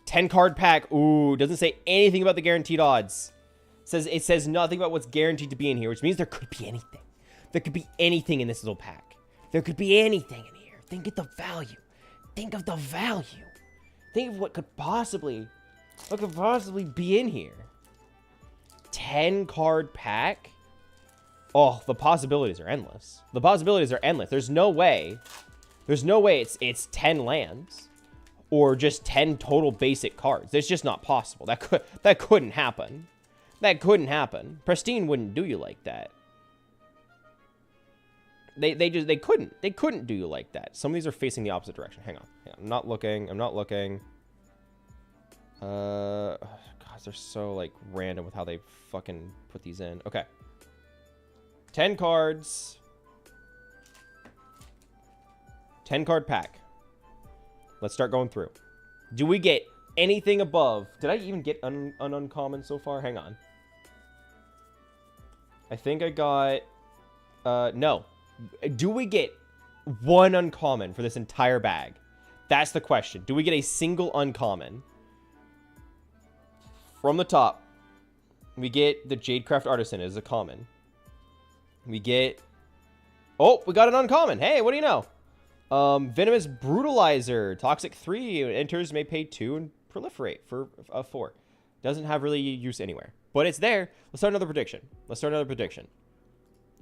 10 card pack. Ooh, doesn't say anything about the guaranteed odds. It says nothing about what's guaranteed to be in here, which means there could be anything. There could be anything in this little pack. There could be anything in here. Think of the value. Think of the value. Think of what could possibly be in here. 10 card pack. Oh, the possibilities are endless. The possibilities are endless. There's no way it's 10 lands or just 10 total basic cards. It's just not possible. That couldn't happen. That couldn't happen. Pristine wouldn't do you like that. They couldn't do you like that. Some of these are facing the opposite direction. Hang on. I'm not looking. Gosh, they're so like random with how they fucking put these in. Okay. 10 cards. 10 card pack. Let's start going through. Do we get anything above? Did I even get an uncommon so far? Hang on. I think I got... no. Do we get 1 uncommon for this entire bag? That's the question. Do we get a single uncommon? From the top, we get the Jadecraft Artisan as a common. We get... Oh, we got an uncommon. Hey, what do you know? Venomous Brutalizer. Toxic 3. Enters, may pay 2 and proliferate for 4. Doesn't have really use anywhere. But it's there. Let's start another prediction.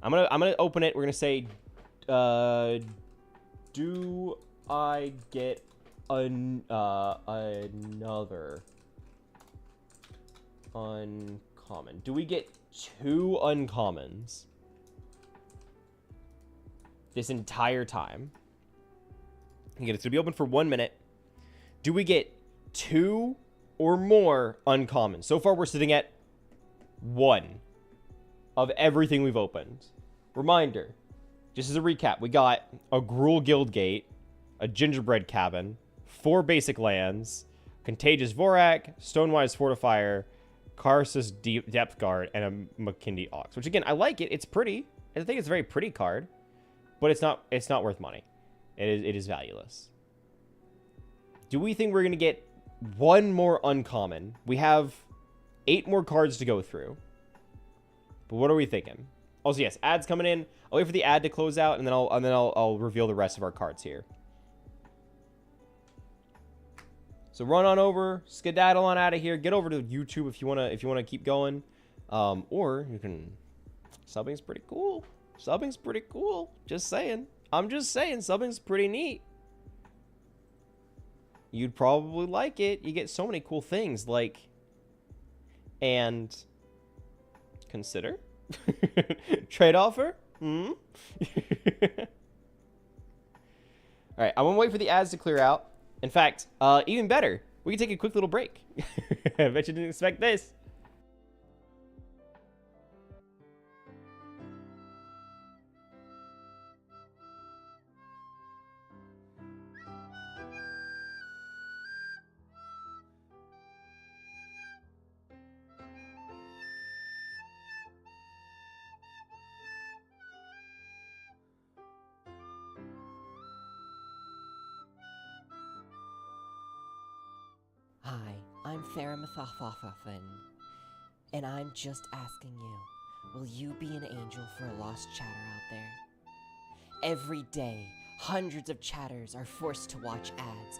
I'm gonna open it. We're gonna say, do I get another uncommon? Do we get 2 uncommons this entire time? Again, it's gonna be open for 1 minute. Do we get 2 or more uncommon. So far, we're sitting at 1 of everything we've opened. Reminder, just as a recap, we got a Gruul Guild Gate, a Gingerbread Cabin, 4 basic lands, Contagious Vorak, Stonewise Fortifier, Karsus Depth Guard, and a McKindy Ox. Which again, I like it. It's pretty. I think it's a very pretty card, but it's not worth money. It is valueless. Do we think we're gonna get 1 more uncommon? We have 8 more cards to go through. But what are we thinking? Also, yes, ads coming in. I'll wait for the ad to close out, and then I'll reveal the rest of our cards here. So run on over, skedaddle on out of here. Get over to YouTube if you wanna keep going, or you can. Subbing's pretty cool. Subbing's pretty cool. Just saying. I'm just saying, subbing's pretty neat. You'd probably like it. You get so many cool things like, and consider trade offer. All right, I'm gonna wait for the ads to clear out. In fact, even better, we can take a quick little break. I bet you didn't expect this. Hi, I'm Farah Mathothothan, and I'm just asking you, will you be an angel for a lost chatter out there? Every day, hundreds of chatters are forced to watch ads,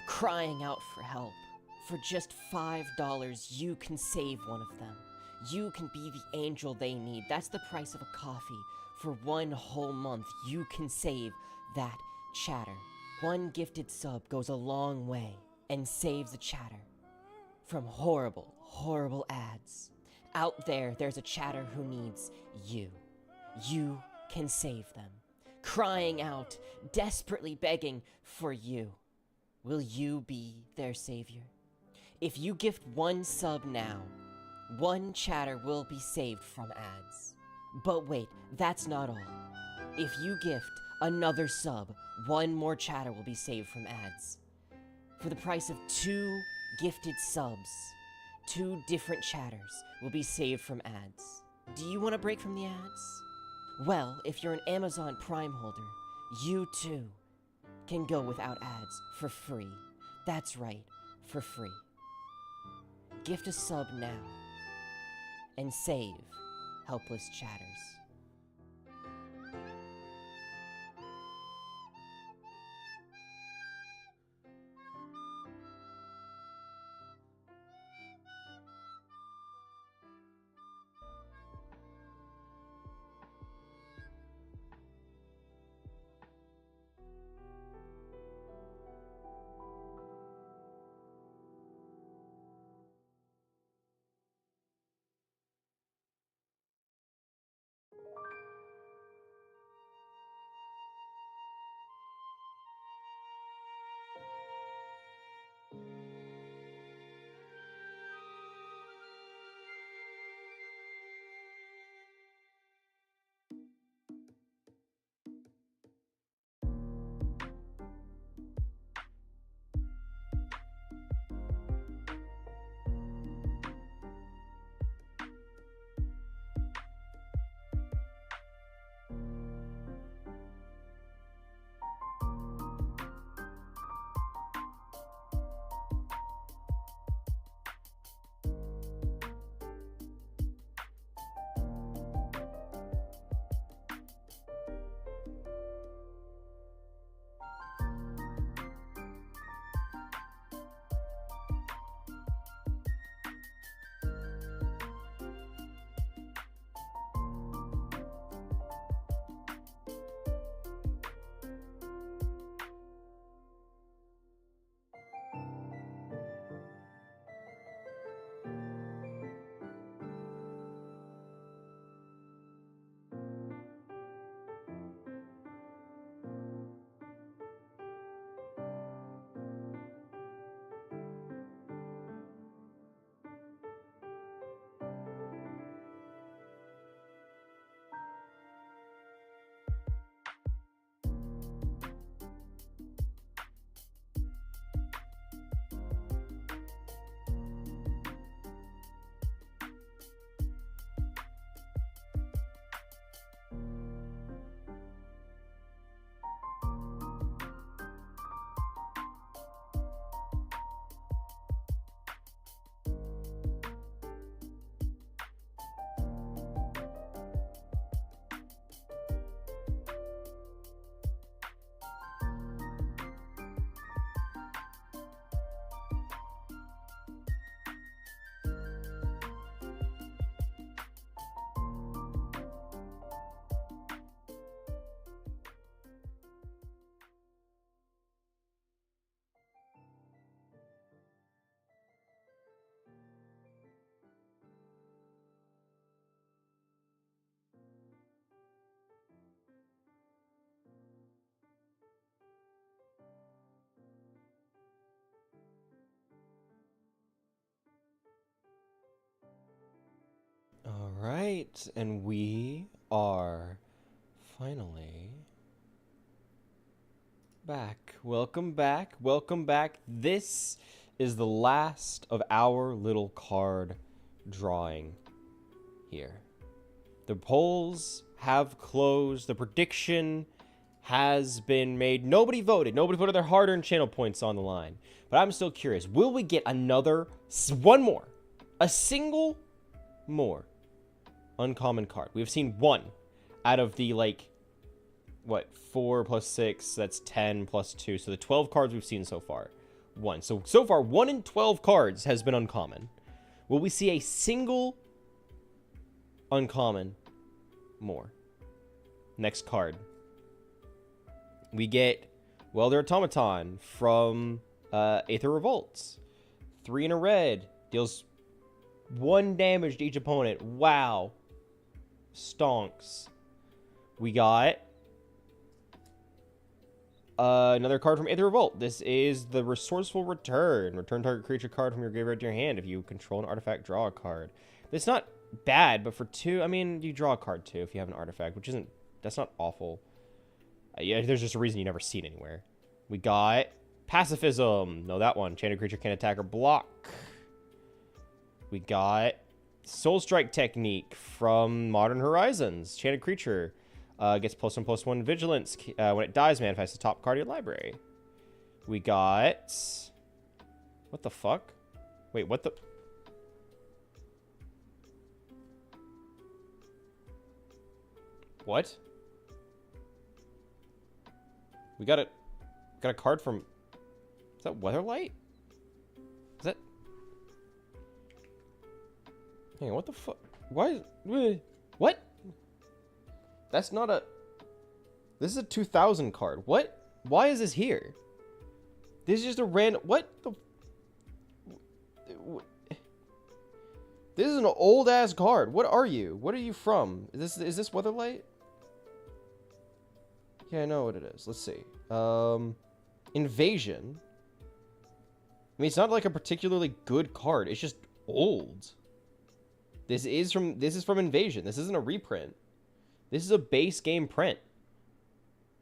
crying out for help. For just $5, you can save one of them. You can be the angel they need. That's the price of a coffee. For 1 whole month, you can save that chatter. 1 gifted sub goes a long way and saves a chatter from horrible, horrible ads. Out there, there's a chatter who needs you. You can save them, crying out, desperately begging for you. Will you be their savior? If you gift 1 sub now, 1 chatter will be saved from ads. But wait, that's not all. If you gift another sub, 1 more chatter will be saved from ads. For the price of 2 gifted subs, 2 different chatters will be saved from ads. Do you want to break from the ads? Well, if you're an Amazon Prime holder, you too can go without ads for free. That's right, for free. Gift a sub now and save helpless chatters. right, and we are finally back. Welcome back. Welcome back. This is the last of our little card drawing here. The polls have closed. The prediction has been made. Nobody voted. Nobody put their hard-earned channel points on the line. But I'm still curious. Will we get one more? A single more uncommon card? We've seen one out of the, like, what, 4 plus 6, that's 10 plus 2. So the 12 cards we've seen so far. One. So far, 1 in 12 cards has been uncommon. Will we see a single uncommon more? Next card. We get Welder Automaton from Aether Revolts. 3 in a red. Deals 1 damage to each opponent. Wow. Stonks. We got another card from Aether Revolt. This is the Resourceful Return. Return target creature card from your graveyard to your hand. If you control an artifact, draw a card. It's not bad, but for 2, I mean, you draw a card too if you have an artifact, which isn't, that's not awful. Yeah, there's just a reason you never see it anywhere. We got Pacifism. No, that one. Enchanted creature can't attack or block. We got Soul Strike Technique from Modern Horizons. Enchanted creature gets +1/+1 vigilance. When it dies, manifests the top card of your library. We got... What the fuck? Wait, what the... What? We got a card from... Is that Weatherlight? Is that... Hang on, what the fuck? Why is... What? That's not a... This is a 2000 card. What? Why is this here? This is just a random... What the... This is an old-ass card. What are you? What are you from? Is this Weatherlight? Yeah, I know what it is. Let's see. Invasion. I mean, it's not like a particularly good card. It's just old. This is from Invasion. This isn't a reprint. This is a base game print.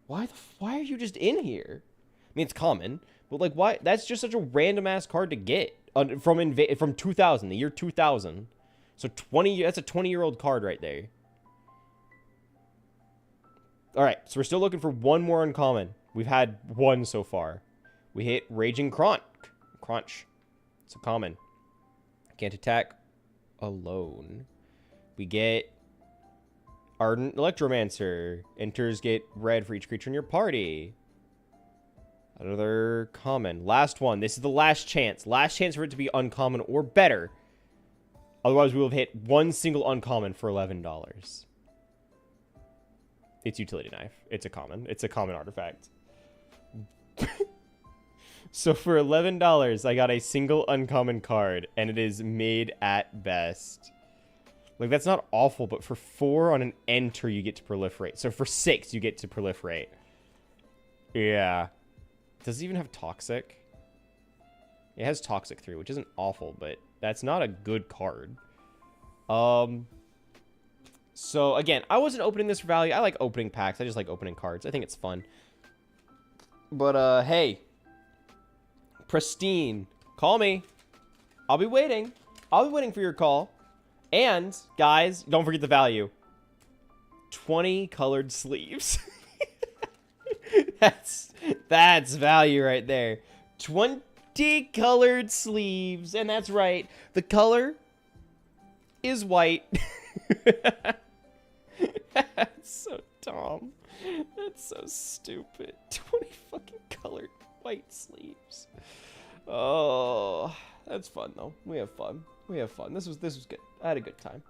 Why are you just in here? I mean, it's common, but like, why? That's just such a random ass card to get from 2000, the year 2000. So 20. That's a 20-year-old card right there. All right, so we're still looking for one more uncommon. We've had one so far. We hit Raging Crunch. It's a common. Can't attack alone. We get Ardent Electromancer. Enters, get red for each creature in your party. Another common. Last one. This is the last chance. Last chance for it to be uncommon or better. Otherwise, we will have hit one single uncommon for $11. It's Utility Knife. It's a common. It's a common artifact. So for $11, I got a single uncommon card, and it is made at best. Like, that's not awful, but for 4 on an enter, you get to proliferate. So for 6, you get to proliferate. Yeah. Does it even have Toxic? It has Toxic 3, which isn't awful, but that's not a good card. So, again, I wasn't opening this for value. I like opening packs. I just like opening cards. I think it's fun. But, hey. Pristine. Call me. I'll be waiting. I'll be waiting for your call. And, guys, don't forget the value. 20 colored sleeves. That's value right there. 20 colored sleeves. And that's right. The color is white. That's so dumb. That's so stupid. 20 fucking colored white sleeves. Oh, that's fun though. We have fun. This was good. I had a good time.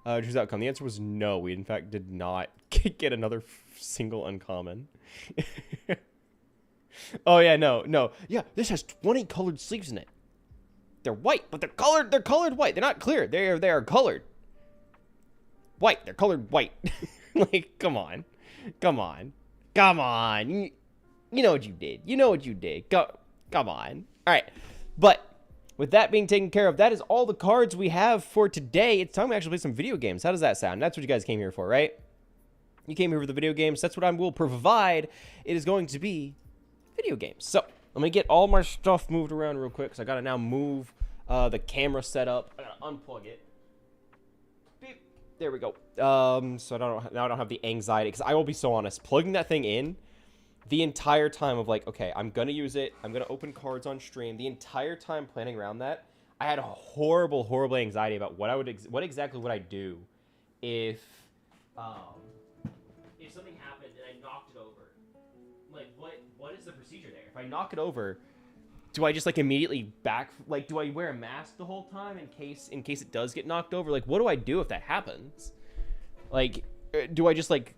Choose outcome. The answer was no. We in fact did not get another single uncommon. Oh yeah, no. Yeah, this has 20 colored sleeves in it. They're white, but they're colored white. They're not clear. They are colored white. They're colored white. Like, come on. You know what you did. Come on. All right. But with that being taken care of, that is all the cards we have for today. It's time to actually play some video games. How does that sound? That's what you guys came here for, right? You came here for the video games. That's what I will provide. It is going to be video games. So let me get all my stuff moved around real quick, because I got to now move the camera setup. I got to unplug it. Beep. There we go. So now I don't have the anxiety, because I will be so honest. Plugging that thing in the entire time of like, okay, I'm going to use it. I'm going to open cards on stream. The entire time planning around that, I had a horrible, horrible anxiety about what exactly would I do if something happened and I knocked it over. Like, what is the procedure there? If I knock it over, do I just like immediately do I wear a mask the whole time in case it does get knocked over? Like, what do I do if that happens? Like, do I just like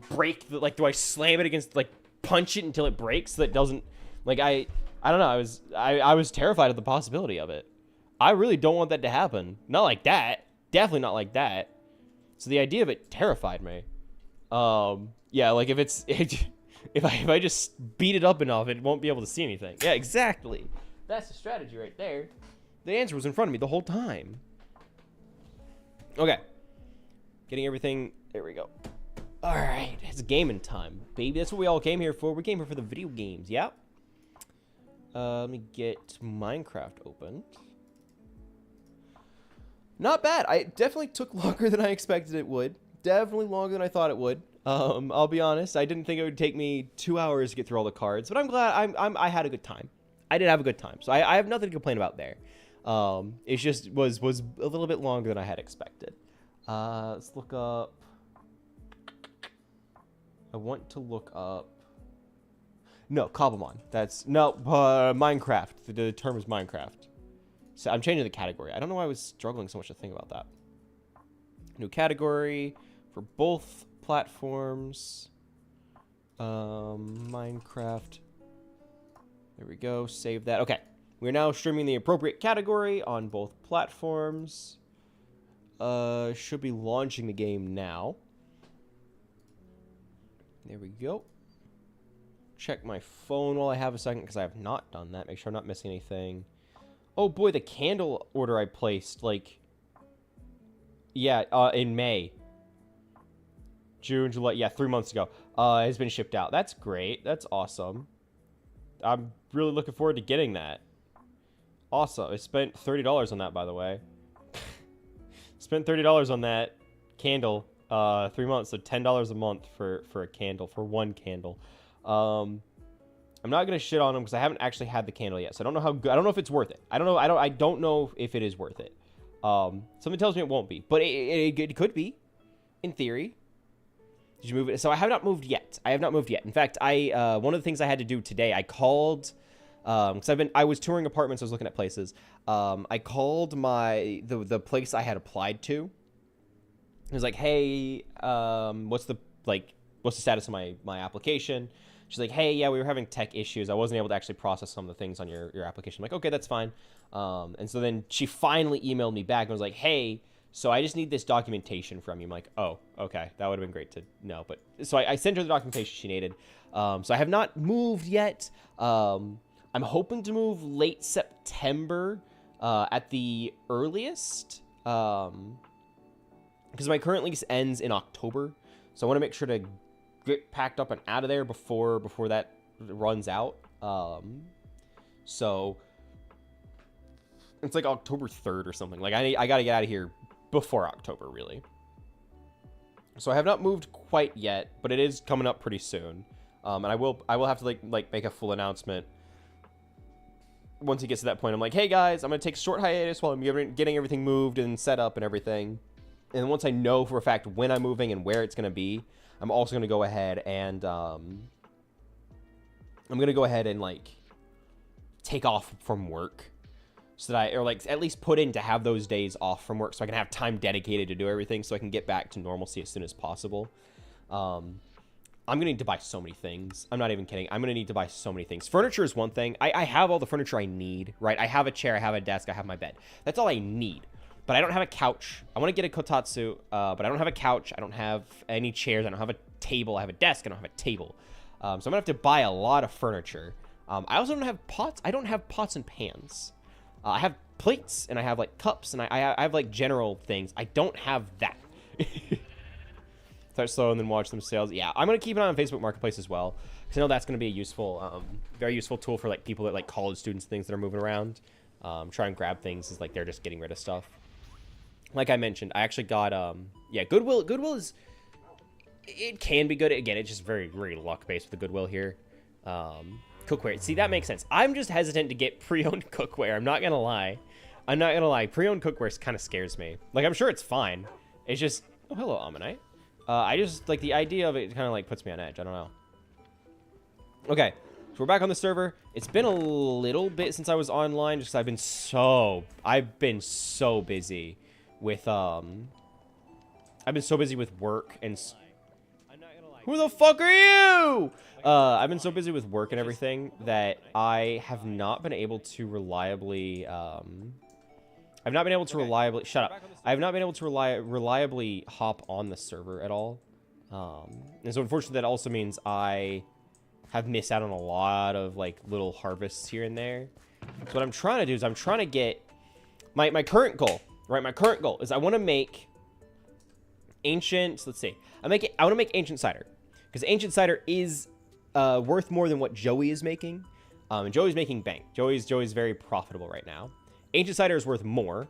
break do I slam it against, like, punch it until it breaks so that it doesn't, like, I don't know. I was terrified of the possibility of it. I really don't want that to happen. Not like that. Definitely not like that. So the idea of it terrified me. Yeah, like if I just beat it up enough, it won't be able to see anything. Yeah, exactly. That's the strategy right there. The answer was in front of me the whole time. Okay. Getting everything. There we go. All right, it's gaming time, baby. That's what we all came here for. We came here for the video games. Yeah. Let me get Minecraft opened. Not bad. I definitely took longer than I expected it would. Definitely longer than I thought it would. I'll be honest. I didn't think it would take me 2 hours to get through all the cards, but I'm glad. I had a good time. I did have a good time, so I have nothing to complain about there. It just was a little bit longer than I had expected. Let's look up. I want to look up. No, Cobblemon. That's no Minecraft. The term is Minecraft. So I'm changing the category. I don't know why I was struggling so much to think about that. New category for both platforms. Minecraft. There we go. Save that. Okay. We're now streaming the appropriate category on both platforms. Should be launching the game now. There we go. Check my phone while I have a second, because I have not done that. Make sure I'm not missing anything. Oh boy, the candle order I placed, like, yeah, in May. June, July, yeah, 3 months ago, has been shipped out. That's great. That's awesome. I'm really looking forward to getting that. Awesome. I spent $30 on that, by the way. Spent $30 on that candle, 3 months, so $10 a month for a candle, for one candle. I'm not gonna shit on them because I haven't actually had the candle yet, so I don't know how good. I don't know if it's worth it. I don't know. I don't know if it is worth it. Something tells me it won't be, but it could be, in theory. Did you move it? So I have not moved yet. I have not moved yet. In fact, one of the things I had to do today, I called, because I was touring apartments. I was looking at places. I called the place I had applied to. It was like, hey, what's the status of my application? She's like, hey, yeah, we were having tech issues. I wasn't able to actually process some of the things on your application. I'm like, okay, that's fine. And so then she finally emailed me back and was like, hey, so I just need this documentation from you. I'm like, oh, okay, that would have been great to know. But so I sent her the documentation she needed. So I have not moved yet. I'm hoping to move late September at the earliest. Because my current lease ends in October. So I want to make sure to get packed up and out of there before that runs out. So it's like October 3rd or something. Like I got to get out of here before October, really. So I have not moved quite yet, but it is coming up pretty soon. And I will have to like make a full announcement once it gets to that point. I'm like, hey guys, I'm gonna take a short hiatus while I'm getting everything moved and set up and everything. And once I know for a fact when I'm moving and where it's gonna be, I'm also going to go ahead and, like, take off from work so that or like, at least put in to have those days off from work so I can have time dedicated to do everything so I can get back to normalcy as soon as possible. I'm going to need to buy so many things. I'm not even kidding. I'm going to need to buy so many things. Furniture is one thing. I have all the furniture I need, right? I have a chair, I have a desk, I have my bed. That's all I need. But I don't have a couch. I want to get a kotatsu, but I don't have a couch. I don't have any chairs. I don't have a table. I have a desk. I don't have a table. So I'm going to have to buy a lot of furniture. I also don't have pots. I don't have pots and pans. I have plates and I have like cups and I have like general things. I don't have that. Start slow and then watch them sales. Yeah, I'm gonna keep an eye on Facebook Marketplace as well, because I know that's gonna be a useful, very useful tool for like people that like college students, things that are moving around. Try and grab things as like they're just getting rid of stuff. Like I mentioned, I actually got yeah, Goodwill. Goodwill is, it can be good. Again, it's just very luck based with the Goodwill here. Cookware. See, that makes sense. I'm just hesitant to get pre-owned cookware. I'm not gonna lie. Pre-owned cookware kind of scares me. Like, I'm sure it's fine. It's just, oh, hello, Ammonite. I just, like, the idea of it kind of, like, puts me on edge. I don't know. Okay, so we're back on the server. It's been a little bit since I was online, just 'cause I've been so busy with, work and... Who the fuck are you? I've been so busy with work and everything that I have not been able to reliably, shut up. I have not been able to reliably hop on the server at all. And so unfortunately that also means I have missed out on a lot of like little harvests here and there. So what I'm trying to do is I'm trying to get my current goal, right? My current goal is I want to make ancient, let's see. I want to make ancient cider, because ancient cider is worth more than what Joey is making. And Joey's making bank. Joey's very profitable right now. Ancient cider is worth more,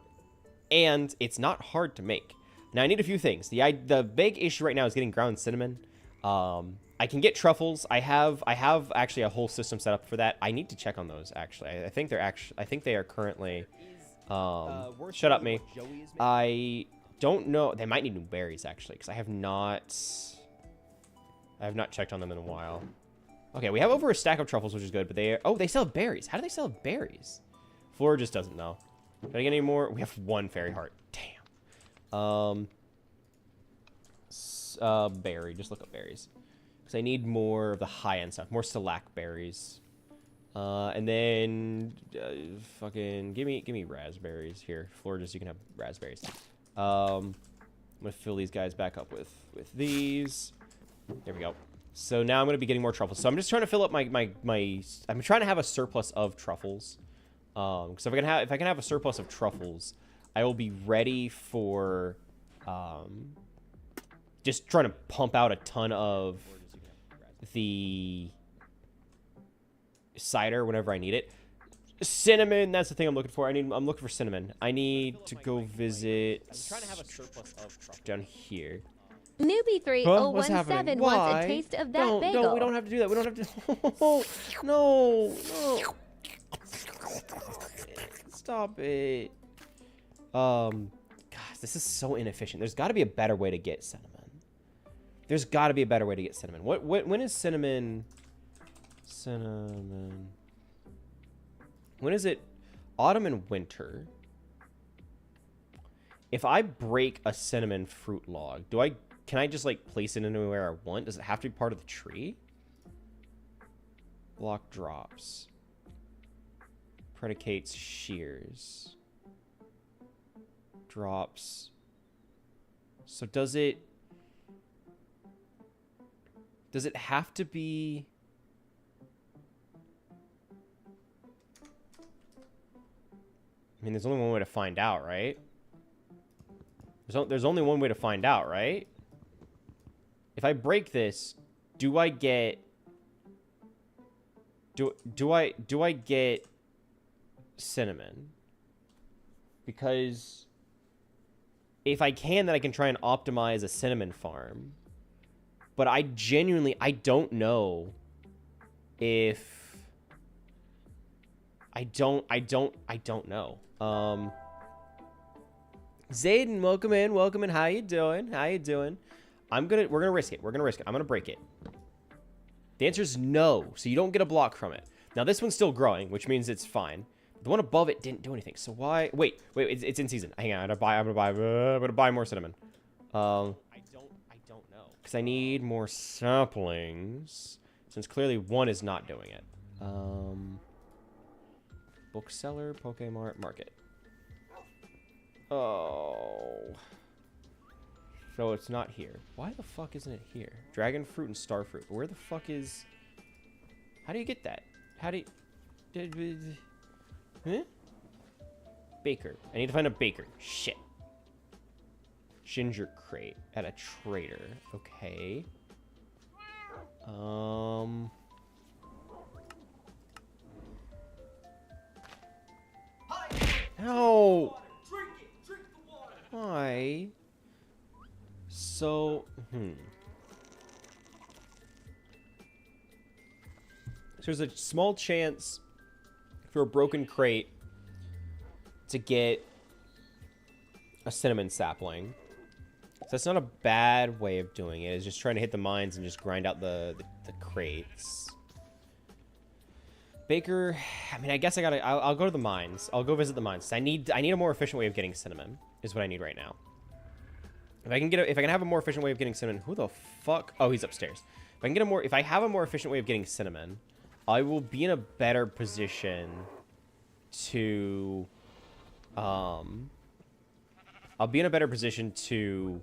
and it's not hard to make. Now, I need a few things. The big issue right now is getting ground cinnamon. I can get truffles. I have actually a whole system set up for that. I need to check on those, actually. I think they are currently... shut up, me. I don't know. They might need new berries, actually, because I have not checked on them in a while. Okay, we have over a stack of truffles, which is good, but they sell berries. How do they sell berries? Flora just doesn't know. Did I get any more? We have one fairy heart. Damn. Berry. Just look up berries. Because I need more of the high-end stuff. More Salac berries. And then... fucking... Give me raspberries. Here. Flora, just you can have raspberries. I'm going to fill these guys back up with these. There we go. So now I'm going to be getting more truffles. So I'm just trying to fill up my I'm trying to have a surplus of truffles. Because if I can have a surplus of truffles, I will be ready for just trying to pump out a ton of the cider whenever I need it. Cinnamon, that's the thing I'm looking for. I'm looking for cinnamon. I need to go visit. I'm trying to have a surplus of truffles down here. Newbie 3017 wants a taste of that bagel. No, we don't have to do that. We don't have to. No. Stop it. Gosh, this is so inefficient. There's got to be a better way to get cinnamon. When is cinnamon? When is it? Autumn and winter. If I break a cinnamon fruit log, can I just like place it anywhere I want? Does it have to be part of the tree? Block drops. Predicates shears. Drops. So does it have to be... I mean, there's only one way to find out, right? There's only one way to find out, right? If I break this, do I get... Do I get cinnamon? Because if I can, then I can try and optimize a cinnamon farm. But I don't know if... I don't know. Zayden, welcome in. How you doing? We're gonna risk it. I'm gonna break it. The answer is no, so you don't get a block from it. Now this one's still growing, which means it's fine. The one above it didn't do anything. So why? Wait, it's in season. Hang on, I'm gonna buy more cinnamon. I don't know, because I need more saplings, since clearly one is not doing it. Bookseller, Pokemart, Market. Oh. So it's not here. Why the fuck isn't it here? Dragon fruit and star fruit. Where the fuck is... How do you get that? How do you... Huh? baker. I need to find a baker. Shit. Ginger crate at a trader. Okay. No. Why? So, So there's a small chance for a broken crate to get a cinnamon sapling. So that's not a bad way of doing it. It's just trying to hit the mines and just grind out the crates. Baker, I mean, I guess I'll go to the mines. I'll go visit the mines. I need a more efficient way of getting cinnamon is what I need right now. If I can have a more efficient way of getting cinnamon, who the fuck? Oh, he's upstairs. If I have a more efficient way of getting cinnamon, I will be in a better position to, I'll be in a better position to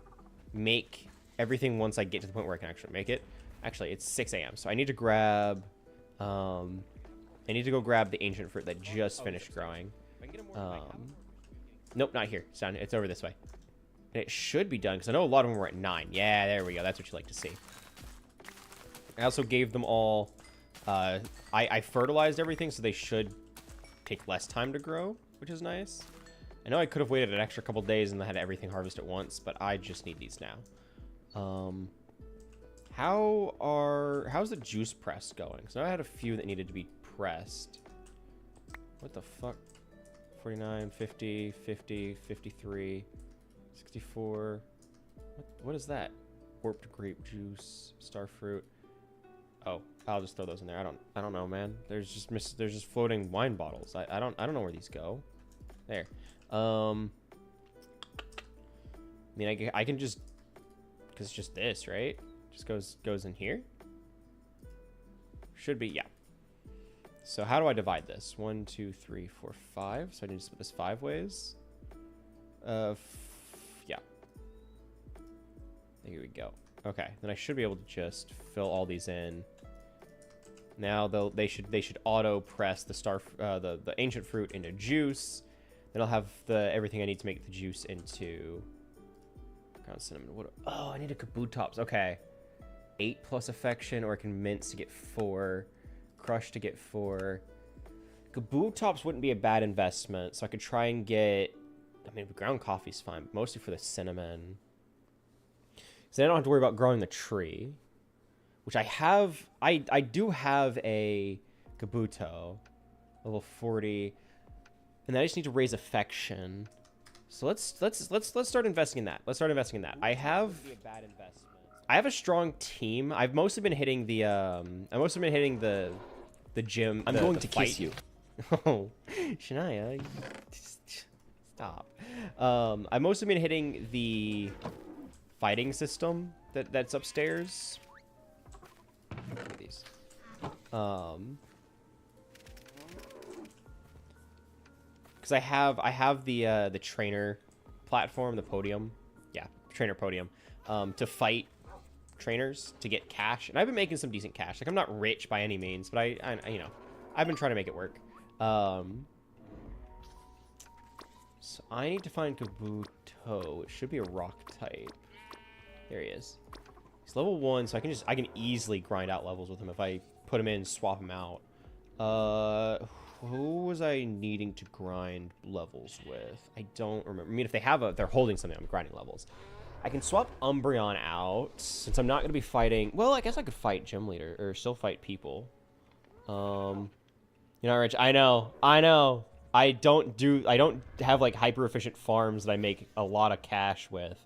make everything once I get to the point where I can actually make it. Actually, it's 6 a.m. So I need to grab, I need to go grab the ancient fruit that just finished growing. Nope, not here. It's over this way. And it should be done, because I know a lot of them were at 9. Yeah, there we go. That's what you like to see. I also gave them all... I fertilized everything, so they should take less time to grow, which is nice. I know I could have waited an extra couple days and had everything harvested at once, but I just need these now. How's the juice press going? So I had a few that needed to be pressed. What the fuck? 49, 50, 50, 53, 64. What is that? Warped grape juice, star fruit. Oh, I'll just throw those in there. I don't know, man. There's just floating wine bottles. I don't know where these go. There. I mean, I can just, because it's just this, right? Just goes in here. Should be, yeah. So how do I divide this? 1, 2, 3, 4, 5. So I need to split this 5 ways. Yeah. There we go. Okay, then I should be able to just fill all these in. Now they should auto press the ancient fruit into juice. Then I'll have everything I need to make the juice into ground cinnamon. Oh, I need a kabutops. Okay, 8 plus affection, or I can mince to get 4, crush to get 4. Kabutops wouldn't be a bad investment, so I could try and get. I mean, ground coffee's fine, but mostly for the cinnamon. So I don't have to worry about growing the tree, which I have. I do have a Kabuto, level 40, and I just need to raise affection. So let's start investing in that. Let's start investing in that. I have a strong team. I've mostly been hitting the the gym. I'm going to kiss you. Oh, Shania, stop. I've mostly been hitting the fighting system that's upstairs. Look at these. Because I have the trainer platform, the podium. Yeah, trainer podium. To fight trainers to get cash, and I've been making some decent cash. Like, I'm not rich by any means, but I you know, I've been trying to make it work. So I need to find Kabuto. It should be a rock type. There he is. He's level 1, so I can easily grind out levels with him if I put him in, swap him out. Who was I needing to grind levels with? I don't remember. I mean, if they're holding something, I'm grinding levels. I can swap Umbreon out since I'm not going to be fighting. Well, I guess I could fight gym leader or still fight people. You're not rich. I know. I don't have like hyper efficient farms that I make a lot of cash with.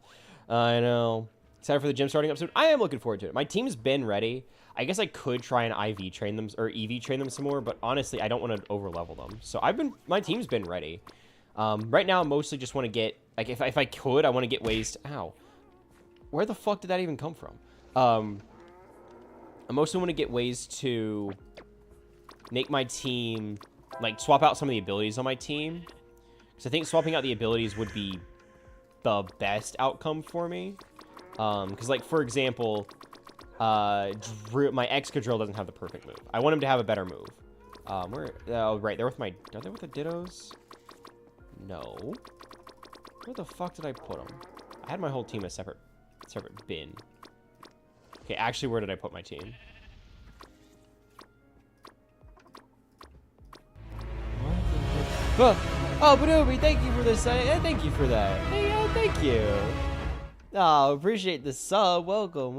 I know. Excited for the gym starting episode. I am looking forward to it. My team's been ready. I guess I could try and IV train them or EV train them some more, but honestly, I don't want to over level them. So my team's been ready. Right now, I mostly just want to get, like, if I could, I want to get ways to, ow. Where the fuck did that even come from? I mostly want to get ways to make my team, like, swap out some of the abilities on my team. Because I think swapping out the abilities would be the best outcome for me. Because, like, for example, my Excadrill doesn't have the perfect move. I want him to have a better move. Oh, right, are they with the Dittos? No. Where the fuck did I put them? I had my whole team in a separate bin. Okay, actually, where did I put my team? Oh, Badooby, thank you for this. Thank you for that. Hey, thank you. Oh, appreciate the sub. Welcome.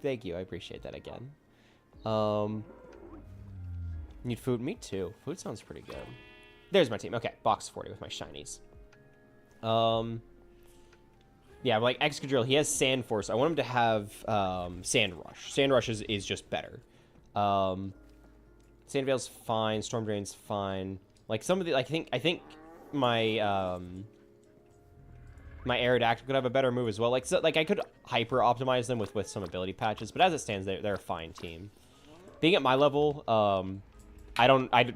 Thank you. I appreciate that again. Need food? Me too. Food sounds pretty good. There's my team. Okay, box 40 with my shinies. Yeah, like Excadrill, he has Sand Force. I want him to have Sand Rush. Sand Rush is just better. Sand Veil's fine. Storm Drain's fine. Like some of the, I think my my Aerodactyl could have a better move as well. Like so, like I could hyper optimize them with some ability patches, but as it stands, they're a fine team. Being at my level,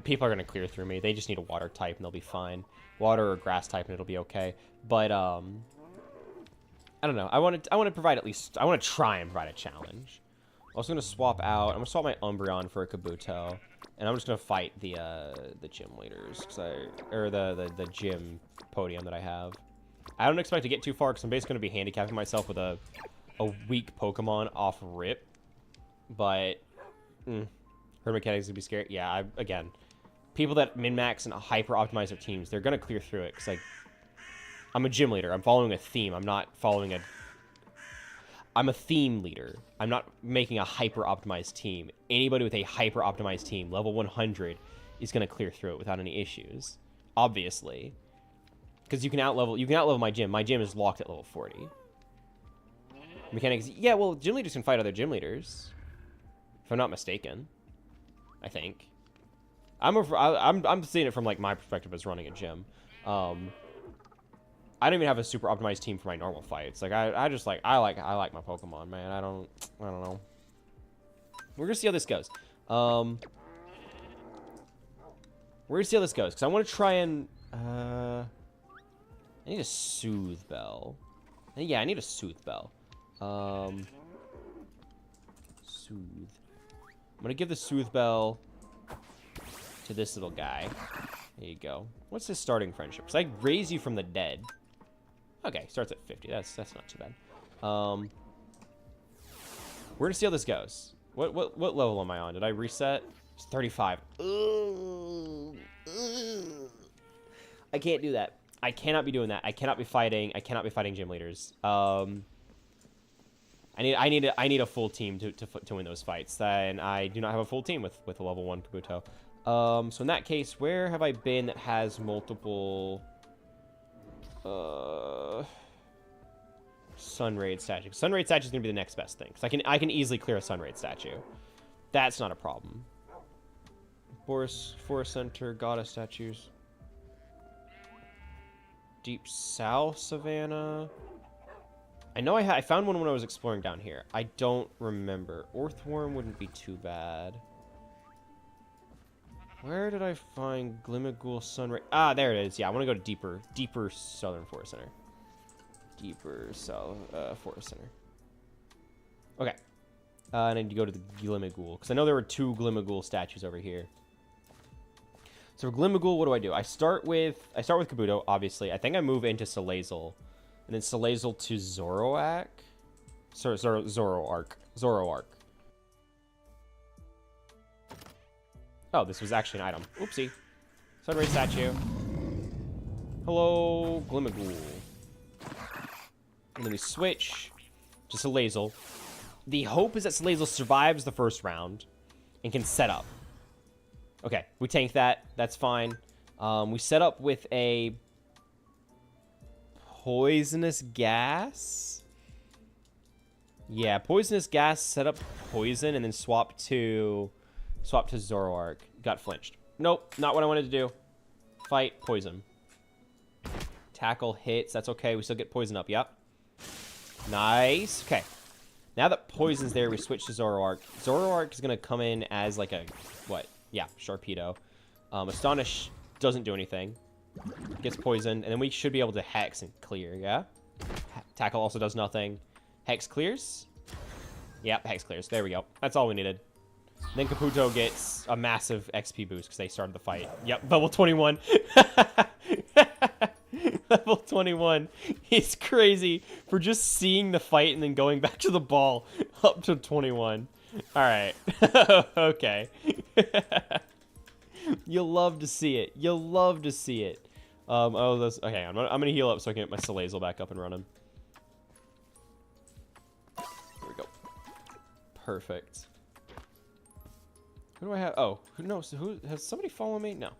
people are gonna clear through me. They just need a water type and they'll be fine. Water or grass type and it'll be okay. But I don't know. I want to provide at least. I want to try and provide a challenge. I'm also gonna swap out. I'm gonna swap my Umbreon for a Kabuto, and I'm just gonna fight the gym leaders, or the gym podium that I have. I don't expect to get too far because I'm basically gonna be handicapping myself with a weak Pokemon off rip. But herd mechanics would be scary. Yeah, again, people that min-max and hyper-optimize their teams, they're gonna clear through it because like. I'm a gym leader. I'm following a theme. I'm not following I'm a theme leader. I'm not making a hyper-optimized team. Anybody with a hyper-optimized team, level 100, is going to clear through it without any issues. Obviously. Because you can outlevel my gym. My gym is locked at level 40. Mechanics, yeah, well, gym leaders can fight other gym leaders. If I'm not mistaken. I think. I'm seeing it from, like, my perspective as running a gym. I don't even have a super optimized team for my normal fights. Like I like my Pokemon, man. I don't know. We're gonna see how this goes. We're gonna see how this goes because I want to try and I need a Soothe Bell. Yeah, I need a Soothe Bell. Soothe. I'm gonna give the Soothe Bell to this little guy. There you go. What's his starting friendship? Because I raise you from the dead. Okay, starts at 50. That's not too bad. We're gonna see how this goes. What level am I on? Did I reset? It's 35. I can't do that. I cannot be doing that. I cannot be fighting gym leaders. I need a full team to win those fights. And I do not have a full team with a level 1 Kabuto. So in that case, where have I been that has multiple Sunraid statue? Sunraid statue is gonna be the next best thing because I can easily clear a Sunraid statue. That's not a problem. Forest Center, Goddess statues. Deep South Savannah. I know I found one when I was exploring down here. I don't remember. Orthworm wouldn't be too bad. Where did I find Glimmagool Sunray? Ah, there it is. Yeah, I want to go to deeper Southern Forest Center. Deeper South Forest Center. Okay. And I need to go to the Glimmagool because I know there were 2 Glimmagool statues over here. So for Glimmagool, what do? I start with Kabuto, obviously. I think I move into Salazzle, and then Salazzle to Zoroark. Zoroark. Oh, this was actually an item. Oopsie. Sunray statue. Hello, Glimmagool. And then we switch to Salazzle. The hope is that Salazzle survives the first round and can set up. Okay, we tank that. That's fine. We set up with a poisonous gas. Yeah, poisonous gas, set up poison, and then swap to Zoroark. Got flinched. Nope, not what I wanted to do. Fight, poison. Tackle, hits. That's okay. We still get poison up. Yep. Nice. Okay. Now that poison's there, we switch to Zoroark. Zoroark is going to come in as like a, what? Yeah, Sharpedo. Astonish doesn't do anything. Gets poisoned, and then we should be able to Hex and clear, yeah? Tackle also does nothing. Hex clears? Yep, Hex clears. There we go. That's all we needed. Then Kabuto gets a massive XP boost because they started the fight. Yep, level 21. Level 21. He's crazy for just seeing the fight and then going back to the ball up to 21. All right. Okay. You'll love to see it. You'll love to see it. Oh, that's okay. I'm gonna heal up so I can get my Salazzle back up and running. Here we go. Perfect. Who do I have? Oh, who knows? Who has somebody follow me? No. All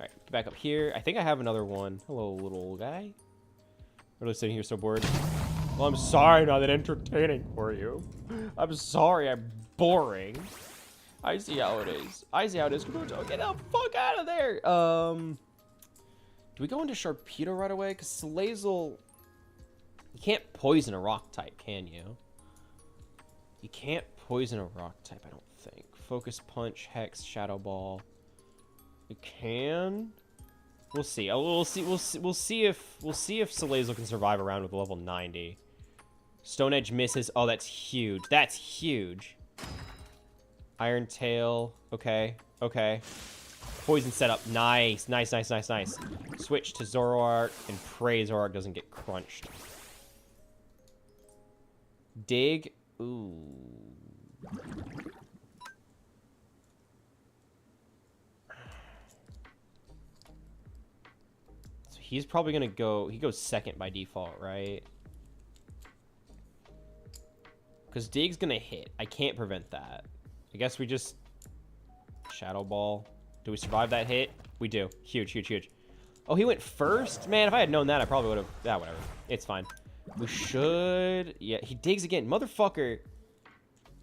right, get back up here. I think I have another one. Hello, little guy. We're just sitting here so bored. Well, I'm sorry I'm not that entertaining for you. I'm sorry I'm boring. I see how it is. I see how it is. Kabuto, get the fuck out of there. Do we go into Sharpedo right away? Because Salazzle, you can't poison a rock type, can you? You can't poison a rock type, I don't think. Focus Punch, Hex, Shadow Ball. You can. We'll see. We'll see if Salazzle can survive around with level 90. Stone Edge misses. Oh, that's huge. That's huge. Iron Tail. Okay. Okay. Poison setup. Nice. Nice, nice, nice, nice. Switch to Zoroark and pray Zoroark doesn't get crunched. Dig. Ooh. So he's probably going to go... He goes second by default, right? Because Dig's going to hit. I can't prevent that. I guess we just... Shadow Ball. Do we survive that hit? We do. Huge, huge, huge. Oh, he went first? Man, if I had known that, I probably would have... Ah, whatever. It's fine. We should... Yeah, he digs again. Motherfucker.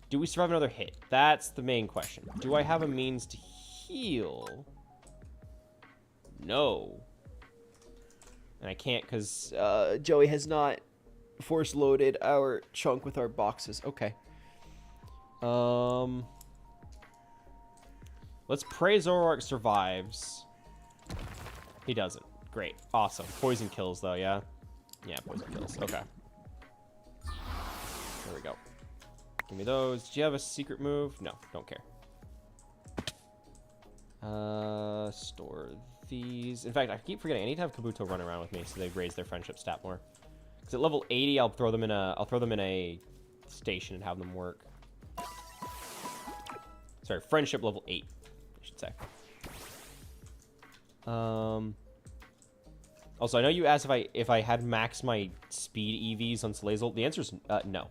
Do we survive another hit? That's the main question. Do I have a means to heal? No. And I can't because Joey has not force loaded our chunk with our boxes. Okay. Let's pray Zoroark survives. He doesn't. Great. Awesome. Poison kills, though, yeah? Yeah, poison kills. Okay. There we go. Give me those. Do you have a secret move? No, don't care. Store these. In fact, I keep forgetting. I need to have Kabuto run around with me so they raise their friendship stat more. Because at level 80, I'll throw them in a station and have them work. Sorry, friendship level 8, I should say. Also, I know you asked if I had maxed my speed EVs on Salazzle. The answer is no.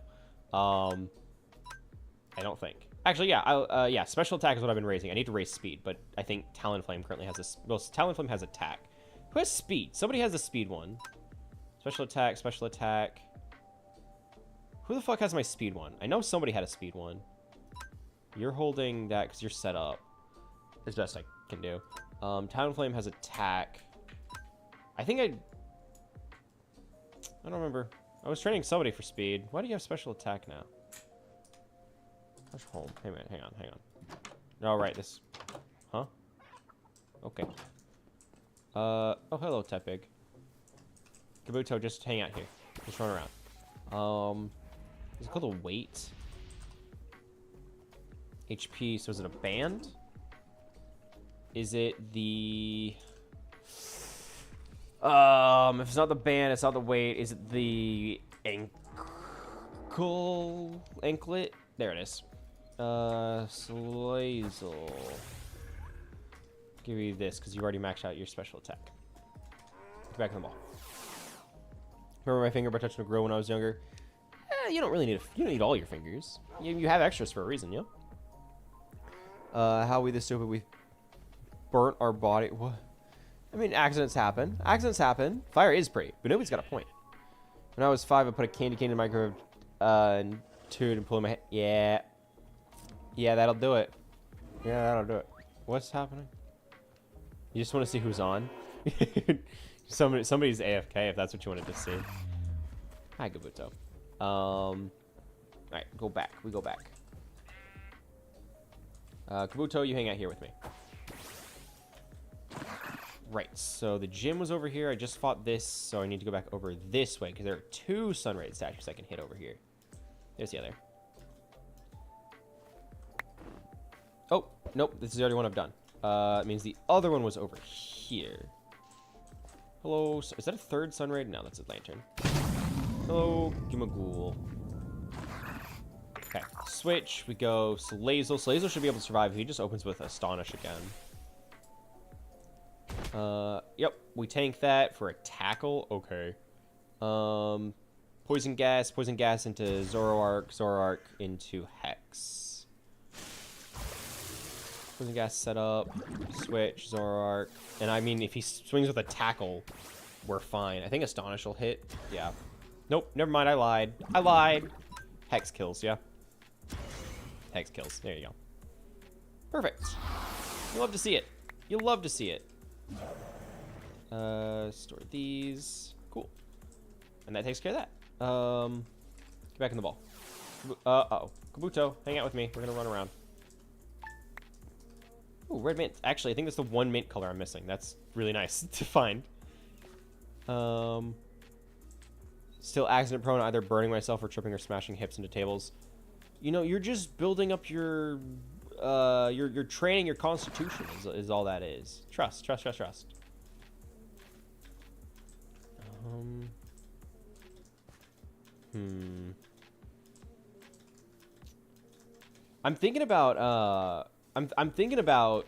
I don't think. Actually, yeah. Yeah, special attack is what I've been raising. I need to raise speed, but I think Talonflame currently has this. Well, Talonflame has attack. Who has speed? Somebody has the speed one. Special attack, special attack. Who the fuck has my speed one? I know somebody had a speed one. You're holding that because you're set up. As best I can do. Talonflame has attack. I think I don't remember. I was training somebody for speed. Why do you have special attack now? Touch home. Hey man, hang on. All right, this. Huh? Okay. Oh, hello, Tepig. Kabuto, just hang out here. Just run around. Is it called a weight? HP. So is it a band? Is it the? If it's not the band, it's not the weight. Is it the anklet? There it is. Salazzle. Give you this because you already maxed out your special attack. Get back in the ball. Remember my finger by touching a grill when I was younger? You don't really need you don't need all your fingers. You have extras for a reason, yeah. How we this stupid? We burnt our body. What? I mean, accidents happen. Accidents happen. Fire is pretty, but nobody's got a point. When I was 5, I put a candy cane in the microwave and chewed and pulled my head. Yeah. Yeah, that'll do it. Yeah, that'll do it. What's happening? You just want to see who's on? Somebody's AFK if that's what you wanted to see. Hi, Kabuto. Alright, go back. We go back. Kabuto, you hang out here with me. Right, so the gym was over here. I just fought this, so I need to go back over this way because there are 2 Sunraid statues I can hit over here. There's the other. Oh, nope, this is the only one I've done. It means the other one was over here. Hello. Is that a third sun raid? No, that's a lantern. Hello, Gimagool. Okay, switch. We go Salazel. Salazel should be able to survive. He just opens with Astonish again. Yep. We tank that for a tackle. Okay. Poison gas into Zoroark into Hex. Poison gas set up. Switch, Zoroark. And I mean, if he swings with a tackle, we're fine. I think Astonish will hit. Yeah. Nope, never mind, I lied. Hex kills, yeah. Hex kills, there you go. Perfect. You love to see it. You love to see it. Store these. Cool. And that takes care of that. Get back in the ball. Uh-oh. Kabuto, hang out with me. We're gonna run around. Ooh, red mint. Actually, I think that's the one mint color I'm missing. That's really nice to find. Still accident prone, either burning myself or tripping or smashing hips into tables. You know, you're just building up your training your constitution is all that is. Trust. I'm thinking about I'm thinking about,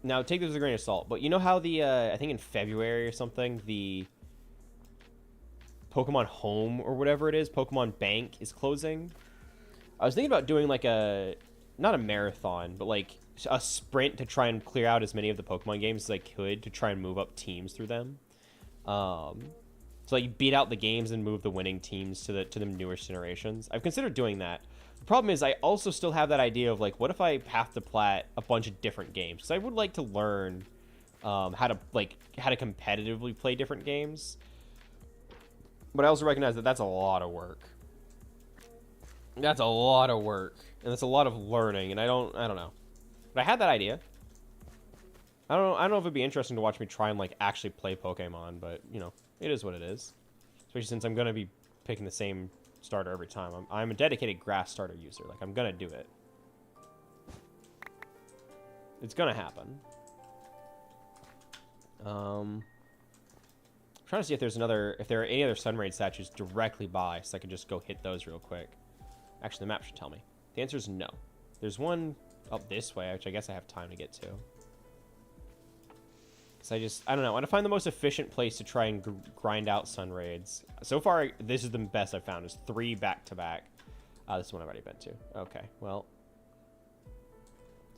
now take this with a grain of salt, but you know how the I think in February or something, the Pokemon Home or whatever it is, Pokemon Bank is closing. I was thinking about doing like not a marathon, but like a sprint to try and clear out as many of the Pokemon games as I could to try and move up teams through them. So like beat out the games and move the winning teams to the newer generations. I've considered doing that. The problem is I also still have that idea of like, what if I have to plat a bunch of different games? Because I would like to learn how to competitively play different games. But I also recognize that that's a lot of work. That's a lot of work, and that's a lot of learning, and I don't know. But I had that idea. I don't know if it'd be interesting to watch me try and like actually play Pokemon, but you know, it is what it is. Especially since I'm gonna be picking the same starter every time. I'm a dedicated grass starter user. Like, I'm gonna do it. It's gonna happen. I'm trying to see if there are any other Sunraid statues directly by, so I can just go hit those real quick. Actually, the map should tell me. The answer is no. There's one up this way, which I guess I have time to get to. Because I don't know. I want to find the most efficient place to try and grind out Sunraids. So far, this is the best I've found, is 3 back-to-back. This one I've already been to. Okay, well.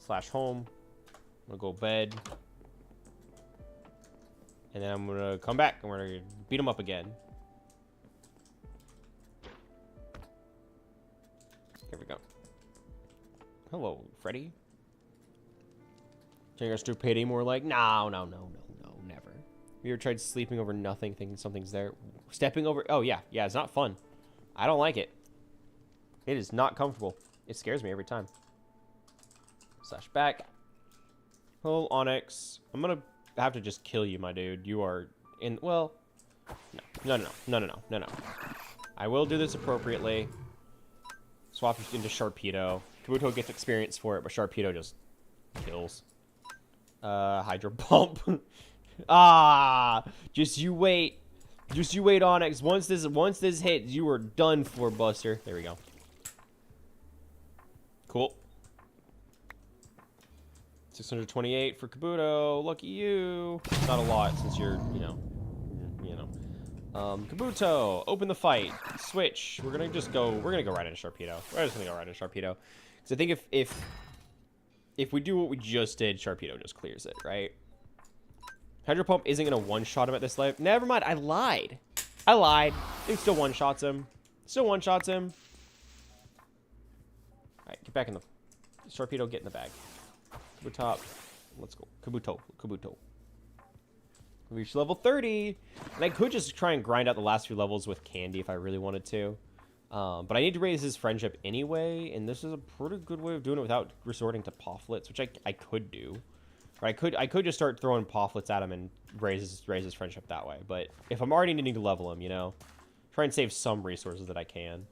/home. I'm going to go bed. And then I'm going to come back, and we're going to beat them up again. Here we go. Hello, Freddy. Think our stupidity more like, no, never. You ever tried sleeping over nothing, thinking something's there? Stepping over, oh yeah, it's not fun. I don't like it. It is not comfortable. It scares me every time. /back. Hello, Onyx. I'm gonna have to just kill you, my dude. You are in, well, no. I will do this appropriately. Swap into Sharpedo. Kabuto gets experience for it, but Sharpedo just kills. Hydro Pump. Just you wait, Onyx. Once this hits, you are done for, Buster. There we go. Cool. 628 for Kabuto. Lucky you. Not a lot since you're, you know. Kabuto, open the fight. Switch. We're gonna go right into Sharpedo. We're just gonna go right into Sharpedo. Because I think if we do what we just did, Sharpedo just clears it, right? Hydro Pump isn't gonna one-shot him at this life. Never mind, I lied. It still one-shots him. Alright, get back in the... Sharpedo, get in the bag. Kabuto. Let's go. Kabuto. Reach level 30. And I could just try and grind out the last few levels with Candy if I really wanted to. But I need to raise his friendship anyway, and this is a pretty good way of doing it without resorting to Pawflets, which I could do. Or I could just start throwing Pawflets at him and raise his friendship that way. But if I'm already needing to level him, you know, try and save some resources that I can.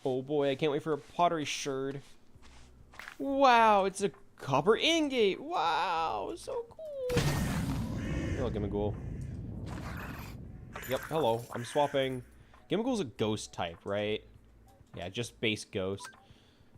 Oh boy, I can't wait for a pottery sherd. Wow, it's a Copper ingate. Wow, so cool. Hello, Gimmighoul. Yep, hello. I'm swapping. Gimmighoul's a ghost type, right? Yeah, just base ghost.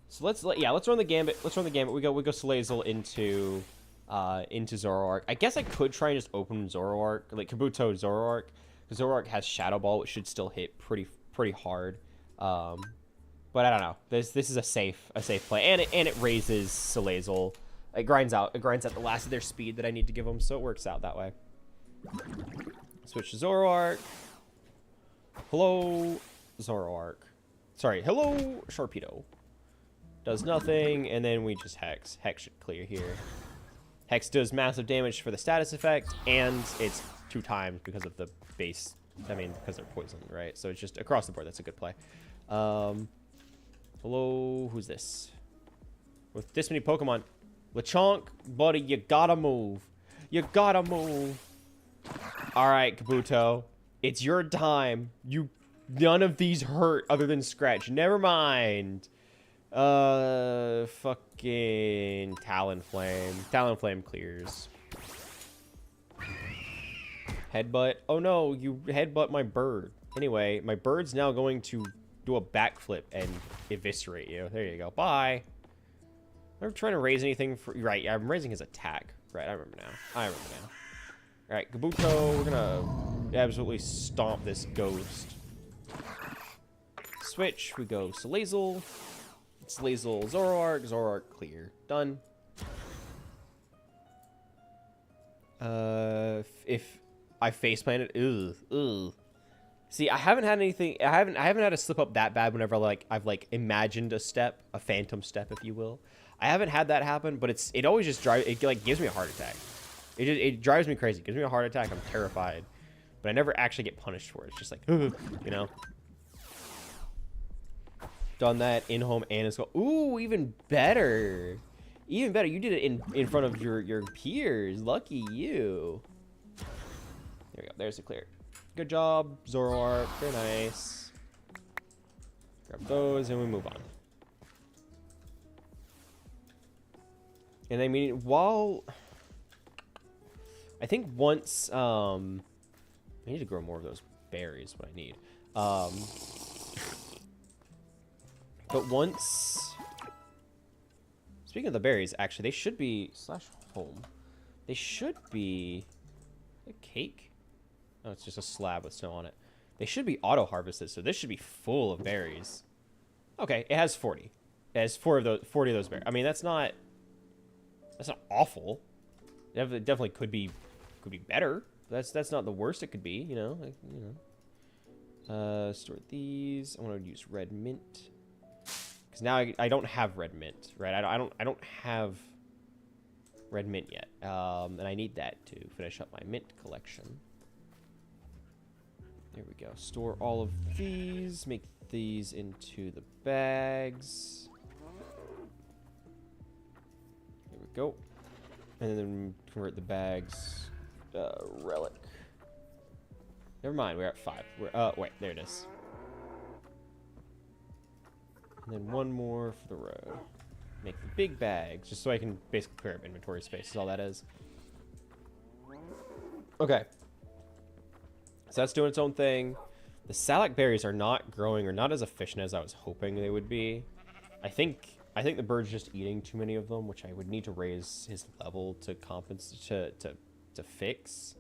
So let's run the gambit. Let's run the gambit. We go Salazzle into Zoroark. I guess I could try and just open Zoroark, like Kabuto Zoroark, because Zoroark has Shadow Ball, which should still hit pretty hard. But I don't know. This is a safe play, and it raises Salazzle. It grinds out the last of their speed that I need to give them, so it works out that way. Switch to Zoroark. Hello, Zoroark. Sorry, hello, Sharpedo. Does nothing, and then we just Hex. Hex should clear here. Hex does massive damage for the status effect, and it's 2 times because of the base. I mean, because they're poisoned, right? So it's just across the board. That's a good play. Hello, who's this? With this many Pokemon, Lechonk, buddy, you gotta move. You gotta move. All right, Kabuto, it's your time. None of these hurt other than scratch. Never mind. Fucking Talonflame. Talonflame clears. Headbutt. Oh no, you headbutt my bird. Anyway, my bird's now going to do a backflip and eviscerate you. There you go. Bye. I'm trying to raise anything for... Right, yeah, I'm raising his attack. Right, I remember now. Alright, Kabuto, we're gonna absolutely stomp this ghost. Switch, we go Salazzle. Salazzle, Zoroark. Zoroark, clear. Done. If I faceplanted, ugh. See, I haven't had anything. I haven't had a slip up that bad whenever I've imagined a step, a phantom step, if you will. I haven't had that happen, but it always just gives me a heart attack. It drives me crazy. It gives me a heart attack. I'm terrified, but I never actually get punished for it. It's just like, you know. Done that in home and in school. Ooh, even better. Even better. You did it in front of your peers. Lucky you. There we go. There's the clear. Good job, Zoroark. Very nice. Grab those and we move on. And I mean, I think once I need to grow more of those berries. What I need. But once, speaking of the berries, actually, they should be /home. They should be a cake. Oh, it's just a slab with snow on it. They should be auto harvested, so this should be full of berries. Okay, it has 40. It has 40 of those berries. I mean, that's not awful. It definitely could be better. That's not the worst it could be. You know. Store these. I want to use red mint. Because now I don't have red mint, right? I don't have red mint yet, and I need that to finish up my mint collection. There we go. Store all of these. Make these into the bags. There we go. And then convert the bags. Relic. Never mind. We're at 5. Wait. There it is. And then one more for the road. Make the big bags, just so I can basically clear up inventory space, is all that is. Okay. So that's doing its own thing. The Salac berries are not growing or not as efficient as I was hoping they would be. I think the bird's just eating too many of them, which I would need to raise his level to compensate to fix.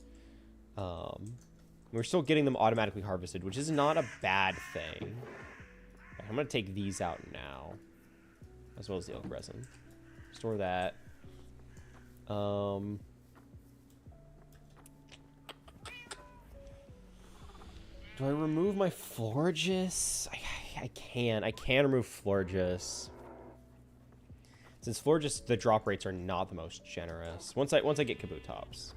We're still getting them automatically harvested, which is not a bad thing. I'm going to take these out now, as well as the oak resin. Store that. Do I remove my Florges? I can. I can remove Florges. Since Florges, the drop rates are not the most generous. Once I get Kabutops.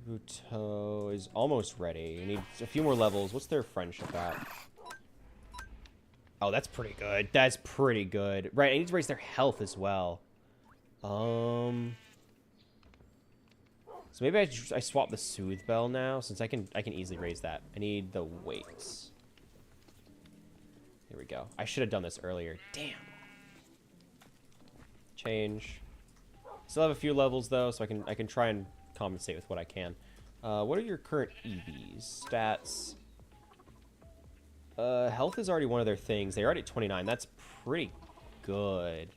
Kabuto is almost ready. You need a few more levels. What's their friendship at? Oh, that's pretty good. That's pretty good. Right, I need to raise their health as well. So maybe I swap the Soothe Bell now, since I can easily raise that. I need the weights. There we go. I should have done this earlier. Damn. Change. Still have a few levels though, so I can try and compensate with what I can. What are your current EVs? Stats. Health is already one of their things. They're already at 29. That's pretty good.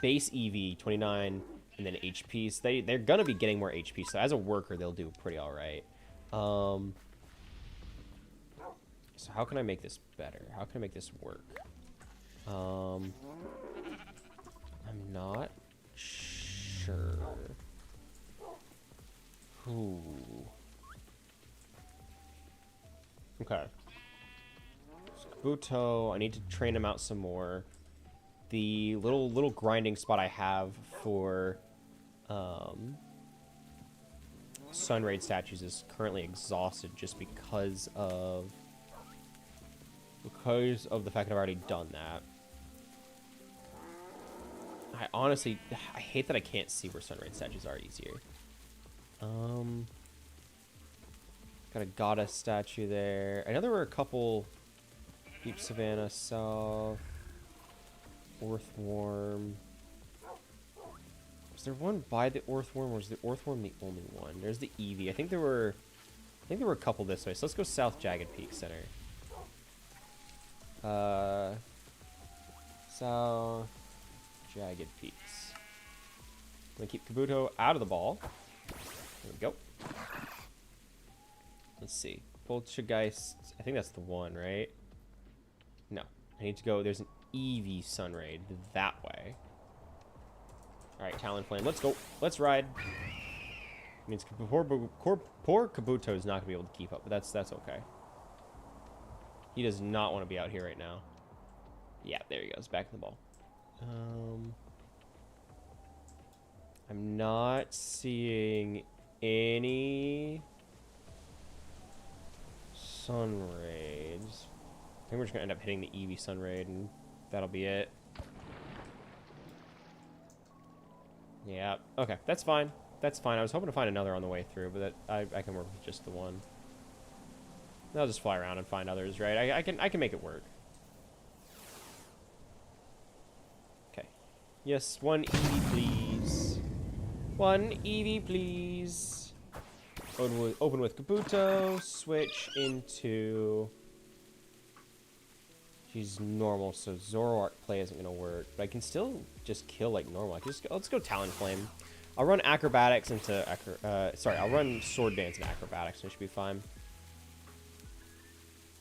Base EV 29, and then HP. So they're gonna be getting more HP. So as a worker, they'll do pretty all right. So how can I make this better? How can I make this work? I'm not sure. Ooh. Okay. So Kabuto, I need to train him out some more. The little grinding spot I have for Sunraid statues is currently exhausted just because of the fact that I've already done that. I hate that I can't see where Sunraid statues are easier. Got a goddess statue there. I know there were a couple. Deep Savannah South. Earthworm. Was there one by the Earthworm, or was the Earthworm the only one? There's the Eevee. I think there were a couple this way. So let's go South Jagged Peak Center. South Jagged Peaks. I'm gonna keep Kabuto out of the ball. There we go. Let's see. Poltergeist. I think that's the one, right? No. I need to go. There's an Eevee Sunraid that way. Alright, Talonflame. Let's go. Let's ride. Means poor Kabuto is not going to be able to keep up, but that's okay. He does not want to be out here right now. Yeah, there he goes. Back in the ball. I'm not seeing any Sunraids. I think we're just going to end up hitting the Eevee Sunraid, and that'll be it. Yeah, okay, that's fine. That's fine. I was hoping to find another on the way through, but I can work with just the one. I'll just fly around and find others, right? I can make it work. Okay. Yes, one Eevee, please. One Eevee, please. Open with Kabuto. Switch into... She's normal, so Zoroark play isn't going to work. But I can still just kill like normal. Let's go Talonflame. I'll run Acrobatics into... I'll run Sword Dance into Acrobatics, and it should be fine.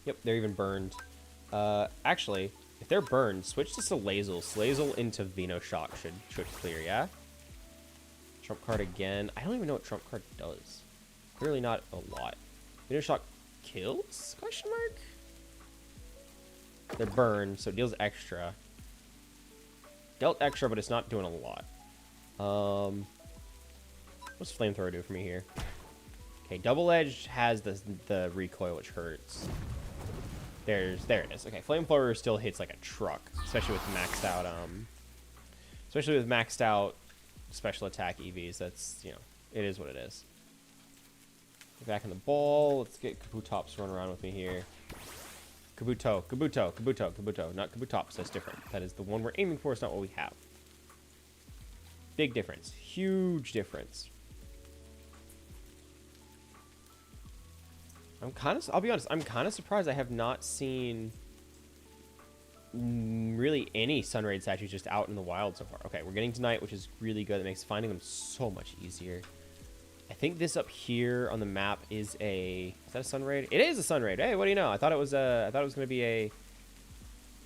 Yep, they're even burned. Actually, if they're burned, switch to Salazzle. Salazzle into Venoshock should clear, yeah? Trump card again. I don't even know what Trump card does. Clearly not a lot. Venoshock kills? Question mark? They're burned, so it deals extra. Dealt extra, but it's not doing a lot. What's Flamethrower do for me here? Okay, Double Edge has the recoil, which hurts. There it is. Okay, Flamethrower still hits like a truck, especially with maxed out special attack EVs. That's, you know, it is what it is. Get back in the ball. Let's get Kabutops run around with me here. Kabuto, not Kabutops. That's different. That is the one we're aiming for. It's not what we have. Big difference. Huge difference. I'll be honest, I'm kind of surprised I have not seen really any Sunraid statues just out in the wild so far. Okay, we're getting tonight, which is really good. It makes finding them so much easier. I think this up here on the map is that a Sunraid? It is a Sunraid. Hey, what do you know? I thought it was going to be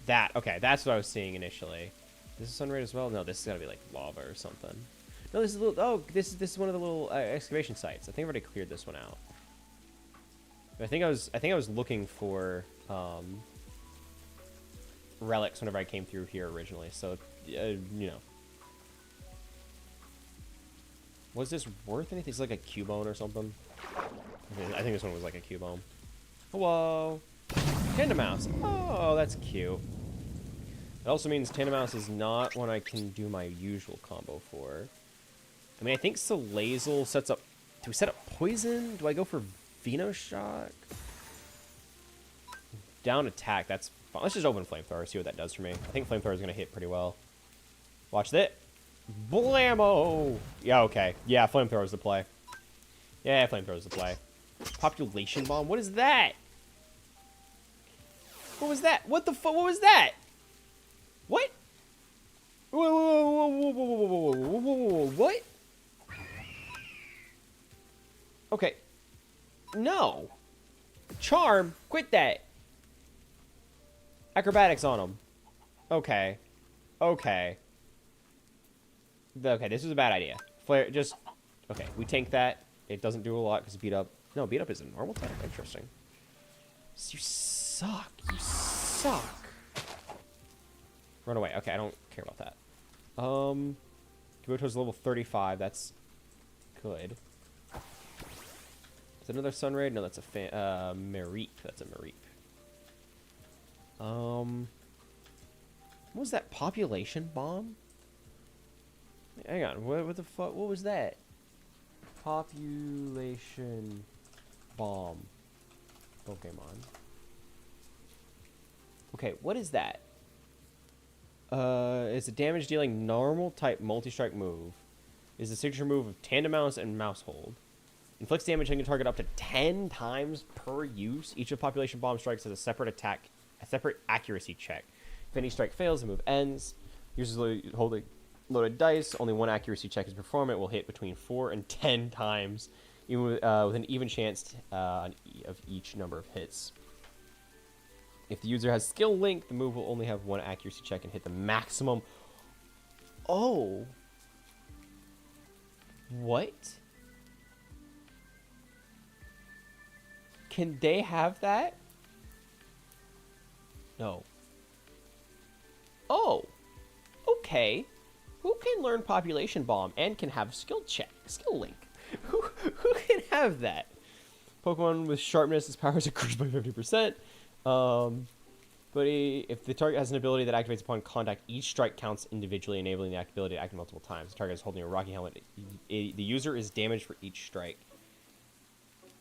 okay, that's what I was seeing initially. This is Sunraid as well? No, this has got to be like lava or something. No, this is this is one of the little excavation sites. I think I've already cleared this one out. I think I was looking for relics whenever I came through here originally. So, you know, was this worth anything? It's like a Cubone or something. I think this one was like a Cubone. Hello, Tandemaus. Oh, that's cute. It also means Tandemaus is not one I can do my usual combo for. I mean, I think Salazzle sets up. Do we set up Poison? Do I go for Venoshock? Down attack, that's bomb. Let's just open flamethrower, see what that does for me. I think flamethrower is gonna hit pretty well. Watch that. Blammo! Yeah, okay. Yeah, flamethrower is the play. Yeah, flamethrower is the play. Population bomb? What is that? What was that? What the fuck? What was that? What? Whoa, whoa, whoa, whoa, whoa, whoa, whoa, whoa, whoa, whoa, what? Okay. No. Charm, quit that. Acrobatics on him. Okay. Okay. Okay, this was a bad idea. Flare, just... Okay, we tank that. It doesn't do a lot because beat up... No, beat up is a normal type. Interesting. You suck. You suck. Run away. Okay, I don't care about that. Kabuto's level 35. That's good. Is that another Sunray? No, that's a Mareep. That's a Mareep. What was that? Population bomb? Hang on. What the fuck? What was that? Population bomb. Pokemon. Okay, what is that? It's a damage dealing normal type multi-strike move. Is the signature move of Tandem Mouse and Mouse Hold. Inflicts damage on your target up to 10 times per use. Each of population bomb strikes has a separate attack, a separate accuracy check. If any strike fails, the move ends. Users holding loaded dice. Only one accuracy check is performed. It will hit between 4 and 10 times, even with an even chance of each number of hits. If the user has skill link, the move will only have one accuracy check and hit the maximum. Oh. What? Can they have that? No. Oh. Okay. Who can learn Population Bomb and can have skill link? Who can have that? Pokemon with sharpness, its powers increased by 50%. But if the target has an ability that activates upon contact, each strike counts individually, enabling the ability to act multiple times. The target is holding a Rocky Helmet. The user is damaged for each strike.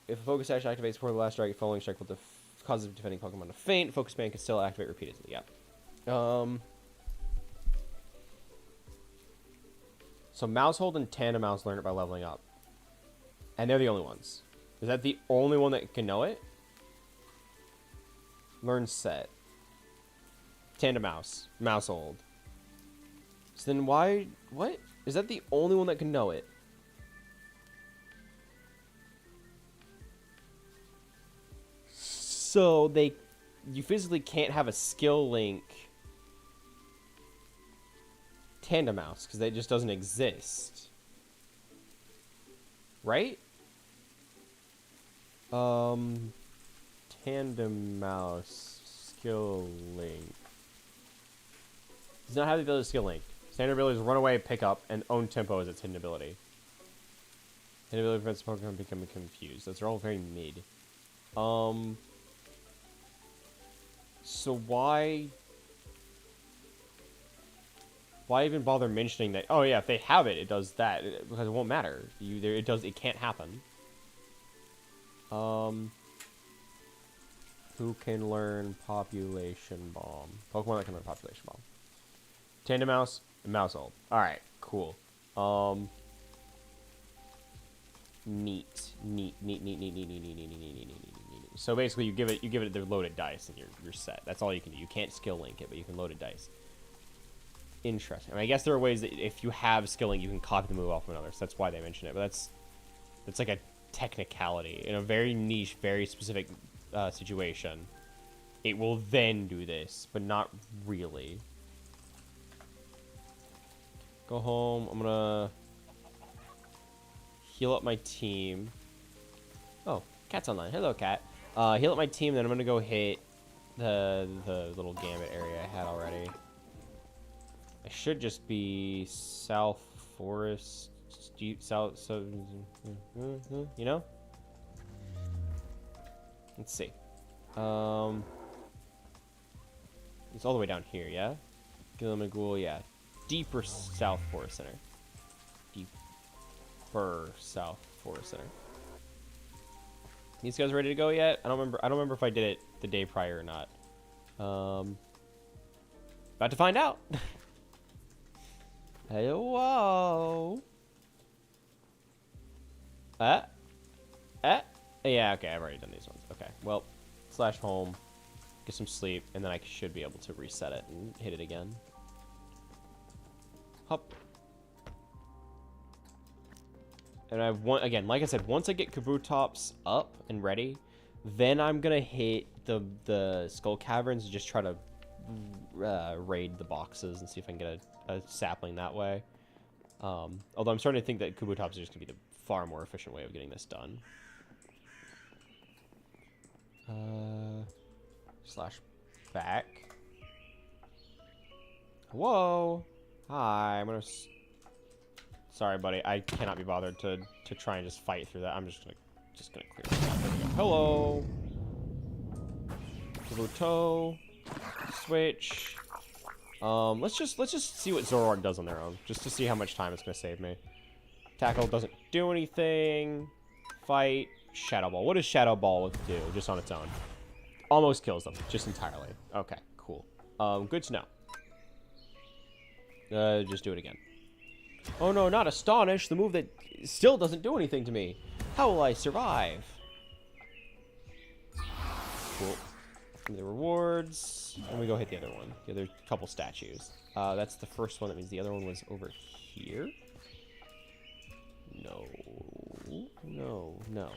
If a focus action activates before the last strike, following strike will cause the defending Pokemon to faint. Focus Band can still activate repeatedly. Yeah. So Mouse Hold and Tandem Mouse learn it by leveling up. And they're the only ones. Is that the only one that can know it? Learn Set. Tandem Mouse. Mouse Hold. So then why... What? Is that the only one that can know it? So you physically can't have a skill link Tandem Mouse because that just doesn't exist, right? Tandem Mouse skill link does not have the ability to skill link. Standard ability is run away, pick up, and own tempo as its hidden ability. Hidden ability prevents Pokemon from becoming confused. Those are all very mid. So why even bother mentioning that? Oh yeah, if they have it, it does that because it won't matter. It can't happen. Who can learn Population Bomb? Pokemon that can learn Population Bomb. Tandem Mouse and Mouse Hold. All right, cool. Neat. So basically, you give it their loaded dice, and you're set. That's all you can do. You can't skill link it, but you can load a dice. Interesting. I mean, I guess there are ways that if you have skill link, you can copy the move off of another. So that's why they mention it. But that's like a technicality in a very niche, very specific situation. It will then do this, but not really. Go home. I'm gonna heal up my team. Oh, Cat's online. Hello, Cat. Heal up my team, then I'm gonna go hit the little Gambit area I had already. I should just be South Forest, South, so you know. Let's see. It's all the way down here, yeah. Gillimagool, yeah. Deeper South Forest Center. Deeper South Forest Center. These guys ready to go yet? I don't remember if I did it the day prior or not. About to find out. Hello. Yeah, okay, I've already done these ones. Okay, well, slash home, get some sleep, and then I should be able to reset it and hit it again. Hop. And I want, again, like I said, once I get Kabutops up and ready, then I'm gonna hit the Skull Caverns and just try to raid the boxes and see if I can get a sapling that way. Although I'm starting to think that Kabutops is just gonna be the far more efficient way of getting this done. Slash back. Whoa. Hi, I'm gonna... Sorry, buddy. I cannot be bothered to try and just fight through that. I'm just gonna clear this out. There we go. Hello. Kabuto. Switch. Let's just see what Zoroark does on their own, just to see how much time it's gonna save me. Tackle doesn't do anything. Fight. Shadow Ball. What does Shadow Ball do just on its own? Almost kills them, just entirely. Okay, cool. Good to know. Just do it again. Oh no, not Astonish, the move that still doesn't do anything to me. How will I survive? Cool. The rewards. Let me go hit the other one. The other couple statues. That's the first one. That means the other one was over here. No. No. No.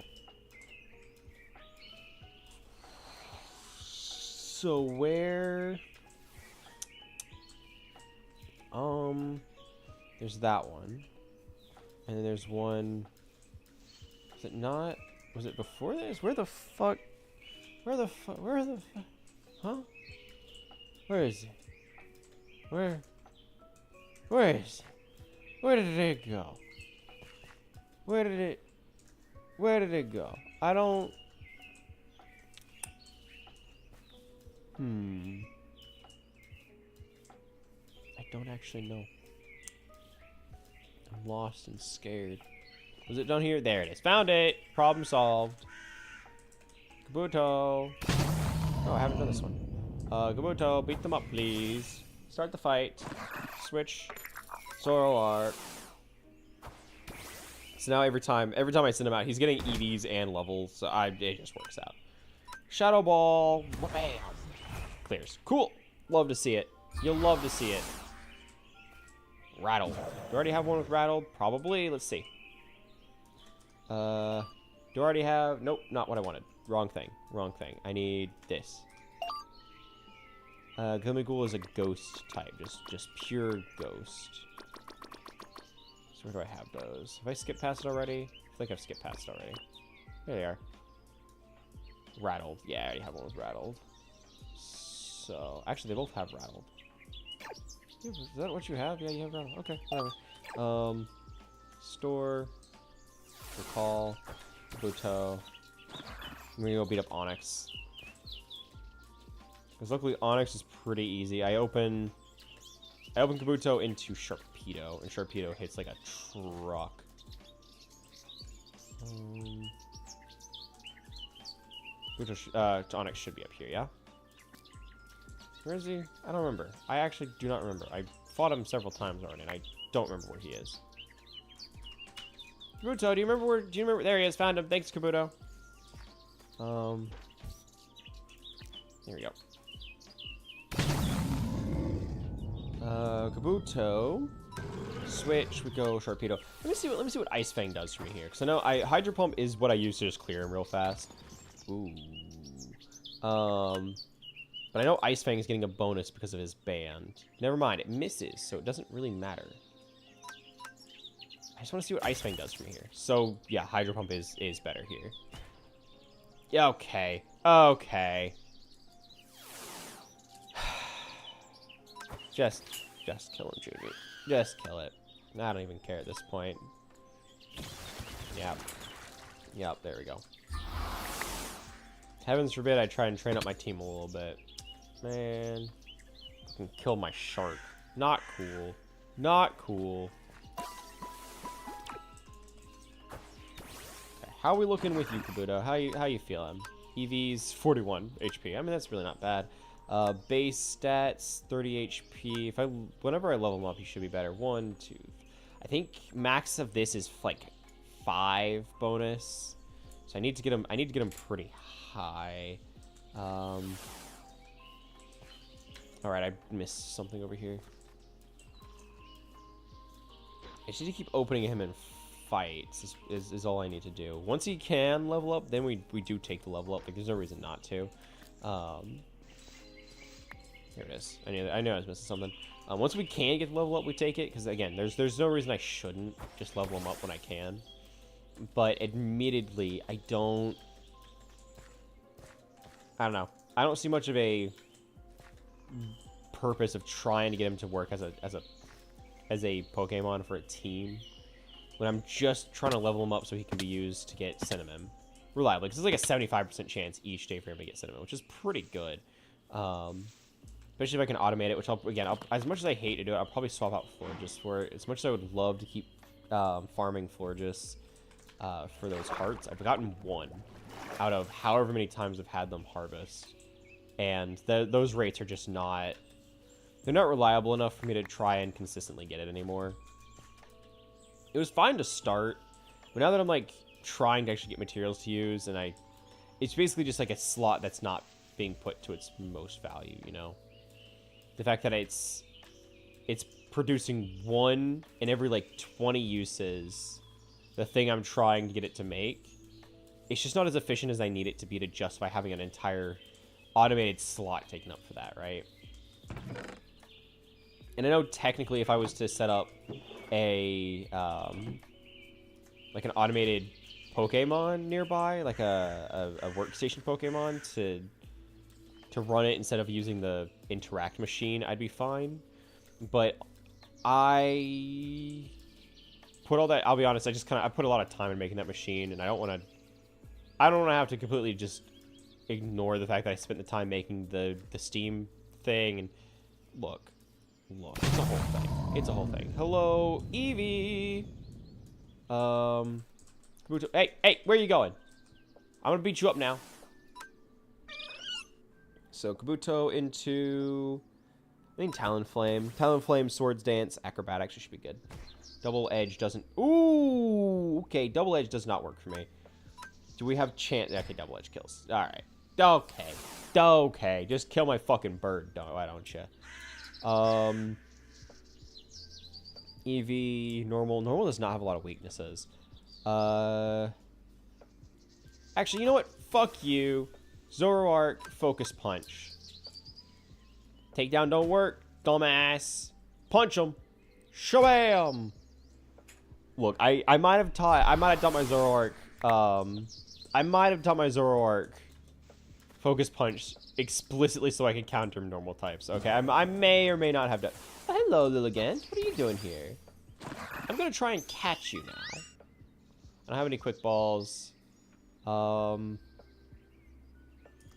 So where... There's that one. And then there's one... Is it not... Was it before this? Where the fuck... Where the fuck... Where the fuck... Huh? Where is it? Where is it? Where did it go? Where did it go? I don't... I don't actually know. I'm lost and scared. Was it down here? There it is. Found it! Problem solved. Kabuto. Oh, I haven't done this one. Kabuto, beat them up, please. Start the fight. Switch. Zoroark. So now every time I send him out, he's getting EVs and levels, so it just works out. Shadow Ball. Bam! Clears. Cool. Love to see it. You'll love to see it. Rattled. Do I already have one with Rattled? Probably. Let's see. Do I already have... Nope, not what I wanted. Wrong thing. Wrong thing. I need this. Gumighoul is a ghost type. Just pure ghost. So where do I have those? Have I skipped past it already? I think I've skipped past it already. There they are. Rattled. Yeah, I already have one with Rattled. So, actually, they both have Rattled. Is that what you have? Yeah, you have Rattled. Okay, whatever. Store. Recall. Kabuto. I'm gonna go beat up Onix. Because luckily Onix is pretty easy. I open Kabuto into Sharpedo, and Sharpedo hits like a truck. Onix should be up here, yeah? Where is he? I don't remember. I actually do not remember. I fought him several times already, and I don't remember where he is. Kabuto, do you remember where? Do you remember? There he is. Found him. Thanks, Kabuto. Here we go. Kabuto. Switch. We go Sharpedo. Let me see what Ice Fang does for me here, because I know Hydro Pump is what I use to just clear him real fast. Ooh. But I know Ice Fang is getting a bonus because of his band. Never mind, it misses, so it doesn't really matter. I just want to see what Ice Fang does for me here. So, yeah, Hydro Pump is better here. Yeah, okay. Okay. Just kill him, Judy. Just kill it. I don't even care at this point. Yep. Yep, there we go. Heavens forbid I try and train up my team a little bit. Man. I can kill my shark. Not cool. Not cool. Okay, how are we looking with you, Kabuto? How you feeling? EV's 41 HP. I mean, that's really not bad. Base stats, 30 HP. Whenever I level him up, he should be better. 1, 2. I think max of this is like 5 bonus. So I need to get him pretty high. All right, I missed something over here. I just need to keep opening him in fights is all I need to do. Once he can level up, then we do take the level up. Like, there's no reason not to. Here it is. I knew I was missing something. Once we can get the level up, we take it. Because, again, there's no reason I shouldn't just level him up when I can. But, admittedly, I don't know. I don't see much of a purpose of trying to get him to work as a Pokemon for a team when I'm just trying to level him up so he can be used to get Cinnamon reliably. Because it's like a 75% chance each day for him to get Cinnamon, which is pretty good. Especially if I can automate it, which as much as I hate to do it, I'll probably swap out Florges for it. As much as I would love to keep farming Florges for those hearts, I've gotten 1 out of however many times I've had them harvest. And those rates are just not... They're not reliable enough for me to try and consistently get it anymore. It was fine to start, but now that I'm like trying to actually get materials to use, and it's basically just like a slot that's not being put to its most value, you know? The fact that it's producing 1 in every like 20 uses, the thing I'm trying to get it to make, it's just not as efficient as I need it to be to justify having an entire automated slot taken up for that, right? And I know technically if I was to set up a, like an automated Pokemon nearby, like a workstation Pokemon to run it instead of using the interact machine, I'd be fine. But I put all that, I'll be honest, I put a lot of time in making that machine, and I don't want to have to completely just ignore the fact that I spent the time making the Steam thing. And look, it's a whole thing. It's a whole thing. Hello, Eevee. Kabuto. Hey, where are you going? I'm gonna beat you up now. So Kabuto into, I think, Talonflame. Talonflame, Swords Dance, Acrobatics should be good. Double Edge doesn't. Ooh, okay. Double Edge does not work for me. Do we have chance? Okay, Double Edge kills. All right. Okay. Just kill my fucking bird, why don't you? Eevee, normal. Normal does not have a lot of weaknesses. Actually, you know what? Fuck you. Zoroark, Focus Punch. Takedown don't work, dumbass. Punch him. Shabam. Look, I might have taught my Zoroark. I might have taught my Zoroark Focus Punch explicitly so I could counter normal types. Okay, I may or may not have done. Oh, hello, Lilligant. What are you doing here? I'm gonna try and catch you now. I don't have any quick balls.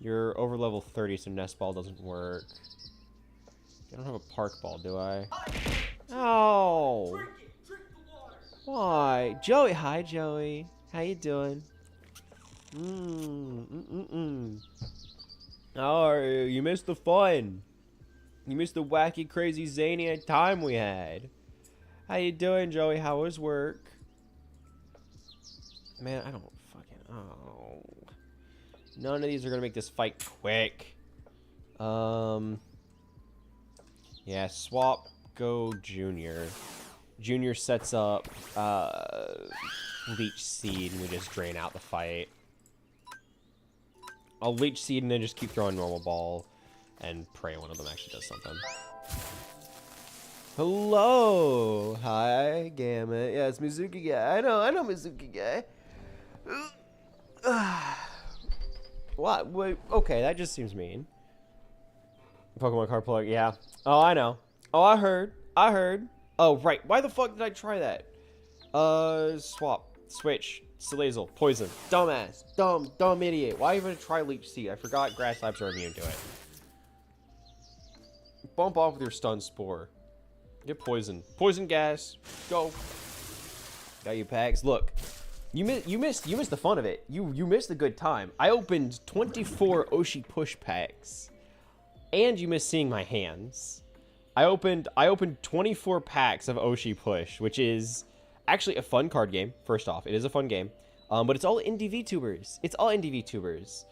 You're over level 30, so Nest Ball doesn't work. I don't have a Park Ball, do I? Oh! Why? Joey, hi Joey. How you doing? How are you? You missed the fun. You missed the wacky, crazy, zany time we had. How you doing, Joey? How was work? Man, I don't fucking... Oh. None of these are gonna make this fight quick. Yeah, swap, go Junior. Junior sets up Leech Seed, and we just drain out the fight. I'll Leech Seed and then just keep throwing normal ball and pray one of them actually does something. Hello! Hi, Gamut. Yeah, it's Mizuki Guy. I know Mizuki Guy. What? Wait, okay, that just seems mean. Pokemon card plug, yeah. Oh, I know. Oh, I heard. Oh, right. Why the fuck did I try that? Swap. Switch. Salazzle. Poison. Dumbass. Dumb idiot. Why even try Leech Seed? I forgot grass types are immune to it. Bump off with your Stun Spore. Get poison. Poison gas. Go. Got you, Pax. Look. You missed the fun of it. You missed the good time. I opened 24 Oshi push packs And you miss seeing my hands. I opened 24 packs of Oshi Push, which is actually a fun card game. First off, it is a fun game. But it's all indie VTubers. It's all indie VTubers.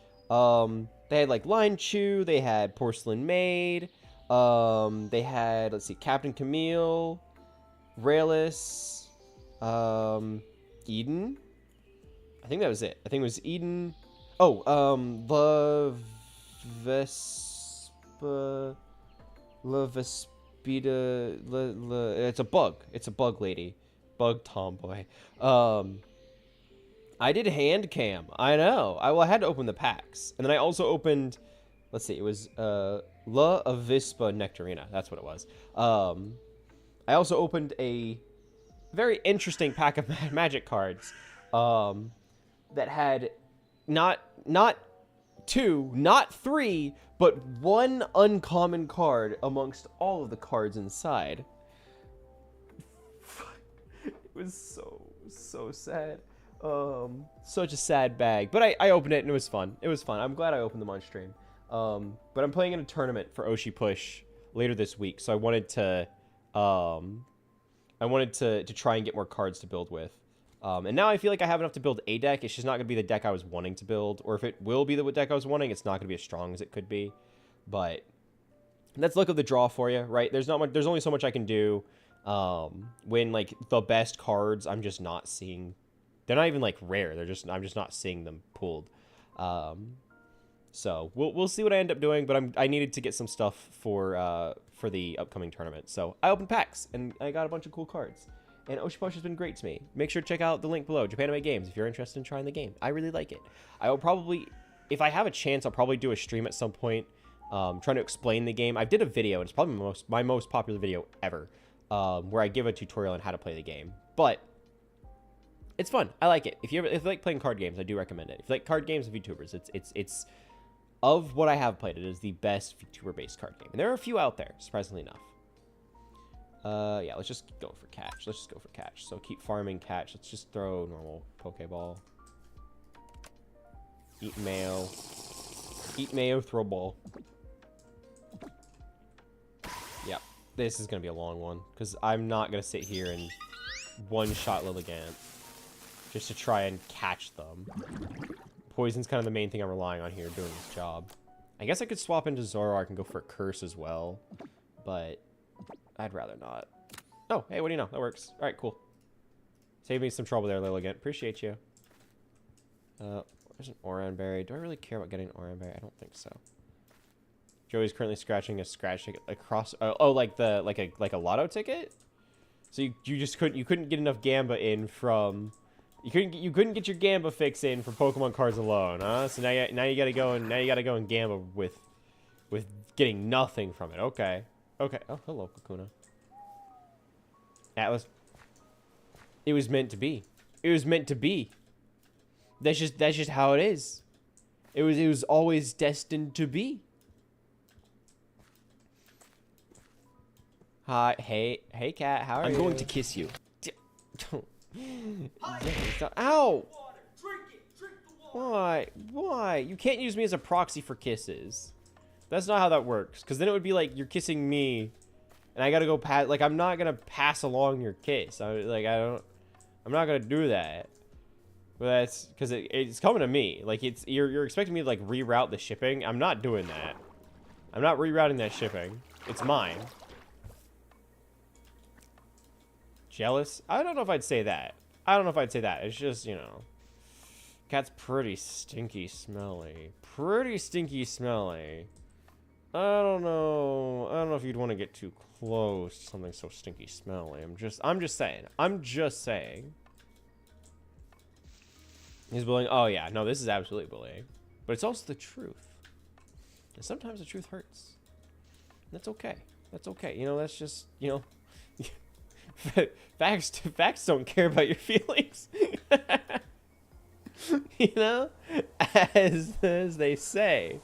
They had like Line Chew, they had Porcelain Maid, they had, let's see, Captain Camille, Rayless, Eden. I think that was it. I think it was Eden. Oh, La Vespida, it's a bug. It's a bug lady. Bug tomboy. I did hand cam. I know. I had to open the packs. And then I also opened, let's see, it was La Avispa Nectarina. That's what it was. I also opened a very interesting pack of magic cards that had not 2, not 3, but 1 uncommon card amongst all of the cards inside. It was so sad. Such a sad bag. But I opened it and it was fun. It was fun. I'm glad I opened them on stream. But I'm playing in a tournament for Oshi Push later this week, so I wanted to try and get more cards to build with. And now I feel like I have enough to build a deck. It's just not going to be the deck I was wanting to build. Or if it will be the deck I was wanting, it's not going to be as strong as it could be. But that's luck of the draw for you, right? There's only so much I can do when, like, the best cards I'm just not seeing. They're not even, like, rare. I'm just not seeing them pulled. So we'll see what I end up doing. But I needed to get some stuff for the upcoming tournament. So I opened packs, and I got a bunch of cool cards. And Oshi Push has been great to me. Make sure to check out the link below, Japanime Games, if you're interested in trying the game. I really like it. I will probably, if I have a chance, I'll probably do a stream at some point, trying to explain the game. I did a video, and it's probably my most popular video ever, where I give a tutorial on how to play the game. But it's fun. I like it. If you like playing card games, I do recommend it. If you like card games and VTubers, it's of what I have played, it is the best VTuber-based card game. And there are a few out there, surprisingly enough. Yeah, let's just go for catch. Let's just go for catch. So keep farming catch. Let's just throw normal Pokeball. Eat mayo. Eat mayo, throw ball. Yep. This is going to be a long one, because I'm not going to sit here and one-shot Lilligant just to try and catch them. Poison's kind of the main thing I'm relying on here doing this job. I guess I could swap into Zoroark and go for a Curse as well, but I'd rather not. Oh, hey, what do you know? That works. All right, cool. Save me some trouble there, Lilligant. Appreciate you. There's an Oran Berry. Do I really care about getting an Oran Berry? I don't think so. Joey's currently scratching a scratch ticket across. Oh, like a lotto ticket. So you couldn't get enough Gamba in from. You couldn't get your Gamba fix in for Pokemon cards alone, huh? So now you gotta go and Gamba with getting nothing from it. Okay. Okay. Oh, hello, Kakuna. Atlas. It was meant to be. It was meant to be. That's just how it is. It was always destined to be. Hi, hey, cat. How are you? I'm going to kiss you. Ow! Why? You can't use me as a proxy for kisses. That's not how that works. Because then it would be like you're kissing me, and I gotta go pass. Like, I'm not gonna pass along your kiss. I'm not gonna do that. But that's because it's coming to me. Like, you're expecting me to like reroute the shipping. I'm not doing that. I'm not rerouting that shipping. It's mine. Jealous? I don't know if I'd say that. It's just, you know. Cat's pretty stinky smelly. I don't know if you'd want to get too close to something so stinky smelly. I'm just saying. He's bullying. Oh yeah, no, this is absolutely bullying. But it's also the truth. And sometimes the truth hurts. That's okay. You know, that's just, you know. Facts don't care about your feelings. You know, as they say.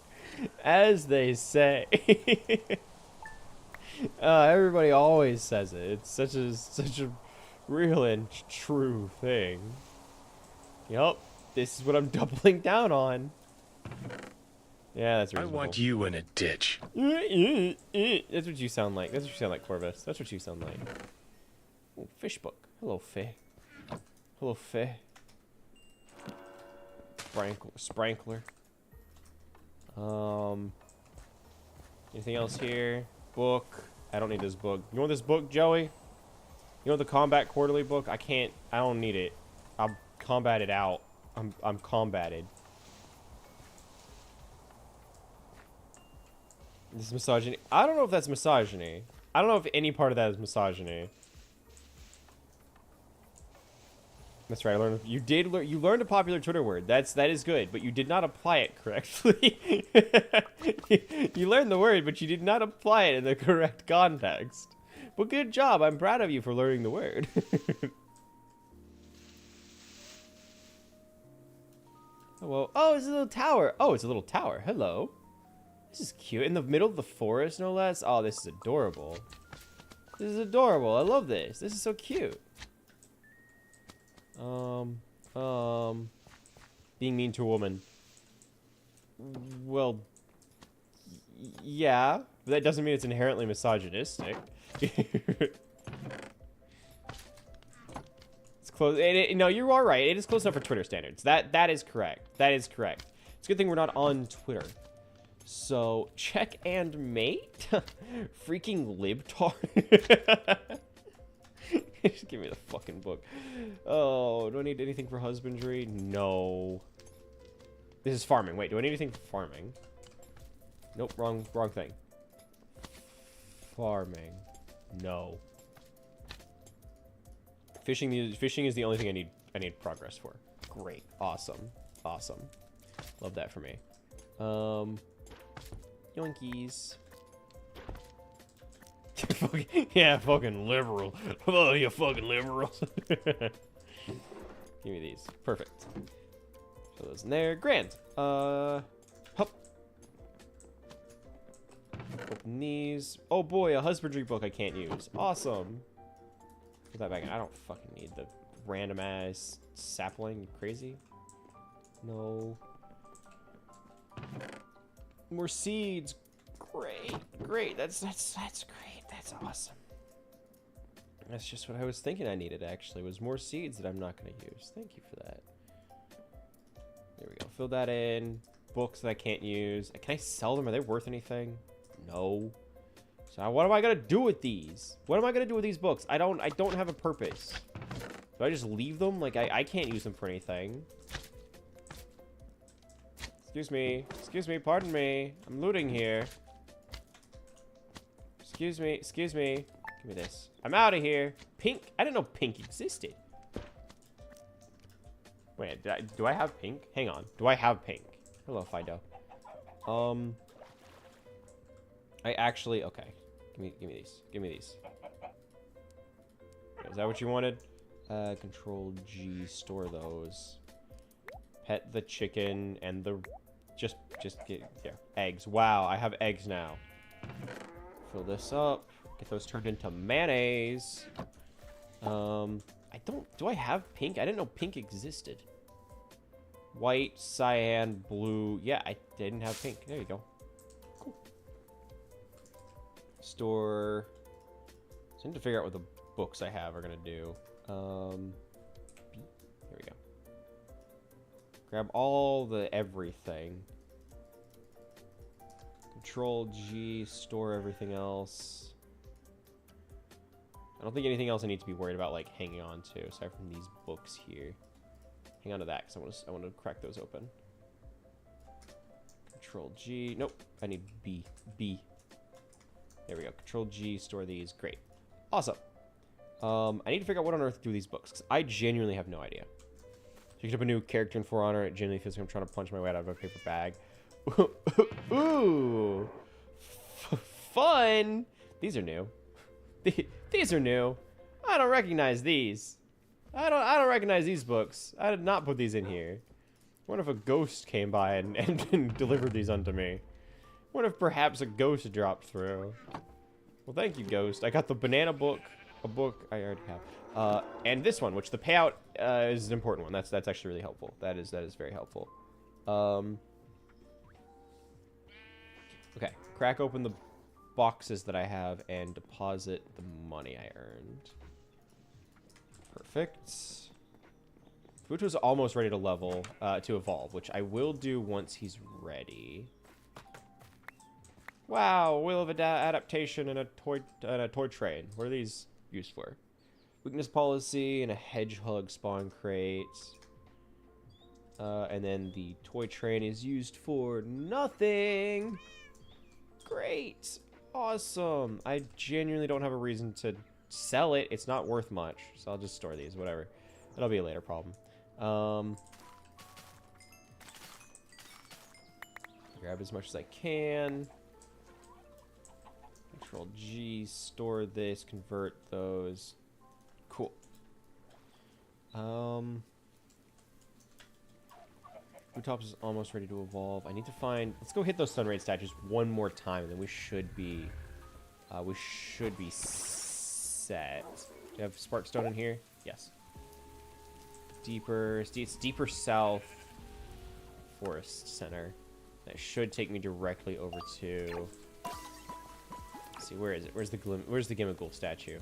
Everybody always says it. It's such a real and true thing. Yup, this is what I'm doubling down on. Yeah, that's I reasonable. want you in a ditch. That's what you sound like. That's what you sound like, Corvus. That's what you sound like. Ooh, fish book. Hello, Faye. Hello, Faye. Sprankler. Anything else here? Book. I don't need this book. You want this book, Joey? You want the Combat Quarterly book? I don't need it. I'm combated out. I'm combated. This is misogyny. I don't know if that's misogyny. I don't know if any part of that is misogyny. That's right. You learned a popular Twitter word. That is good, but you did not apply it correctly. You learned the word, but you did not apply it in the correct context. But good job. I'm proud of you for learning the word. Oh, well. Oh, it's a little tower. Oh, it's a little tower. Hello. This is cute. In the middle of the forest, no less. Oh, this is adorable. This is adorable. I love this. This is so cute. Being mean to a woman. Well, yeah. But that doesn't mean it's inherently misogynistic. It's close. No, you are right. It is close enough for Twitter standards. That is correct. That is correct. It's a good thing we're not on Twitter. So, check and mate? Freaking libtard. Just give me the fucking book. Oh, do I need anything for husbandry? No. This is farming. Wait, do I need anything for farming? Nope, wrong thing. Farming. No. Fishing is the only thing I need progress for. Great. Awesome. Awesome. Love that for me. Yoinkies. Yeah, fucking liberal. Oh, you fucking liberals. Give me these. Perfect. Throw those in there. Grand. Hop. Open these. Oh boy, a husbandry book I can't use. Awesome. Put that back in. I don't fucking need the random ass sapling. You crazy? No. More seeds. Great. That's great. That's awesome. That's just what I was thinking I needed, actually, was more seeds that I'm not going to use. Thank you for that. There we go. Fill that in. Books that I can't use. Can I sell them? Are they worth anything? No. So what am I going to do with these? What am I going to do with these books? I don't have a purpose. Do I just leave them? Like, I can't use them for anything. Excuse me, pardon me. I'm looting here. Excuse me. Give me this. I'm out of here. Pink? I didn't know pink existed. Wait, do I have pink? Hang on. Do I have pink? Hello, Fido. I actually, okay. Give me these. Give me these. Okay, is that what you wanted? Control G, store those. Pet the chicken and the, just get, yeah, eggs. Wow, I have eggs now. Fill this up. Get those turned into mayonnaise. Do I have pink? I didn't know pink existed. White, cyan, blue. Yeah, I didn't have pink. There you go. Cool. Store. So I need to figure out what the books I have are gonna do. Here we go. Grab all the everything. Control G, store everything else. I don't think anything else I need to be worried about, like, hanging on to, aside from these books here. Hang on to that, because I want to crack those open. Control G. Nope. I need B. B. There we go. Control G, store these. Great. Awesome. I need to figure out what on earth to do with these books, because I genuinely have no idea. Picked up a new character in For Honor. It genuinely feels like I'm trying to punch my way out of a paper bag. Ooh. Fun. These are new. These are new. I don't recognize these. I don't recognize these books. I did not put these in here. What if a ghost came by and delivered these unto me? What if perhaps a ghost dropped through? Well, thank you, ghost. I got the banana book, a book I already have, and this one, which the payout is an important one. That's actually really helpful. That is very helpful. Okay, crack open the boxes that I have and deposit the money I earned. Perfect. Kabuto's almost ready to to evolve, which I will do once he's ready. Wow, wheel of adaptation and a toy train. What are these used for? Weakness policy and a hedgehog spawn crate. And then the toy train is used for nothing. Great. Awesome. I genuinely don't have a reason to sell it. It's not worth much. So I'll just store these, whatever. That'll be a later problem. Grab as much as I can. Control G, store this, convert those. Cool. Bootops is almost ready to evolve. I need to find... Let's go hit those Sunraid statues one more time, and then we should be set. Do you have Sparkstone in here? Yes. Deeper... It's deeper south forest center. That should take me directly over to... Let's see, where is it? Where's the Gimmighoul statue?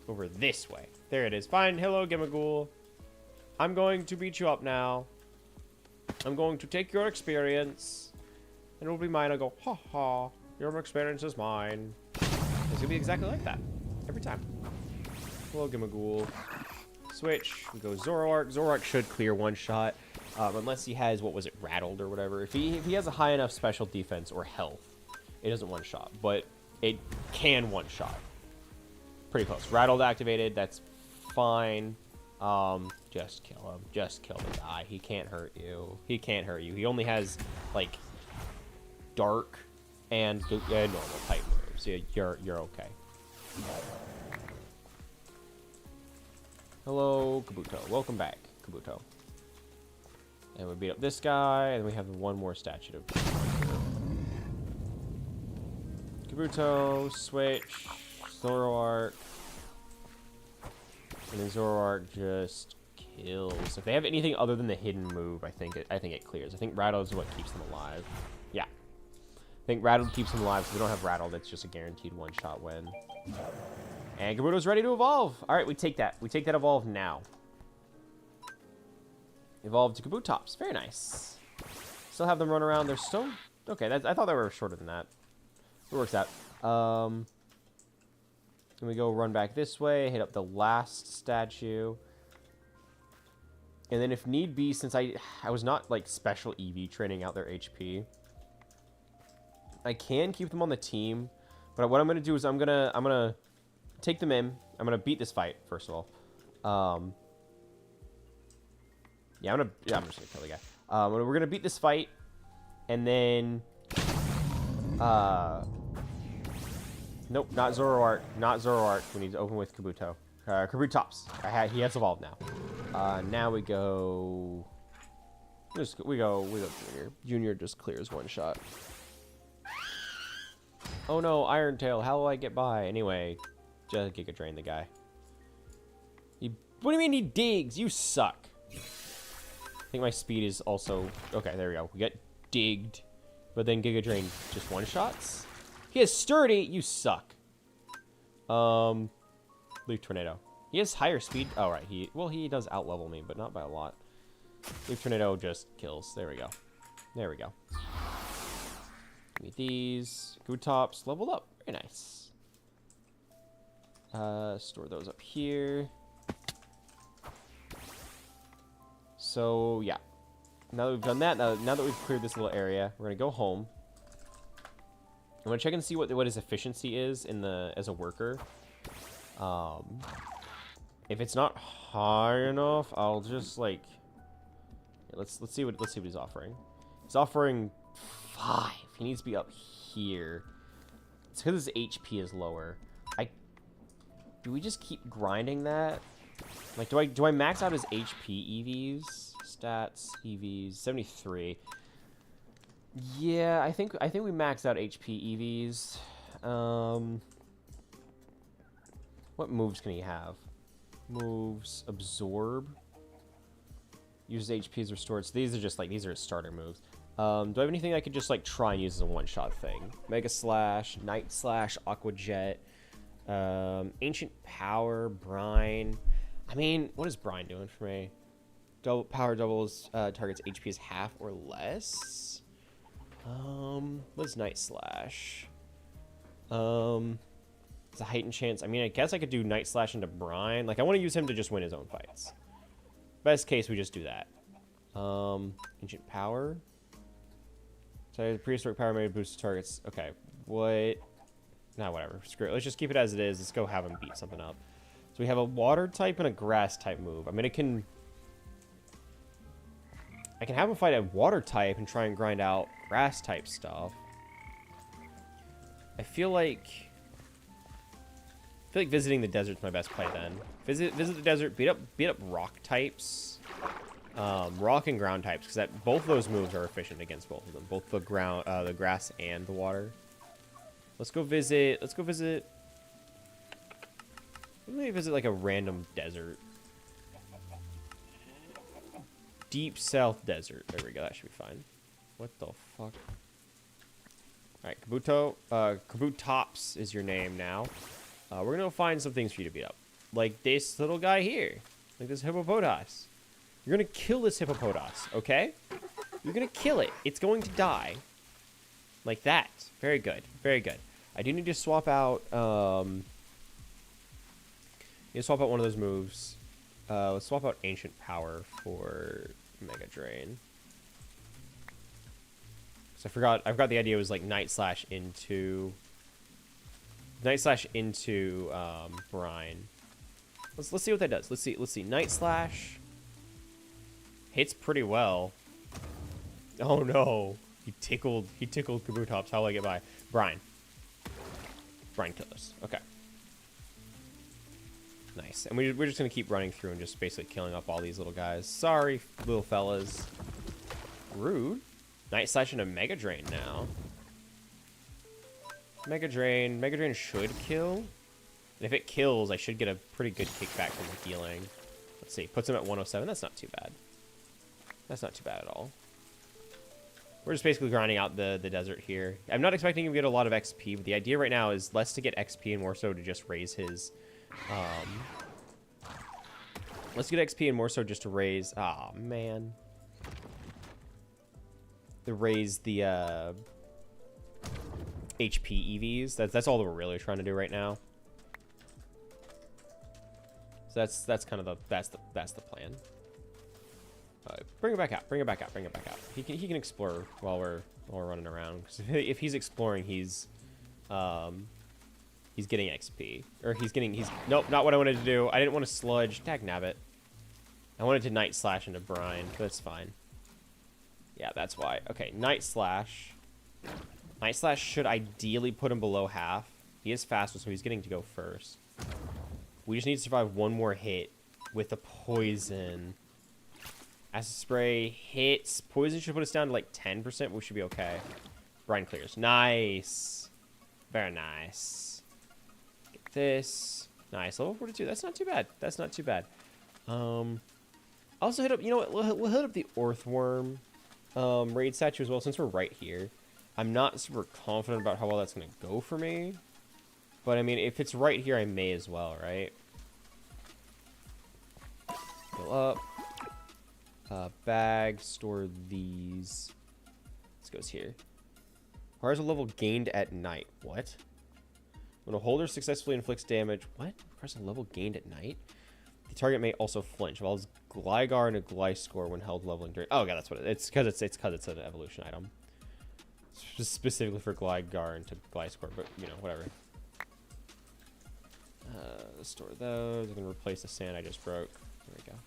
Over this way. There it is. Fine. Hello, Gimmighoul. I'm going to beat you up now. I'm going to take your experience. And it'll be mine. I'll go, ha ha. Your experience is mine. It's going to be exactly like that. Every time. Hello, Gimmighoul. Switch. We go Zoroark. Zoroark should clear one shot. Unless he has, what was it, Rattled or whatever. If he has a high enough special defense or health, it doesn't one shot. But it can one shot. Pretty close. Rattled activated. That's fine. Just kill him. Just kill the guy. He can't hurt you. He can't hurt you. He only has, like, dark and normal type moves. Yeah, you're okay. Hello, Kabuto. Welcome back, Kabuto. And we beat up this guy, and we have one more statue to Kabuto, switch, Zoroark. And then Zoroark just kills. If they have anything other than the hidden move, I think it clears. I think Rattle is what keeps them alive. Yeah. I think Rattle keeps them alive, so if we don't have Rattle, that's just a guaranteed one-shot win. And Kabuto's ready to evolve. Alright, we take that. We take that evolve now. Evolve to Kabutops. Very nice. Still have them run around. They're still... Okay, I thought they were shorter than that. It works out. Then we go run back this way, hit up the last statue. And then if need be, since I was not, like, special EV training out their HP, I can keep them on the team. But what I'm going to do is I'm gonna take them in. I'm going to beat this fight, first of all. Yeah, I'm just going to kill the guy. We're going to beat this fight. And then... Nope, not Zoroark. Not Zoroark. We need to open with Kabuto. Kabutops. He has evolved now. Now we go... We go Junior. Junior just clears one shot. Oh no, Iron Tail. How will I get by? Anyway, just Giga Drain the guy. What do you mean he digs? You suck. I think my speed is also... Okay, there we go. We get digged. But then Giga Drain just one-shots? He has Sturdy. You suck. Leaf Tornado. He has higher speed. Oh, right. He does out-level me, but not by a lot. Leaf Tornado just kills. There we go. There we go. Give me these. Kabutops leveled up. Very nice. Store those up here. So, yeah. Now that we've done that, now that we've cleared this little area, we're going to go home. I'm going to check and see what his efficiency is as a worker. If it's not high enough, I'll just, like... Let's see what he's offering. He's offering 5. He needs to be up here. It's because his HP is lower. Do we just keep grinding that? Like, do I max out his HP EVs? Stats, EVs, 73. Yeah, I think we maxed out HP EVs. What moves can he have? Moves, absorb. Uses HP is restored. So these are just like, these are his starter moves. Do I have anything I could just, like, try and use as a one-shot thing? Mega Slash, Night Slash, Aqua Jet, Ancient Power, Brine. I mean, what is Brine doing for me? Power doubles targets HP is half or less. What's Night Slash? It's a heightened chance. I mean, I guess I could do Night Slash into Brine. Like, I want to use him to just win his own fights. Best case, we just do that. Ancient Power. So prehistoric power may boost targets. Okay, what? Nah, whatever. Screw it. Let's just keep it as it is. Let's go have him beat something up. So we have a water type and a grass type move. I mean, I can have him fight a water type and try and grind out grass type stuff. I feel like visiting the desert's my best play then. Visit the desert, beat up rock types. Rock and ground types, because both of those moves are efficient against both of them, both the the grass and the water. Let's go visit. Maybe visit like a random desert. Deep South Desert. There we go. That should be fine. What the fuck? All right, Kabutops is your name now. We're gonna go find some things for you to beat up, like this little guy here, like this hippopotamus. You're going to kill this hippopotamus, okay? You're going to kill it. It's going to die. Like that. Very good. Very good. I do need to swap out, one of those moves. Let's swap out Ancient Power for Mega Drain. So I forgot the idea was like Night Slash into Brine. Let's see what that does. Let's see. Night Slash hits pretty well. Oh no. He tickled Kabutops. How will I get by? Brine killed us. Okay. Nice. And we're just going to keep running through and just basically killing up all these little guys. Sorry, little fellas. Rude. Night Slash into Mega Drain now. Mega Drain should kill. And if it kills, I should get a pretty good kickback from the healing. Let's see. Puts him at 107. That's not too bad. That's not too bad at all. We're just basically grinding out the desert here. I'm not expecting him to get a lot of XP, but the idea right now is less to get XP and more so to just raise his... let's get XP and more so just to raise... Aw, man. To raise the HP EVs. That's all that we're really trying to do right now. So that's kind of the plan. Bring it back out. He can explore while we're running around. Because if he's exploring, he's getting XP, or nope, not what I wanted to do. I didn't want to sludge. Dagnabbit. I wanted to Night Slash into Brine. But that's fine. Yeah, that's why. Okay, Night Slash. Night Slash should ideally put him below half. He is faster, so he's getting to go first. We just need to survive one more hit with the poison. Acid Spray hits. Poison should put us down to like 10%, but we should be okay. Brine clears. Nice. Very nice. Get this. Nice. Level 42. That's not too bad. That's not too bad. Also hit up, you know what? We'll hit up the Earthworm raid statue as well, since we're right here. I'm not super confident about how well that's going to go for me. But, I mean, if it's right here, I may as well, right? Fill up. Bag, store these. This goes here. Requires a level gained at night. What? When a holder successfully inflicts damage. What? Requires a level gained at night? The target may also flinch. While it's Gligar and a Gliscor when held leveling during. Oh, yeah, that's what it's because it's an evolution item. Specifically for Gligar and to Gliscor, but you know, whatever. Store those. I can replace the sand I just broke. There we go.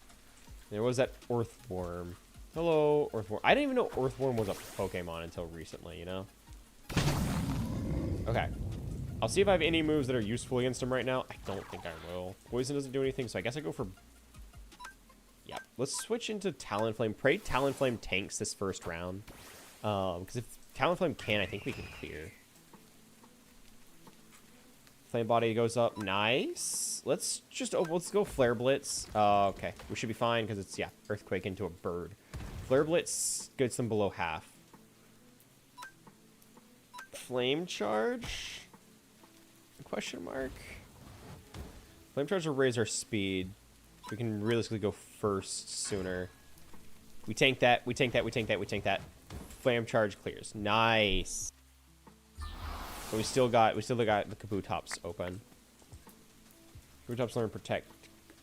There was that Earthworm. Hello, Earthworm. I didn't even know Earthworm was a Pokemon until recently, you know? Okay. I'll see if I have any moves that are useful against him right now. I don't think I will. Poison doesn't do anything, so I guess I go for... Yeah. Let's switch into Talonflame. Pray Talonflame tanks this first round. Because if Talonflame can, I think we can clear. Flame Body goes up. Nice. Let's go Flare Blitz. Okay. We should be fine because it's, yeah, Earthquake into a bird. Flare Blitz gets them below half. flame charge? Question mark. Flame charge will raise our speed. We can realistically go first sooner. We tank that. We tank that. We tank that. We tank that. Flame charge clears. Nice. But we still got the Kabutops open. Kabutops learn protect.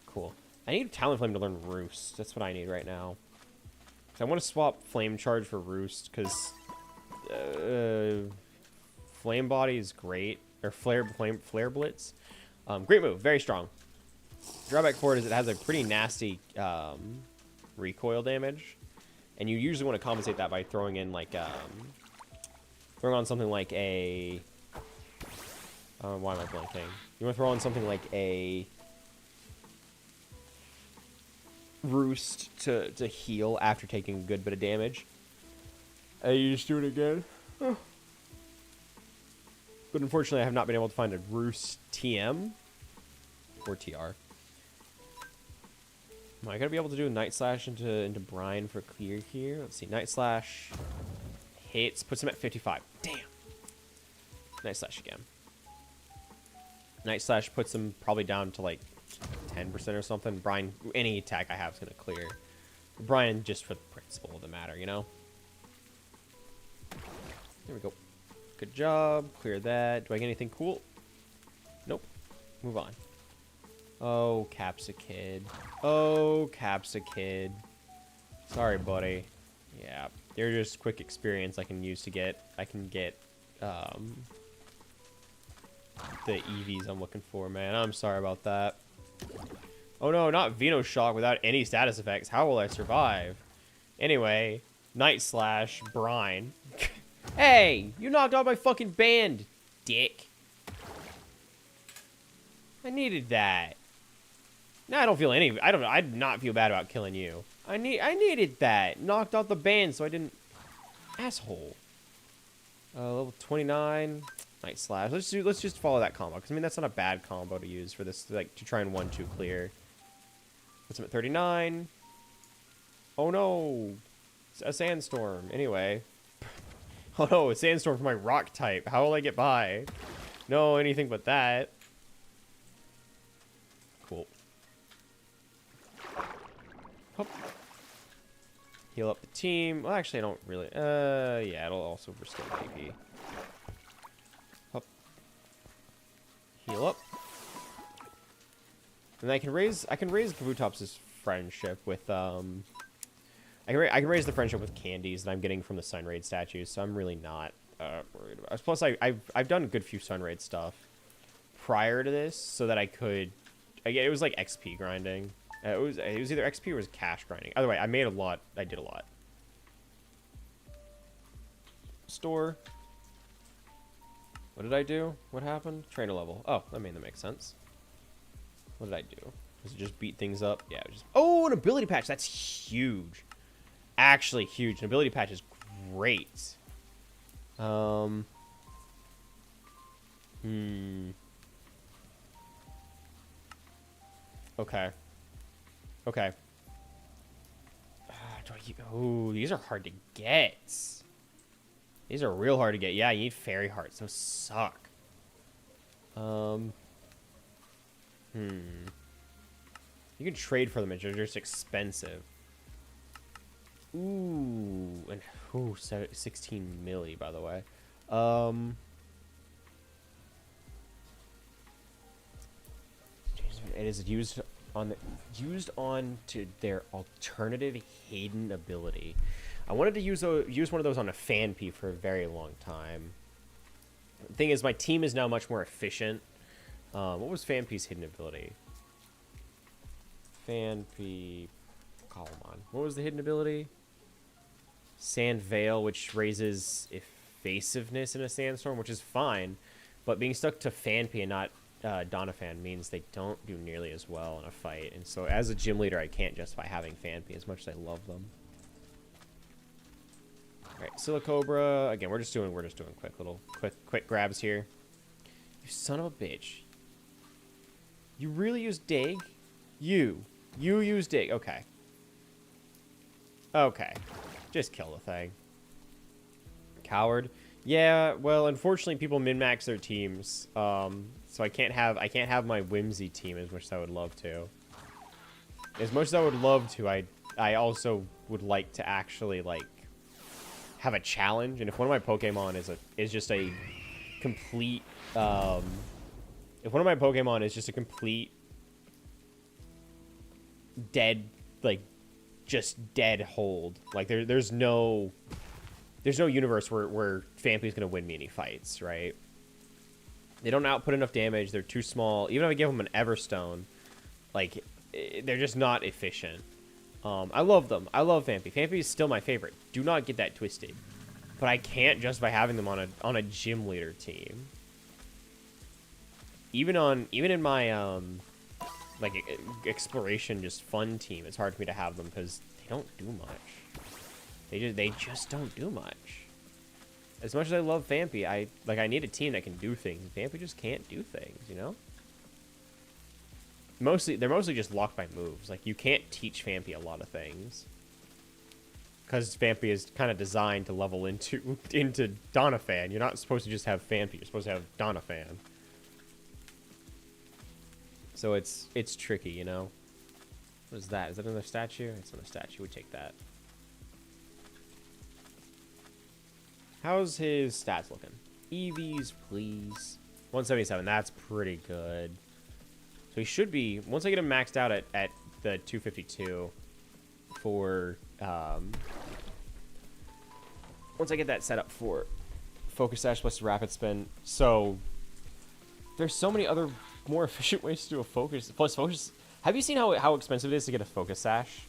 Cool. I need Talon Flame to learn Roost. That's what I need right now. I want to swap Flame Charge for Roost because Flame Body is great, or Flare Blitz. Great move, very strong. Drawback for it is it has a pretty nasty recoil damage, and you usually want to compensate that by throwing in like throwing on something like a. Why am I blanking? You want to throw on something like a Roost to heal after taking a good bit of damage. You just do it again. Oh. But unfortunately, I have not been able to find a Roost TM or TR. Am I gonna be able to do a Night Slash into Brine for clear here? Let's see. Night Slash hits, puts him at 55. Damn. Night Slash again. Night Slash puts him probably down to like 10% or something. Brine, any attack I have is gonna clear. Brine just for the principle of the matter, you know? There we go. Good job. Clear that. Do I get anything cool? Nope. Move on. Oh, Capsicid. Oh, Capsicid. Sorry, buddy. Yeah. They're just quick experience I can use to get... I can get, the EVs I'm looking for, man. I'm sorry about that. Oh no, not Venoshock without any status effects. How will I survive? Anyway, Night Slash, Brine. Hey, you knocked out my fucking band, dick. I needed that. Now I don't feel any. I did not feel bad about killing you. I needed that. Knocked out the band, so I didn't. Asshole. Level 29. Night Slash. Let's just follow that combo, because I mean that's not a bad combo to use for this, like, to try and 1-2 clear. What's him at 39? Oh no, it's a sandstorm. Anyway, oh no, a sandstorm for my rock type. How will I get by? No, anything but that. Cool. Hop. Heal up the team. Well, actually, I don't really. Yeah, it'll also restore PP. Heal up. And I can raise Kabutops' friendship with I can raise the friendship with candies that I'm getting from the Sunraid statues, so I'm really not worried about it. Plus I've done a good few Sunraid stuff prior to this so that I could it was like XP grinding. It was either XP or it was cash grinding. Either way, I made a lot. I did a lot. Store. What did I do? What happened? Trainer level. Oh, that makes sense. What did I do? Was it just beat things up? Yeah, it was just... Oh, an ability patch. That's huge. Actually huge. An ability patch is great. Okay. Okay. Oh, these are hard to get. These are real hard to get. Yeah, you need fairy hearts. Those suck. You can trade for them, but they're just expensive. Ooh, and 16 milli, by the way. It is used on to their alternative hidden ability. I wanted to use one of those on a Fanpy for a very long time. The thing is, my team is now much more efficient. What was Fanpy's hidden ability? Fanpy Cobblemon. What was the hidden ability? Sand Veil, which raises evasiveness in a sandstorm, which is fine. But being stuck to Fanpy and not Doniphan means they don't do nearly as well in a fight. And so as a gym leader, I can't justify having Fanpy as much as I love them. Alright, Silicobra. Again, we're just doing quick grabs here. You son of a bitch. You really use Dig? You use Dig. Okay. Okay. Just kill the thing. Coward. Yeah, well, unfortunately, people min-max their teams, so I can't have my whimsy team as much as I would love to. As much as I would love to, I also would like to actually like have a challenge. And if one of my Pokemon is just a complete, if one of my Pokemon is just a complete dead, like just dead hold, like there's no universe where Phanpy's gonna win me any fights, right? They don't output enough damage. They're too small. Even if I give them an Everstone, like, they're just not efficient. I love them. I love Phanpy. Phanpy is still my favorite. Do not get that twisted. But I can't just by having them on a gym leader team. Even in my like exploration just fun team, it's hard for me to have them because they don't do much. They just don't do much. As much as I love Phanpy, I need a team that can do things. Phanpy just can't do things, you know? They're mostly just locked by moves. Like, you can't teach Phanpy a lot of things. Because Phanpy is kind of designed to level into Doniphan. You're not supposed to just have Phanpy, you're supposed to have Doniphan. So it's tricky, you know? What is that? Is that another statue? It's another statue. We take that. How's his stats looking? EVs, please. 177. That's pretty good. So he should be, once I get him maxed out at the 252 for, once I get that set up for Focus Sash plus Rapid Spin. So there's so many other more efficient ways to do a Focus. Plus Focus. Have you seen how expensive it is to get a Focus Sash?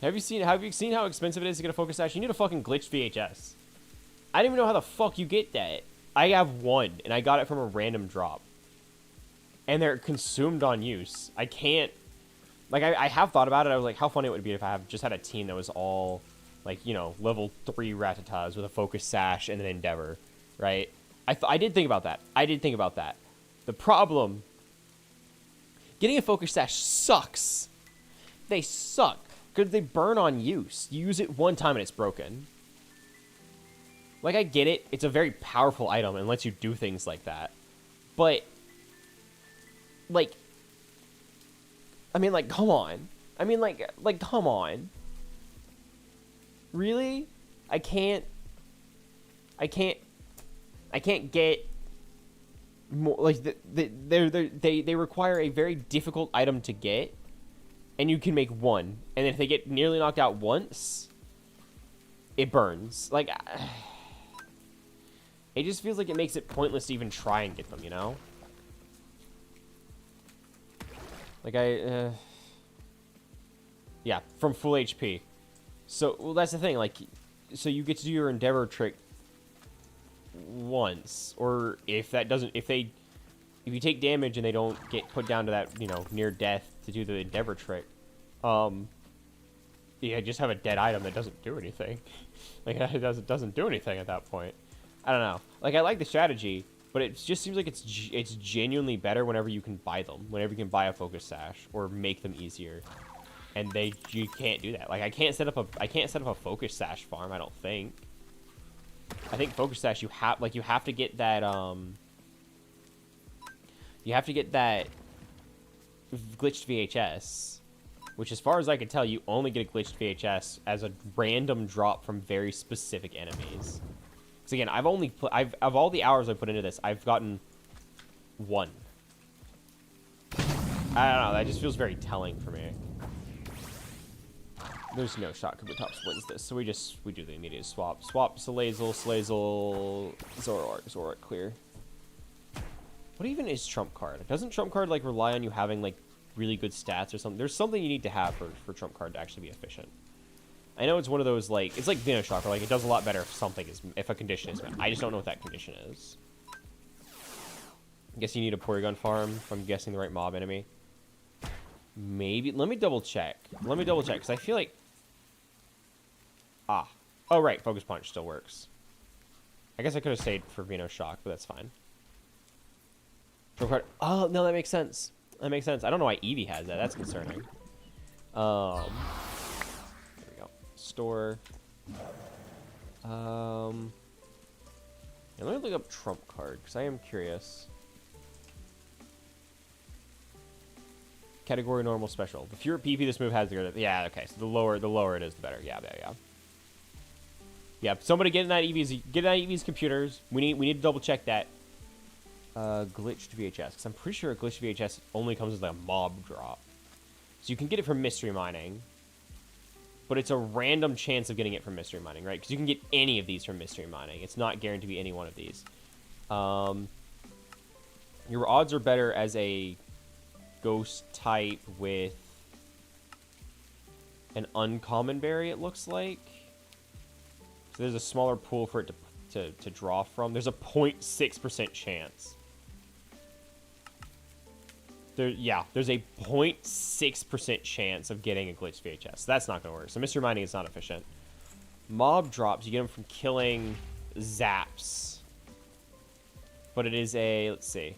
Have you seen how expensive it is to get a Focus Sash? You need a fucking glitched VHS. I don't even know how the fuck you get that. I have one, and I got it from a random drop. And they're consumed on use. I can't... Like, I have thought about it. I was like, how funny it would be if I just had a team that was all, like, you know, level 3 Rattatas with a Focus Sash and an Endeavor, right? I did think about that. The problem... Getting a Focus Sash sucks. They suck. Because they burn on use. You use it one time and it's broken. Like, I get it. It's a very powerful item and lets you do things like that. But... Like, I mean, like, come on. I mean, like, come on. Really? I can't get more, like, they require a very difficult item to get, and you can make one. And if they get nearly knocked out once, it burns. Like, it just feels like it makes it pointless to even try and get them, you know? Like, yeah, from full HP. So, well, that's the thing, like, so you get to do your Endeavor trick once, or if you take damage and they don't get put down to that, you know, near death to do the Endeavor trick, yeah, just have a dead item that doesn't do anything. Like, it doesn't do anything at that point. I don't know. Like, I like the strategy, but it just seems like it's genuinely better whenever you can buy them. Whenever you can buy a Focus Sash or make them easier. And you can't do that. Like, I can't set up a Focus Sash farm, I don't think. I think Focus Sash you have to get that glitched VHS, which, as far as I can tell, you only get a glitched VHS as a random drop from very specific enemies. So again, of all the hours I put into this, I've gotten one. I don't know, that just feels very telling for me. There's no shot Kabutops wins this, so we do the immediate swap. Swap Salazzle, Zoroark, clear. What even is Trump Card? Doesn't Trump Card, like, rely on you having, like, really good stats or something? There's something you need to have for Trump Card to actually be efficient. I know it's one of those, like, it's like Venoshock, where, like, it does a lot better if a condition is met. I just don't know what that condition is. I guess you need a Porygon farm, if I'm guessing the right mob enemy. Maybe. Let me double check. Because I feel like... Ah. Oh, right. Focus Punch still works. I guess I could have stayed for Venoshock, but that's fine. Oh, no, that makes sense. I don't know why Eevee has that. That's concerning. There we go. Store. And let me look up trump card, because I am curious. Category normal special. The fewer PP this move has, the greater. Yeah, okay. So the lower it is, the better. Yeah. Yeah, somebody get in that EV's computers. We need to double check that. Glitched VHS, because I'm pretty sure a glitched VHS only comes with like a mob drop. So you can get it from mystery mining, but it's a random chance of getting it from mystery mining, right? Because you can get any of these from mystery mining. It's not guaranteed to be any one of these. Your odds are better as a ghost type with an uncommon berry, it looks like. So there's a smaller pool for it to draw from. There's a 0.6% chance. There's a 0.6% chance of getting a glitched VHS. That's not going to work. So mystery mining is not efficient. Mob drops, you get them from killing zaps. But it is a, let's see.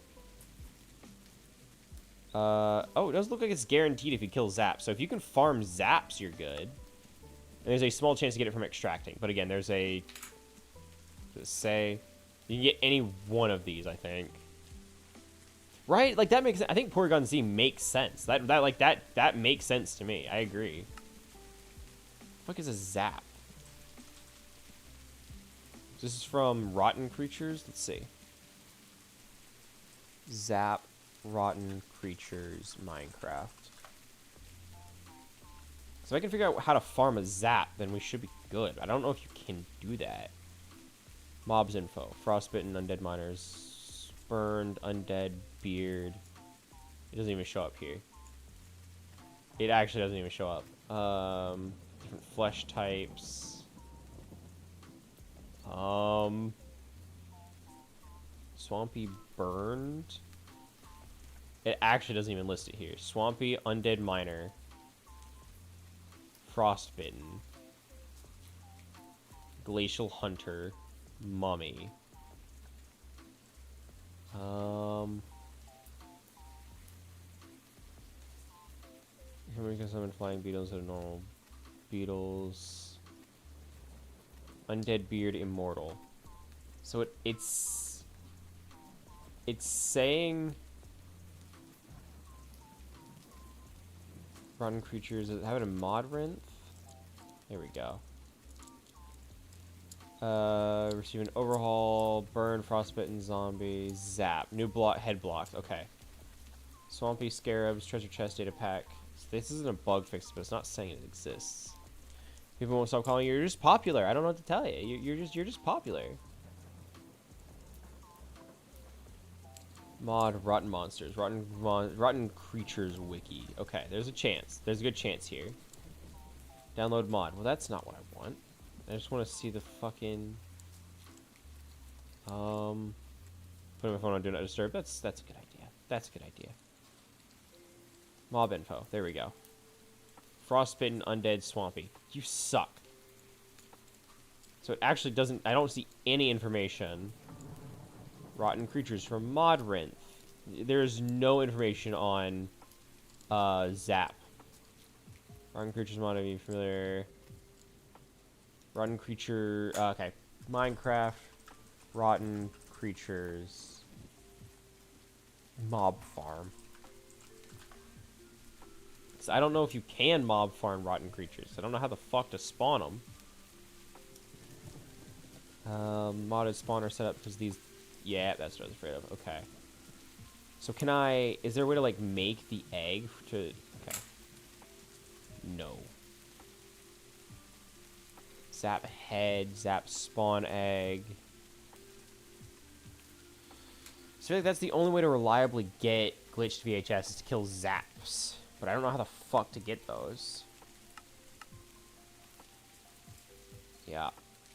Oh, it does look like it's guaranteed if you kill zaps. So if you can farm zaps, you're good. And there's a small chance to get it from extracting. But again, there's a, does it say, you can get any one of these, I think. Right? Like, that makes sense. I think Porygon Z makes sense. That makes sense to me. I agree. What the fuck is a zap? This is from Rotten Creatures. Let's see. Zap Rotten Creatures Minecraft. So if I can figure out how to farm a zap, then we should be good. I don't know if you can do that. Mobs info. Frostbitten, undead miners. Burned, undead, beard. It doesn't even show up here. It actually doesn't even show up. Different flesh types. Swampy, burned. It actually doesn't even list it here. Swampy, undead miner. Frostbitten. Glacial hunter. Mummy. We can summon flying beetles that are normal beetles. Undead beard immortal. So it's saying rotten creatures. Does it have it in mod rinth? There we go. Receive an overhaul, burn, frostbitten, zombie, zap, new block, head blocks. Okay. Swampy scarabs, treasure chest, data pack. So this isn't a bug fix, but it's not saying it exists. People won't stop calling you. You're just popular. I don't know what to tell you. You're just popular. Mod rotten monsters, rotten creatures wiki. Okay, there's a chance. There's a good chance here. Download mod. Well, that's not what I want. I just want to see the fucking putting my phone on do not disturb. That's a good idea. That's a good idea. Mob info. There we go. Frostbitten, undead, swampy. You suck. So it actually doesn't. I don't see any information. Rotten creatures from mod rinth. There's no information on zap. Rotten creatures mod. Are you familiar? Rotten creature. Okay. Minecraft. Rotten creatures. Mob farm. So I don't know if you can mob farm rotten creatures. I don't know how the fuck to spawn them. Modded spawner setup because these. Yeah, that's what I was afraid of. Okay. So can I. Is there a way to like make the egg to. Okay. No. Zap head, zap spawn egg. So I feel like that's the only way to reliably get glitched VHS is to kill zaps. But I don't know how the fuck to get those. Yeah.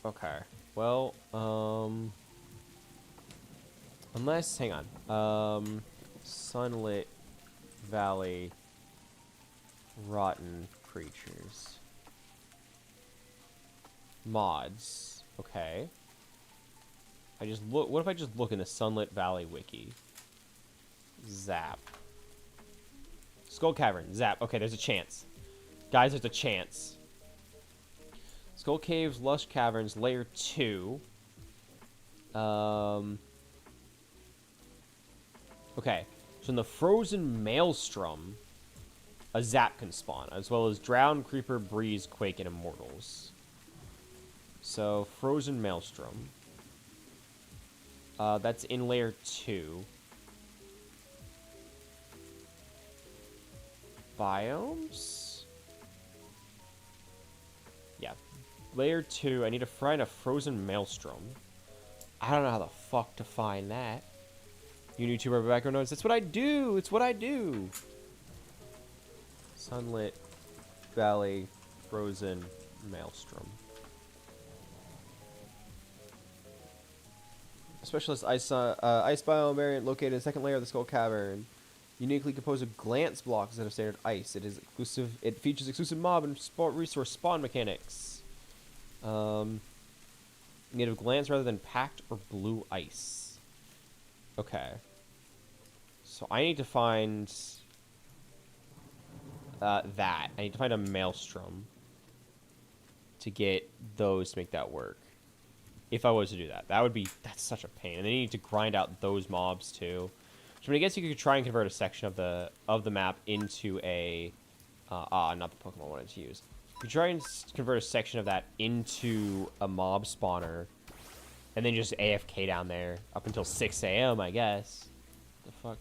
Okay. Well, unless, hang on. Sunlit Valley Rotten Creatures. Mods. Okay. I just look. What if I just look in the Sunlit Valley wiki? Zap. Skull Cavern. Zap. Okay, there's a chance. Guys, there's a chance. Skull Caves, Lush Caverns, Layer 2. Okay, so in the Frozen Maelstrom, a Zap can spawn, as well as Drown, Creeper, Breeze, Quake, and Immortals. So, Frozen Maelstrom. That's in Layer 2. Biomes? Yeah. Layer 2, I need to find a Frozen Maelstrom. I don't know how the fuck to find that. You YouTuber background noise. That's what I do. It's what I do. Sunlit Valley Frozen Maelstrom. Specialist ice biome variant located in the second layer of the Skull Cavern. Uniquely composed of glance blocks instead of standard ice. It is exclusive. It features exclusive mob and resource spawn mechanics. Made of glance rather than packed or blue ice. Okay. So I need to find that. I need to find a Maelstrom to get those to make that work. If I was to do that, that's such a pain. And then you need to grind out those mobs too. So I mean, I guess you could try and convert a section of the map into a not the Pokemon I wanted to use. You could try and convert a section of that into a mob spawner, and then just AFK down there up until 6 a.m. I guess. The fuck.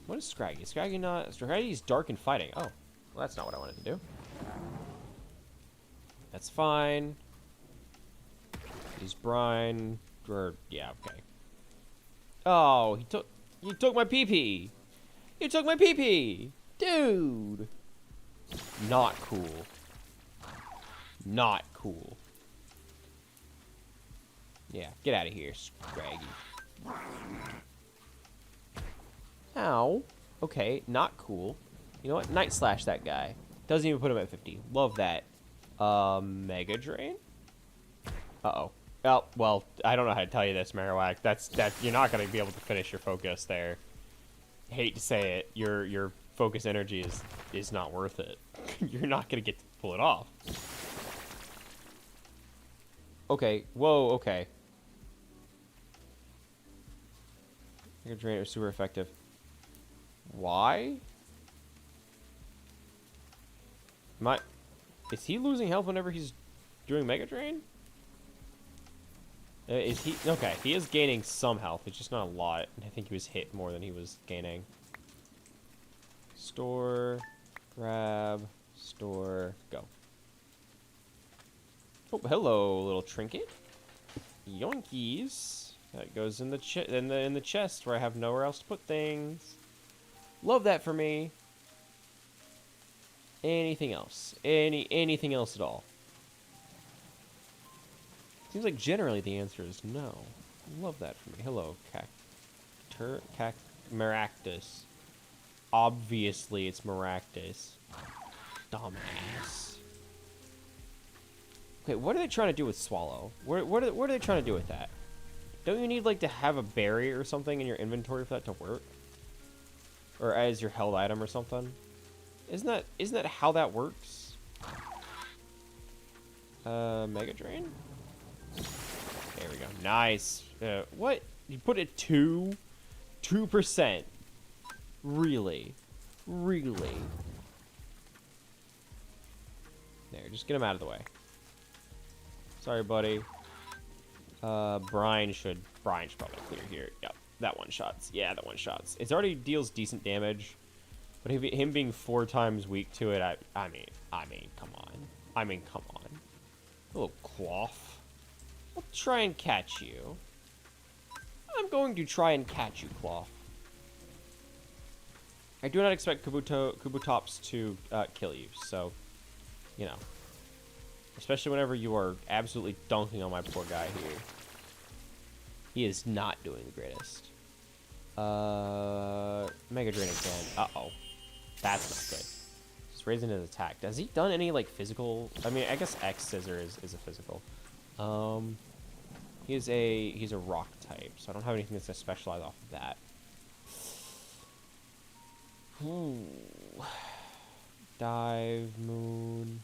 What is Scraggy? Scraggy's dark and fighting. Oh, well, that's not what I wanted to do. That's fine. He's Brine, or yeah, okay. Oh, he took my PP. You took my PP, dude. Not cool. Not cool. Yeah, get out of here, Scraggy. Ow. Okay, not cool. You know what? Night Slash that guy. Doesn't even put him at 50. Love that. Mega Drain? Uh-oh. Oh, well, I don't know how to tell you this, Marowak. You're not going to be able to finish your focus there. Hate to say it, your focus energy is not worth it. You're not going to get to pull it off. Okay, whoa, okay. Mega Drain was super effective. Why? Is he losing health whenever he's doing Mega Drain? Is he? Okay, he is gaining some health. It's just not a lot. I think he was hit more than he was gaining. Store, grab, store, go. Oh, hello, little trinket. Yoinkies. That goes in the chest where I have nowhere else to put things. Love that for me. Anything else? Anything else at all? Seems like generally the answer is no. Love that for me. Hello, Maractus. Obviously, it's Maractus. Dumbass. Okay, what are they trying to do with Swallow? What are they trying to do with that? Don't you need like to have a berry or something in your inventory for that to work? Or as your held item or something? Isn't that how that works? Mega Drain? There we go. Nice. What? You put it 2%. Really? Really? There, just get him out of the way. Sorry, buddy. Brine should probably clear here. Yep, that one shots. Yeah, that one shots. It already deals decent damage, but him being 4 times weak to it, I mean, come on. Come on. A little cloth. I'll try and catch you. I'm going to try and catch you, Cloth. I do not expect Kabutops to kill you, so, you know. Especially whenever you are absolutely dunking on my poor guy here. He is not doing the greatest. Mega Drain again. Uh-oh. That's not good. Just raising his attack. Has he done any, like, physical... I mean, I guess X-Scissor is a physical. He's a rock type, so I don't have anything that's gonna specialize off of that. Ooh. Dive, Moon.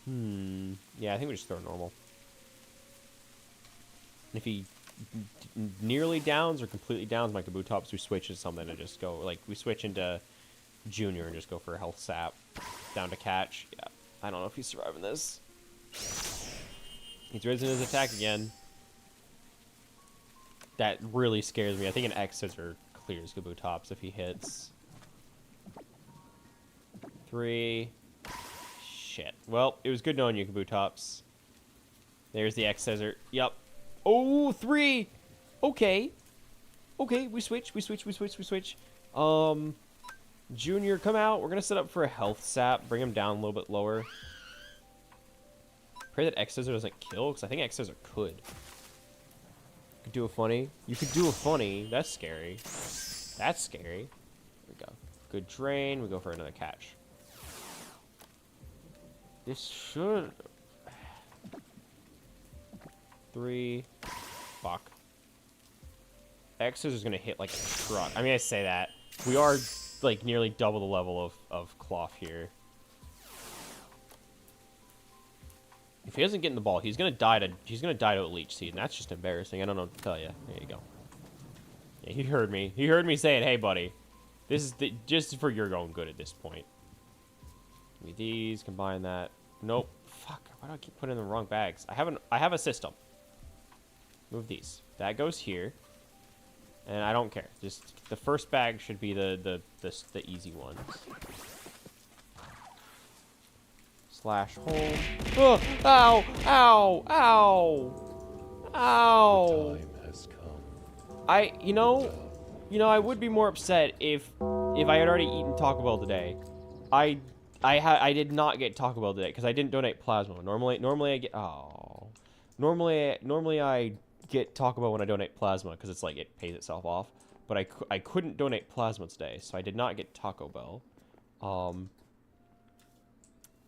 Yeah, I think we just throw normal. If he nearly downs or completely downs my Kabutops, we switch to something and just go, like, we switch into Junior and just go for a health sap. Down to catch. Yeah. I don't know if he's surviving this. He's risen his attack again. That really scares me. I think an X Scissor clears Kabutops if he hits. 3. Shit. Well, it was good knowing you, Kabutops. There's the X Scissor. Yup. Oh, 3! Okay. Okay, we switch. Junior, come out. We're gonna set up for a health sap. Bring him down a little bit lower. Pray that X Scissor doesn't kill, because I think X Scissor could. Could do a funny. You could do a funny. That's scary. That's scary. There we go. Good drain. We go for another catch. This should... 3. Fuck. X Scissor is gonna hit like a truck. I mean, I say that. We are, like, nearly double the level of Cloth here. If he doesn't get in the ball, he's gonna die to a Leech Seed, and that's just embarrassing. I don't know what to tell you. There you go. Yeah, he heard me. He heard me saying, "Hey, buddy, this is just for your own good at this point." Give me these. Combine that. Nope. Fuck. Why do I keep putting in the wrong bags? I have a system. Move these. That goes here, and I don't care. Just the first bag should be the easy ones. Slash home. Oh, ow! Ow! Ow! Ow! The time has come. You know, I would be more upset if I had already eaten Taco Bell today. I did not get Taco Bell today because I didn't donate plasma. Normally I get normally I get Taco Bell when I donate plasma because it's like it pays itself off. But I couldn't donate plasma today, so I did not get Taco Bell.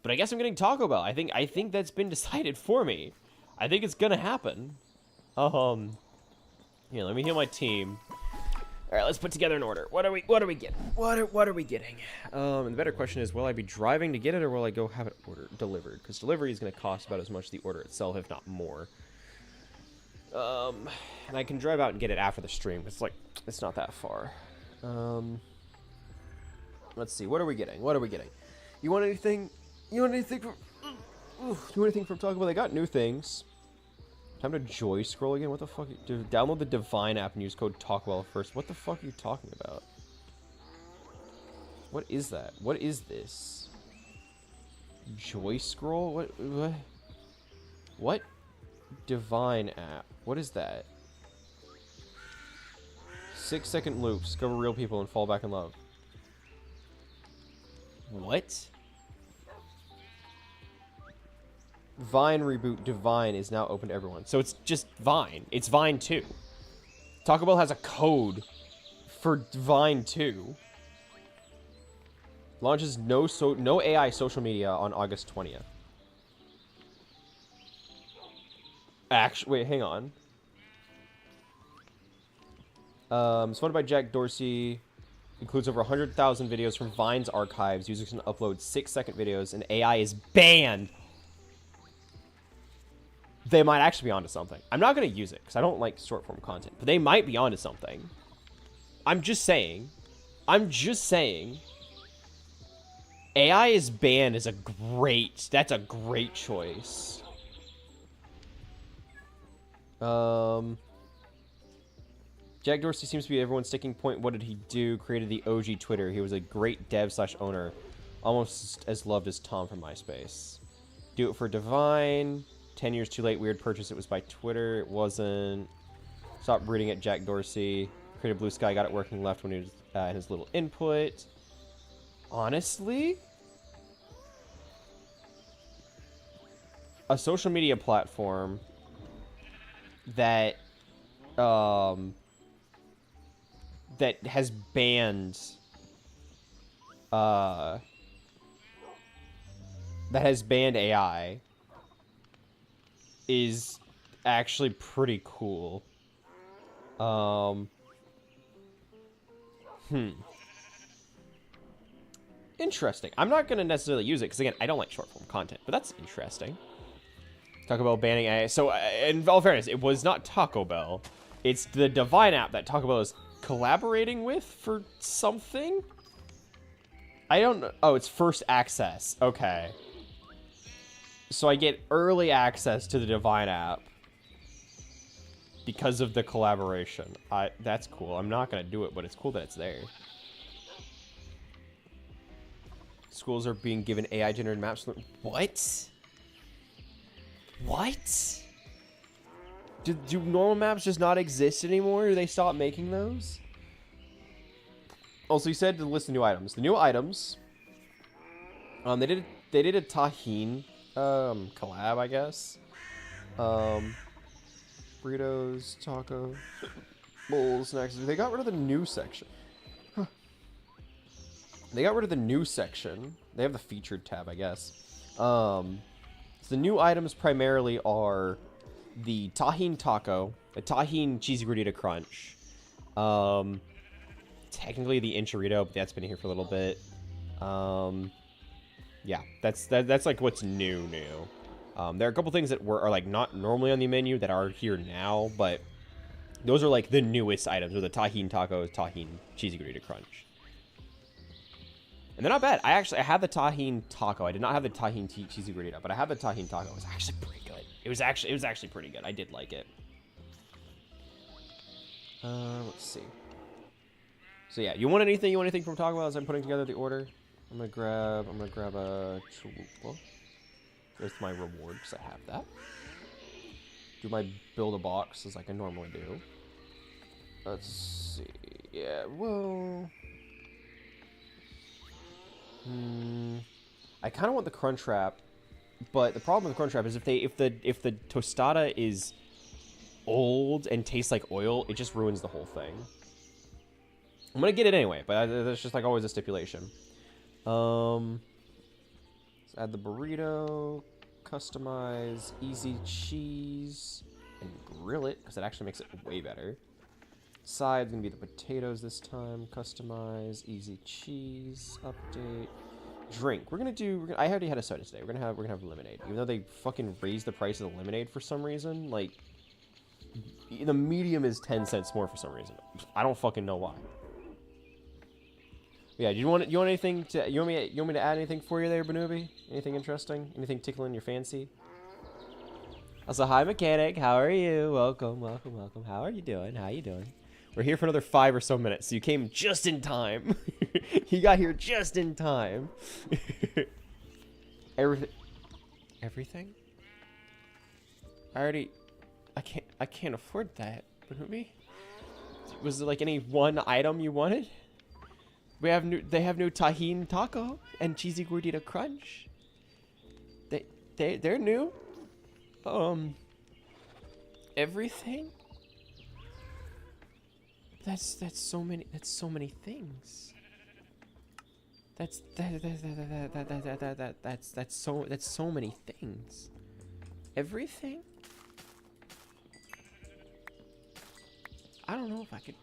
But I guess I'm getting Taco Bell. I think that's been decided for me. I think it's gonna happen. Here, let me heal my team. All right, let's put together an order. What are we getting? What are we getting? And the better question is, will I be driving to get it, or will I go have it delivered? Because delivery is gonna cost about as much as the order itself, if not more. And I can drive out and get it after the stream. It's not that far. Let's see. What are we getting? You want anything? You want anything from Taco Bell? They got new things. Time to joy scroll again? What the fuck? Dude, download the Divine app and use code Taco Bell first. What the fuck are you talking about? What is that? What is this? Joy scroll? What? What? Divine app. What is that? 6-second loops. Discover real people and fall back in love. What? Vine reboot Divine is now open to everyone. So it's just Vine. It's Vine 2. Taco Bell has a code for Vine 2. Launches no AI social media on August 20th. Actually, wait, hang on. It's funded by Jack Dorsey. Includes over 100,000 videos from Vine's archives. Users can upload 6-second videos, and AI is banned. They might actually be onto something. I'm not going to use it, because I don't like short-form content. But they might be onto something. I'm just saying. AI is banned is that's a great choice. Jack Dorsey seems to be everyone's sticking point. What did he do? Created the OG Twitter. He was a great dev/owner. Almost as loved as Tom from MySpace. Do it for Divine. 10 years too late. Weird purchase. It was by Twitter. It wasn't. Stop breeding at Jack Dorsey. Created Blue Sky. Got it working left when he was in his little input. Honestly? A social media platform that that has banned AI is actually pretty cool. Interesting. I'm not going to necessarily use it because, again, I don't like short-form content, but that's interesting. Taco Bell banning AI. So, in all fairness, it was not Taco Bell. It's the Divine app that Taco Bell is collaborating with for something? I don't know. Oh, it's first access. Okay. So I get early access to the Divine app because of the collaboration. That's cool. I'm not going to do it, but it's cool that it's there. Schools are being given AI-generated maps. What? What? Do normal maps just not exist anymore? Do they stop making those? Also, you said to list the new items. The new items. They did a Tajin collab, I guess. Burritos, taco, bowls, snacks. They got rid of the new section. Huh. They got rid of the new section. They have the featured tab, I guess. So the new items primarily are the Tajin taco, the Tajin cheesy gordita crunch, technically the enchilada, but that's been here for a little bit. Yeah, that's like what's new. There are a couple things that are like not normally on the menu that are here now, but those are like the newest items, or the Tajin tacos, Tajin cheesy gordita crunch. And they're not bad. I had the Tajin taco. I did not have the Tajin cheesy gordita, but I have the Tajin taco. It was actually pretty good. It was actually pretty good. I did like it. Let's see. So yeah, you want anything from Taco Bell as I'm putting together the order? I'm gonna grab a chalupa. There's my reward because I have that. Do my build a box as like I normally do. Let's see. Yeah, well. I kind of want the crunch wrap, but the problem with the crunch wrap is if the tostada is old and tastes like oil, it just ruins the whole thing. I'm gonna get it anyway, but that's just like always a stipulation. Let's add the burrito, customize easy cheese, and grill it because it actually makes it way better. Side's gonna be the potatoes this time. Customize easy cheese, update, drink. I already had a soda today. We're gonna have lemonade, even though they fucking raised the price of the lemonade for some reason. Like the medium is 10 cents more for some reason. I don't fucking know why. Yeah, you want anything to you want me to add anything for you there, Banubi? Anything interesting? Anything tickling your fancy? Also, hi mechanic, how are you? Welcome. How are you doing? We're here for another 5 or so minutes, so you came just in time. You got here just in time. Everything? I can't afford that, Banubi. Was there like any one item you wanted? They have new Tajin taco and cheesy gordita crunch. They're new. Everything. That's so many things. That's so many things. Everything. I don't know if I could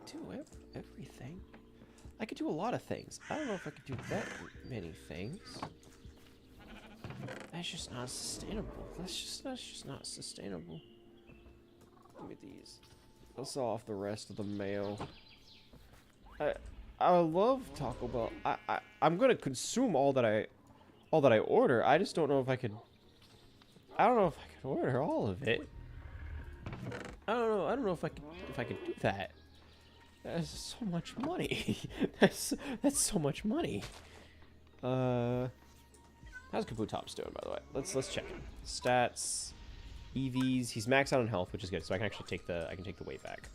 do everything. I could do a lot of things. I don't know if I could do that many things. That's just not sustainable. That's just not sustainable. Look at these. I'll saw off the rest of the mail. I love Taco Bell. I'm gonna consume all that I order. I just don't know if I could. I don't know if I could order all of it. I don't know if I could do that. That's so much money. that's so much money. How's Kabutops doing, by the way? Let's check him. Stats, EVs. He's maxed out on health, which is good. So I can actually take the weight back.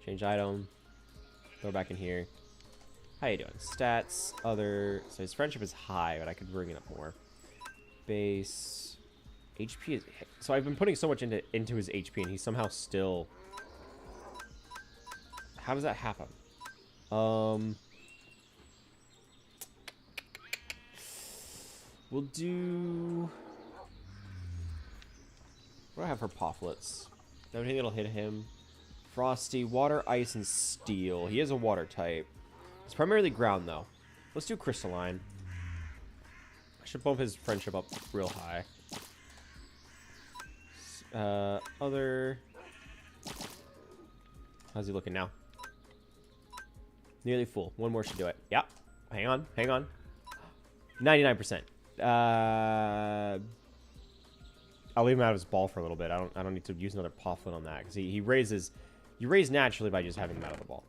Change item. Throw back in here. How you doing? Stats. Other. So his friendship is high, but I could bring it up more. Base. HP is. So I've been putting so much into his HP, and he's somehow still. How does that happen? We'll do... What do I have for Pofflets? Anything that'll hit him. Frosty, water, ice, and steel. He is a water type. It's primarily ground, though. Let's do crystalline. I should bump his friendship up real high. Other... How's he looking now? Nearly full. One more should do it. Yep. Hang on. Hang on. 99%. I'll leave him out of his ball for a little bit. I don't need to use another Puffin on that because he raises. You raise naturally by just having him out of the ball.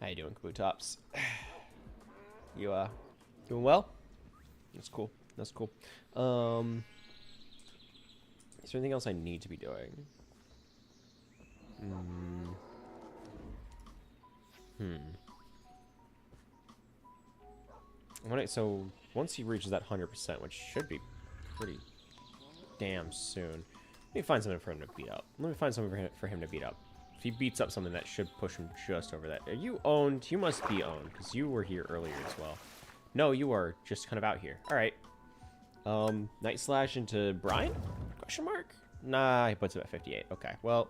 How you doing, Kabutops? You doing well? That's cool. That's cool. Is there anything else I need to be doing? So once he reaches that 100%, which should be pretty damn soon, let me find something for him to beat up. Let me find something for him to beat up. If he beats up something, that should push him just over that. Are you owned? You must be owned, because you were here earlier as well. No, you are just kind of out here. All right. Night Slash into Brian? Question mark? Nah, he puts it at 58. Okay, well.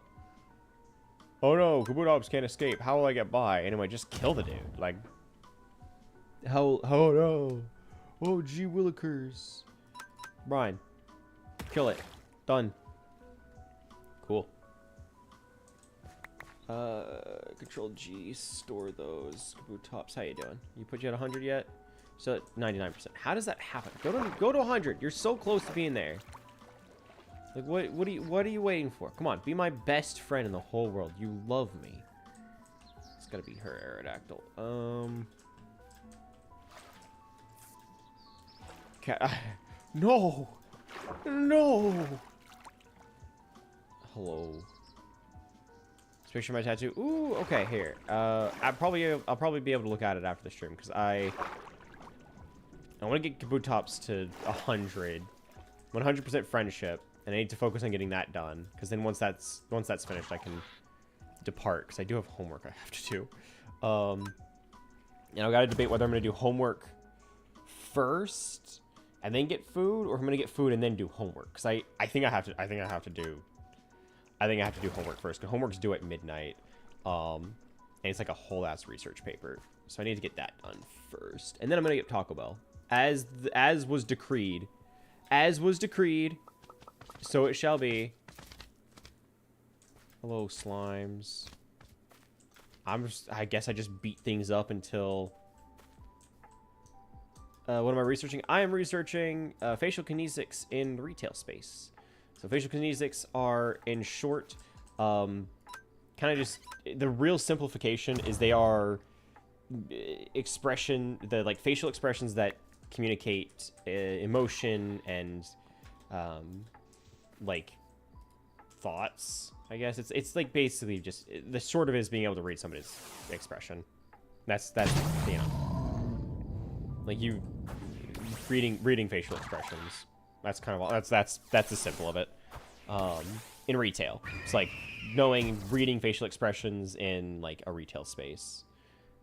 Oh no, Kabutops can't escape. How will I get by? Anyway, just kill the dude. Like, how no. Oh, gee willikers. Brian. Kill it. Done. Cool. Control G, store those. Kabutops, how you doing? You put you at 100 yet? So 99%. How does that happen? Go to 100. You're so close to being there. Like what are you waiting for? Come on, be my best friend in the whole world. You love me. It's gotta be her Aerodactyl. No! No! Hello. Let's picture my tattoo. Ooh, okay, here. I'll probably be able to look at it after the stream because I want to get Kabutops to 100, 100% friendship, and I need to focus on getting that done. Because then once that's finished, I can depart because I do have homework I have to do. And I've got to debate whether I'm going to do homework first and then get food, or if I'm going to get food and then do homework. Because I think I have to do homework first. Because homework's due at midnight, and it's like a whole ass research paper. So I need to get that done first, and then I'm gonna get Taco Bell, as was decreed, so it shall be. Hello, slimes. I guess I just beat things up until. What am I researching? I am researching facial kinesics in retail space. So facial kinesics are, in short, kind of just the real simplification is they are facial expressions that communicate emotion and like thoughts. I guess it's like basically just the short of it is being able to read somebody's expression. That's you know, like you reading facial expressions. That's kind of all. That's the simple of it. In retail, it's like reading facial expressions in like a retail space,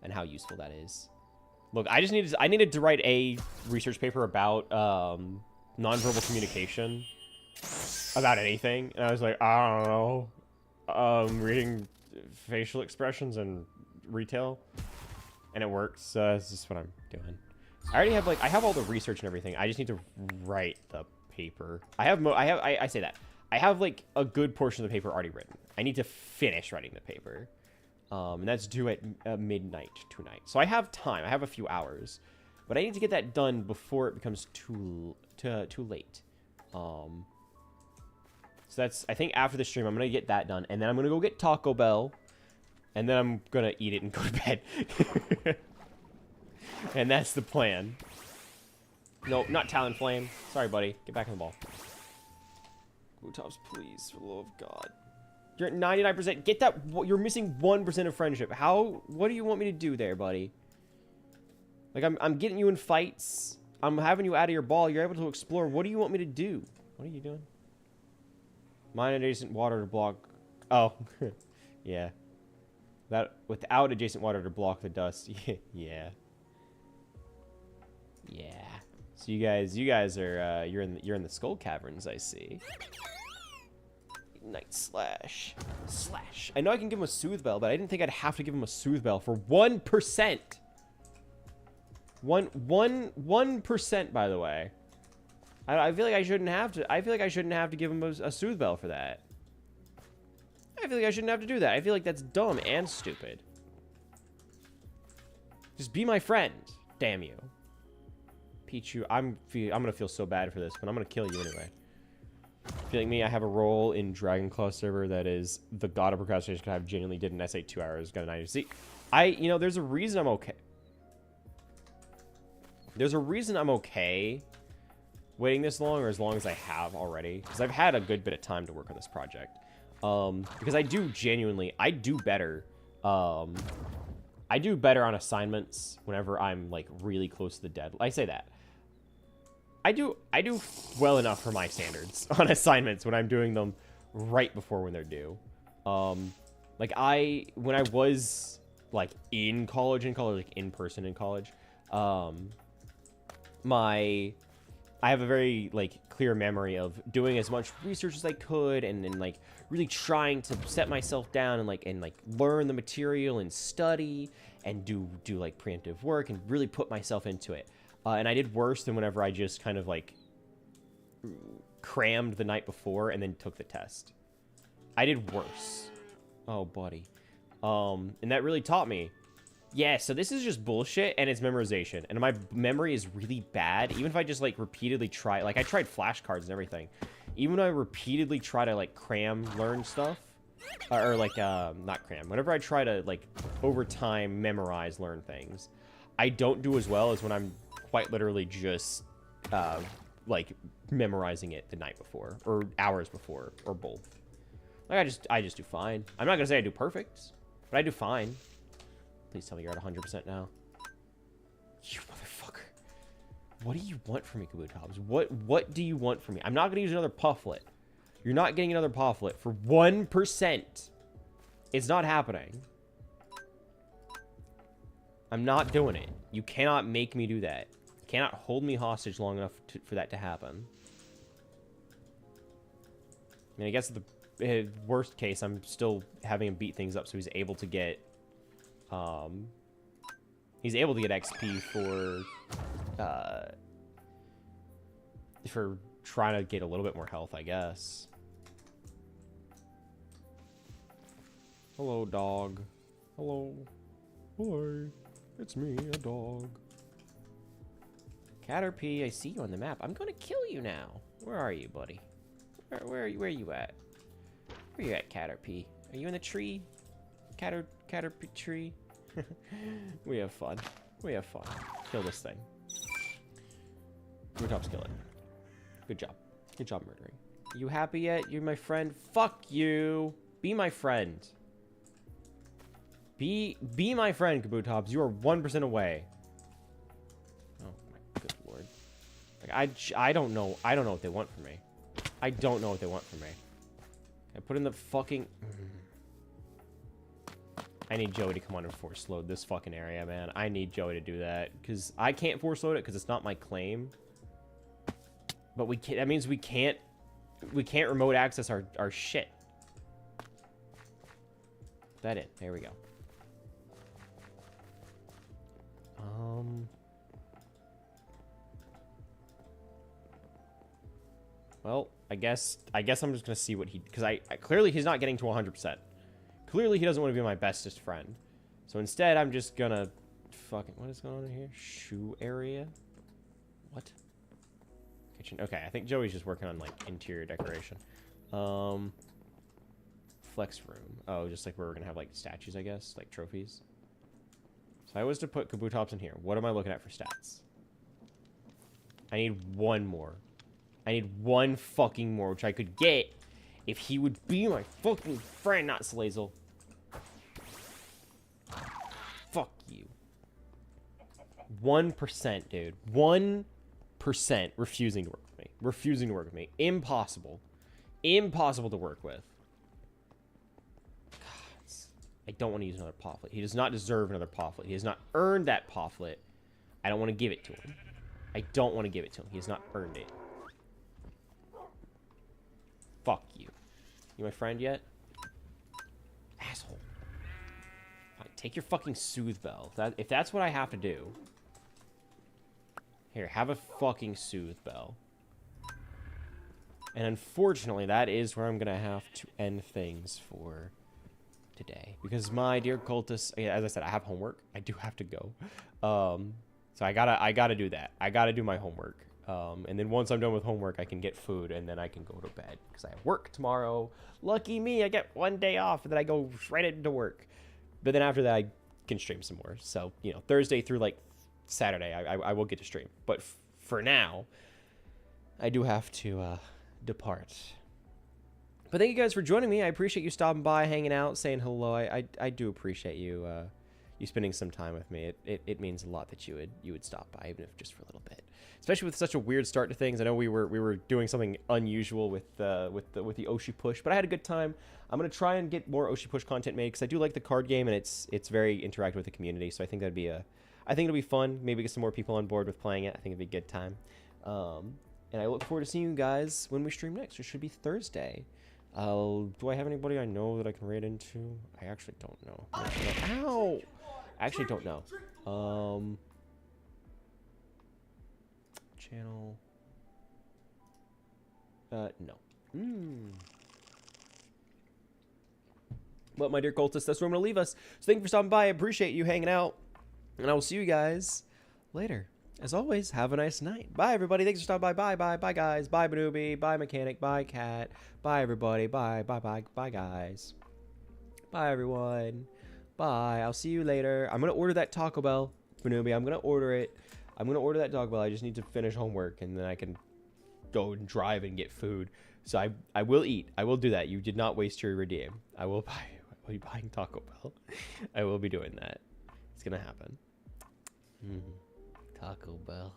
and how useful that is. Look, I needed to write a research paper about nonverbal communication, about anything, and I was like, I don't know, reading facial expressions in retail, and it works. So that's just what I'm doing. I already have I have all the research and everything. I just need to write the paper. I say that. I have like a good portion of the paper already written. I need to finish writing the paper. And that's due at midnight tonight. So I have time. I have a few hours. But I need to get that done before it becomes too late. So that's, I think after the stream, I'm going to get that done. And then I'm going to go get Taco Bell. And then I'm going to eat it and go to bed. And that's the plan. No, not Talonflame. Sorry, buddy. Get back in the ball. Kabutops, please, for the love of God. You're at 99%. Get that. You're missing 1% of friendship. What do you want me to do there, buddy? Like, I'm getting you in fights. I'm having you out of your ball. You're able to explore. What do you want me to do? What are you doing? Mine adjacent water to block. Oh, yeah. That without adjacent water to block the dust. Yeah. Yeah. So you guys are you're in the skull caverns, I see. Night Slash. Slash. I know I can give him a Soothe Bell, but I didn't think I'd have to give him a Soothe Bell for 1%. 1%, by the way. I feel like I shouldn't have to. I feel like I shouldn't have to give him a Soothe Bell for that. I feel like I shouldn't have to do that. I feel like that's dumb and stupid. Just be my friend. Damn you. Pichu, I'm gonna feel so bad for this, but I'm gonna kill you anyway. Feeling me, I have a role in Dragonclaw server that is the god of procrastination. Because I genuinely did an essay 2 hours, got a 90. See, you know, there's a reason I'm okay. There's a reason I'm okay waiting this long, or as long as I have already, because I've had a good bit of time to work on this project. Because I do better. I do better on assignments whenever I'm like really close to the deadline. I say that. I do well enough for my standards on assignments when I'm doing them right before when they're due. Like when I was like in college, like in person in college, I have a very like clear memory of doing as much research as I could and like really trying to set myself down and like learn the material and study and do like preemptive work and really put myself into it. And I did worse than whenever I just kind of like crammed the night before and then took the test. I did worse. Oh, buddy. And that really taught me. Yeah, so this is just bullshit and it's memorization. And my memory is really bad. Even if I just like repeatedly try, like I tried flashcards and everything. Even when I repeatedly try to like learn stuff, or like, not cram. Whenever I try to like over time learn things, I don't do as well as when I'm quite literally just like memorizing it the night before or hours before or both. Like I just do fine. I'm not gonna say I do perfect, but I do fine. Please tell me you're at 100% now. You motherfucker. What do you want from me, Kabutops? What do you want from me? I'm not gonna use another Pufflet. You're not getting another Pufflet for 1%. It's not happening. I'm not doing it. You cannot make me do that. You cannot hold me hostage long enough for that to happen. I mean, I guess the worst case, I'm still having him beat things up so he's able to get... he's able to get XP for trying to get a little bit more health, I guess. Hello, dog. Hello. Hi. It's me, a dog. Caterpie, I see you on the map. I'm gonna kill you now. Where are you, buddy? Where are you at? Where you at, Caterpie? Are you in the tree? Caterpie tree? We have fun. We have fun. Kill this thing. Kabutops, kill it. Good job. Good job murdering. You happy yet? You're my friend? Fuck you! Be my friend. Be my friend, Kabutops. You are 1% away. Oh my good lord. Like I don't know. I don't know what they want from me. I don't know what they want from me. I put in the fucking... I need Joey to come on and force load this fucking area, man. I need Joey to do that. Because I can't force load it because it's not my claim. But we can't... That means we can't remote access our shit. Put that in. There we go. Well, I guess I'm just gonna see what he... Because I clearly he's not getting to 100%. Clearly he doesn't want to be my bestest friend. So instead, I'm just gonna... Fucking... What is going on in here? Shoe area? What? Kitchen. Okay, I think Joey's just working on, like, interior decoration. Flex room. Oh, just like where we're gonna have, like, statues, I guess? Like, trophies. So if I was to put Kabutops in here, what am I looking at for stats? I need one more. I need one fucking more, which I could get if he would be my fucking friend, not Slazel. Fuck you. 1%, dude. 1% refusing to work with me. Refusing to work with me. Impossible. Impossible to work with. God, I don't want to use another Pufflet. He does not deserve another Pufflet. He has not earned that Pufflet. I don't want to give it to him. I don't want to give it to him. He has not earned it. Fuck you. You my friend yet? Asshole. Fine, take your fucking soothe bell. If that's what I have to do. Here, have a fucking soothe bell. And unfortunately, that is where I'm gonna have to end things for today. Because my dear cultists, as I said, I have homework. I do have to go. So I gotta do that. I gotta do my homework. And then once I'm done with homework, I can get food, and then I can go to bed. Because I have work tomorrow. Lucky me, I get 1 day off, and then I go right into work. But then after that, I can stream some more. So, you know, Thursday through, like, Saturday, I will get to stream. But for now, I do have to depart. But thank you guys for joining me. I appreciate you stopping by, hanging out, saying hello. I do appreciate you you spending some time with me. It means a lot that you would stop by, even if just for a little bit. Especially with such a weird start to things. I know we were doing something unusual with the Oshi push, but I had a good time. I'm gonna try and get more Oshi push content made because I do like the card game and it's very interactive with the community. So I think it'll be fun. Maybe get some more people on board with playing it. I think it'd be a good time. And I look forward to seeing you guys when we stream next, which should be Thursday. Do I have anybody I know that I can raid into? I actually don't know. Ow! I actually don't know. Channel. No. Well, my dear cultists, that's where I'm going to leave us. So thank you for stopping by. I appreciate you hanging out. And I will see you guys later. As always, have a nice night. Bye, everybody. Thanks for stopping by. Bye, bye. Bye, guys. Bye, Banooby. Bye, Mechanic. Bye, Cat. Bye, everybody. Bye, bye, bye. Bye, guys. Bye, everyone. Bye. I'll see you later. I'm going to order that Taco Bell, Banooby. I'm going to order it. I'm going to order that Taco Bell. I just need to finish homework, and then I can go and drive and get food. So I will eat. I will do that. You did not waste your redeem. I will be buying Taco Bell. I will be doing that. It's going to happen. Taco Bell.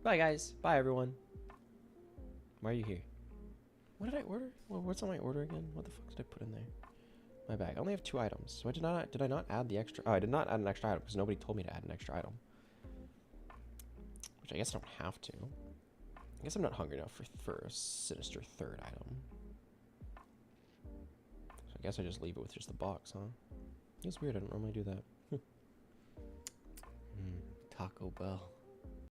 Bye, guys. Bye, everyone. Why are you here? What did I order? Well, what's on my order again? What the fuck did I put in there? My bag. I only have 2 items. So did I not add the extra? Oh, I did not add an extra item because nobody told me to add an extra item. Which I guess I don't have to. I guess I'm not hungry enough for a sinister 3rd item. So I guess I just leave it with just the box, huh? It's weird. I don't normally do that. Taco Bell.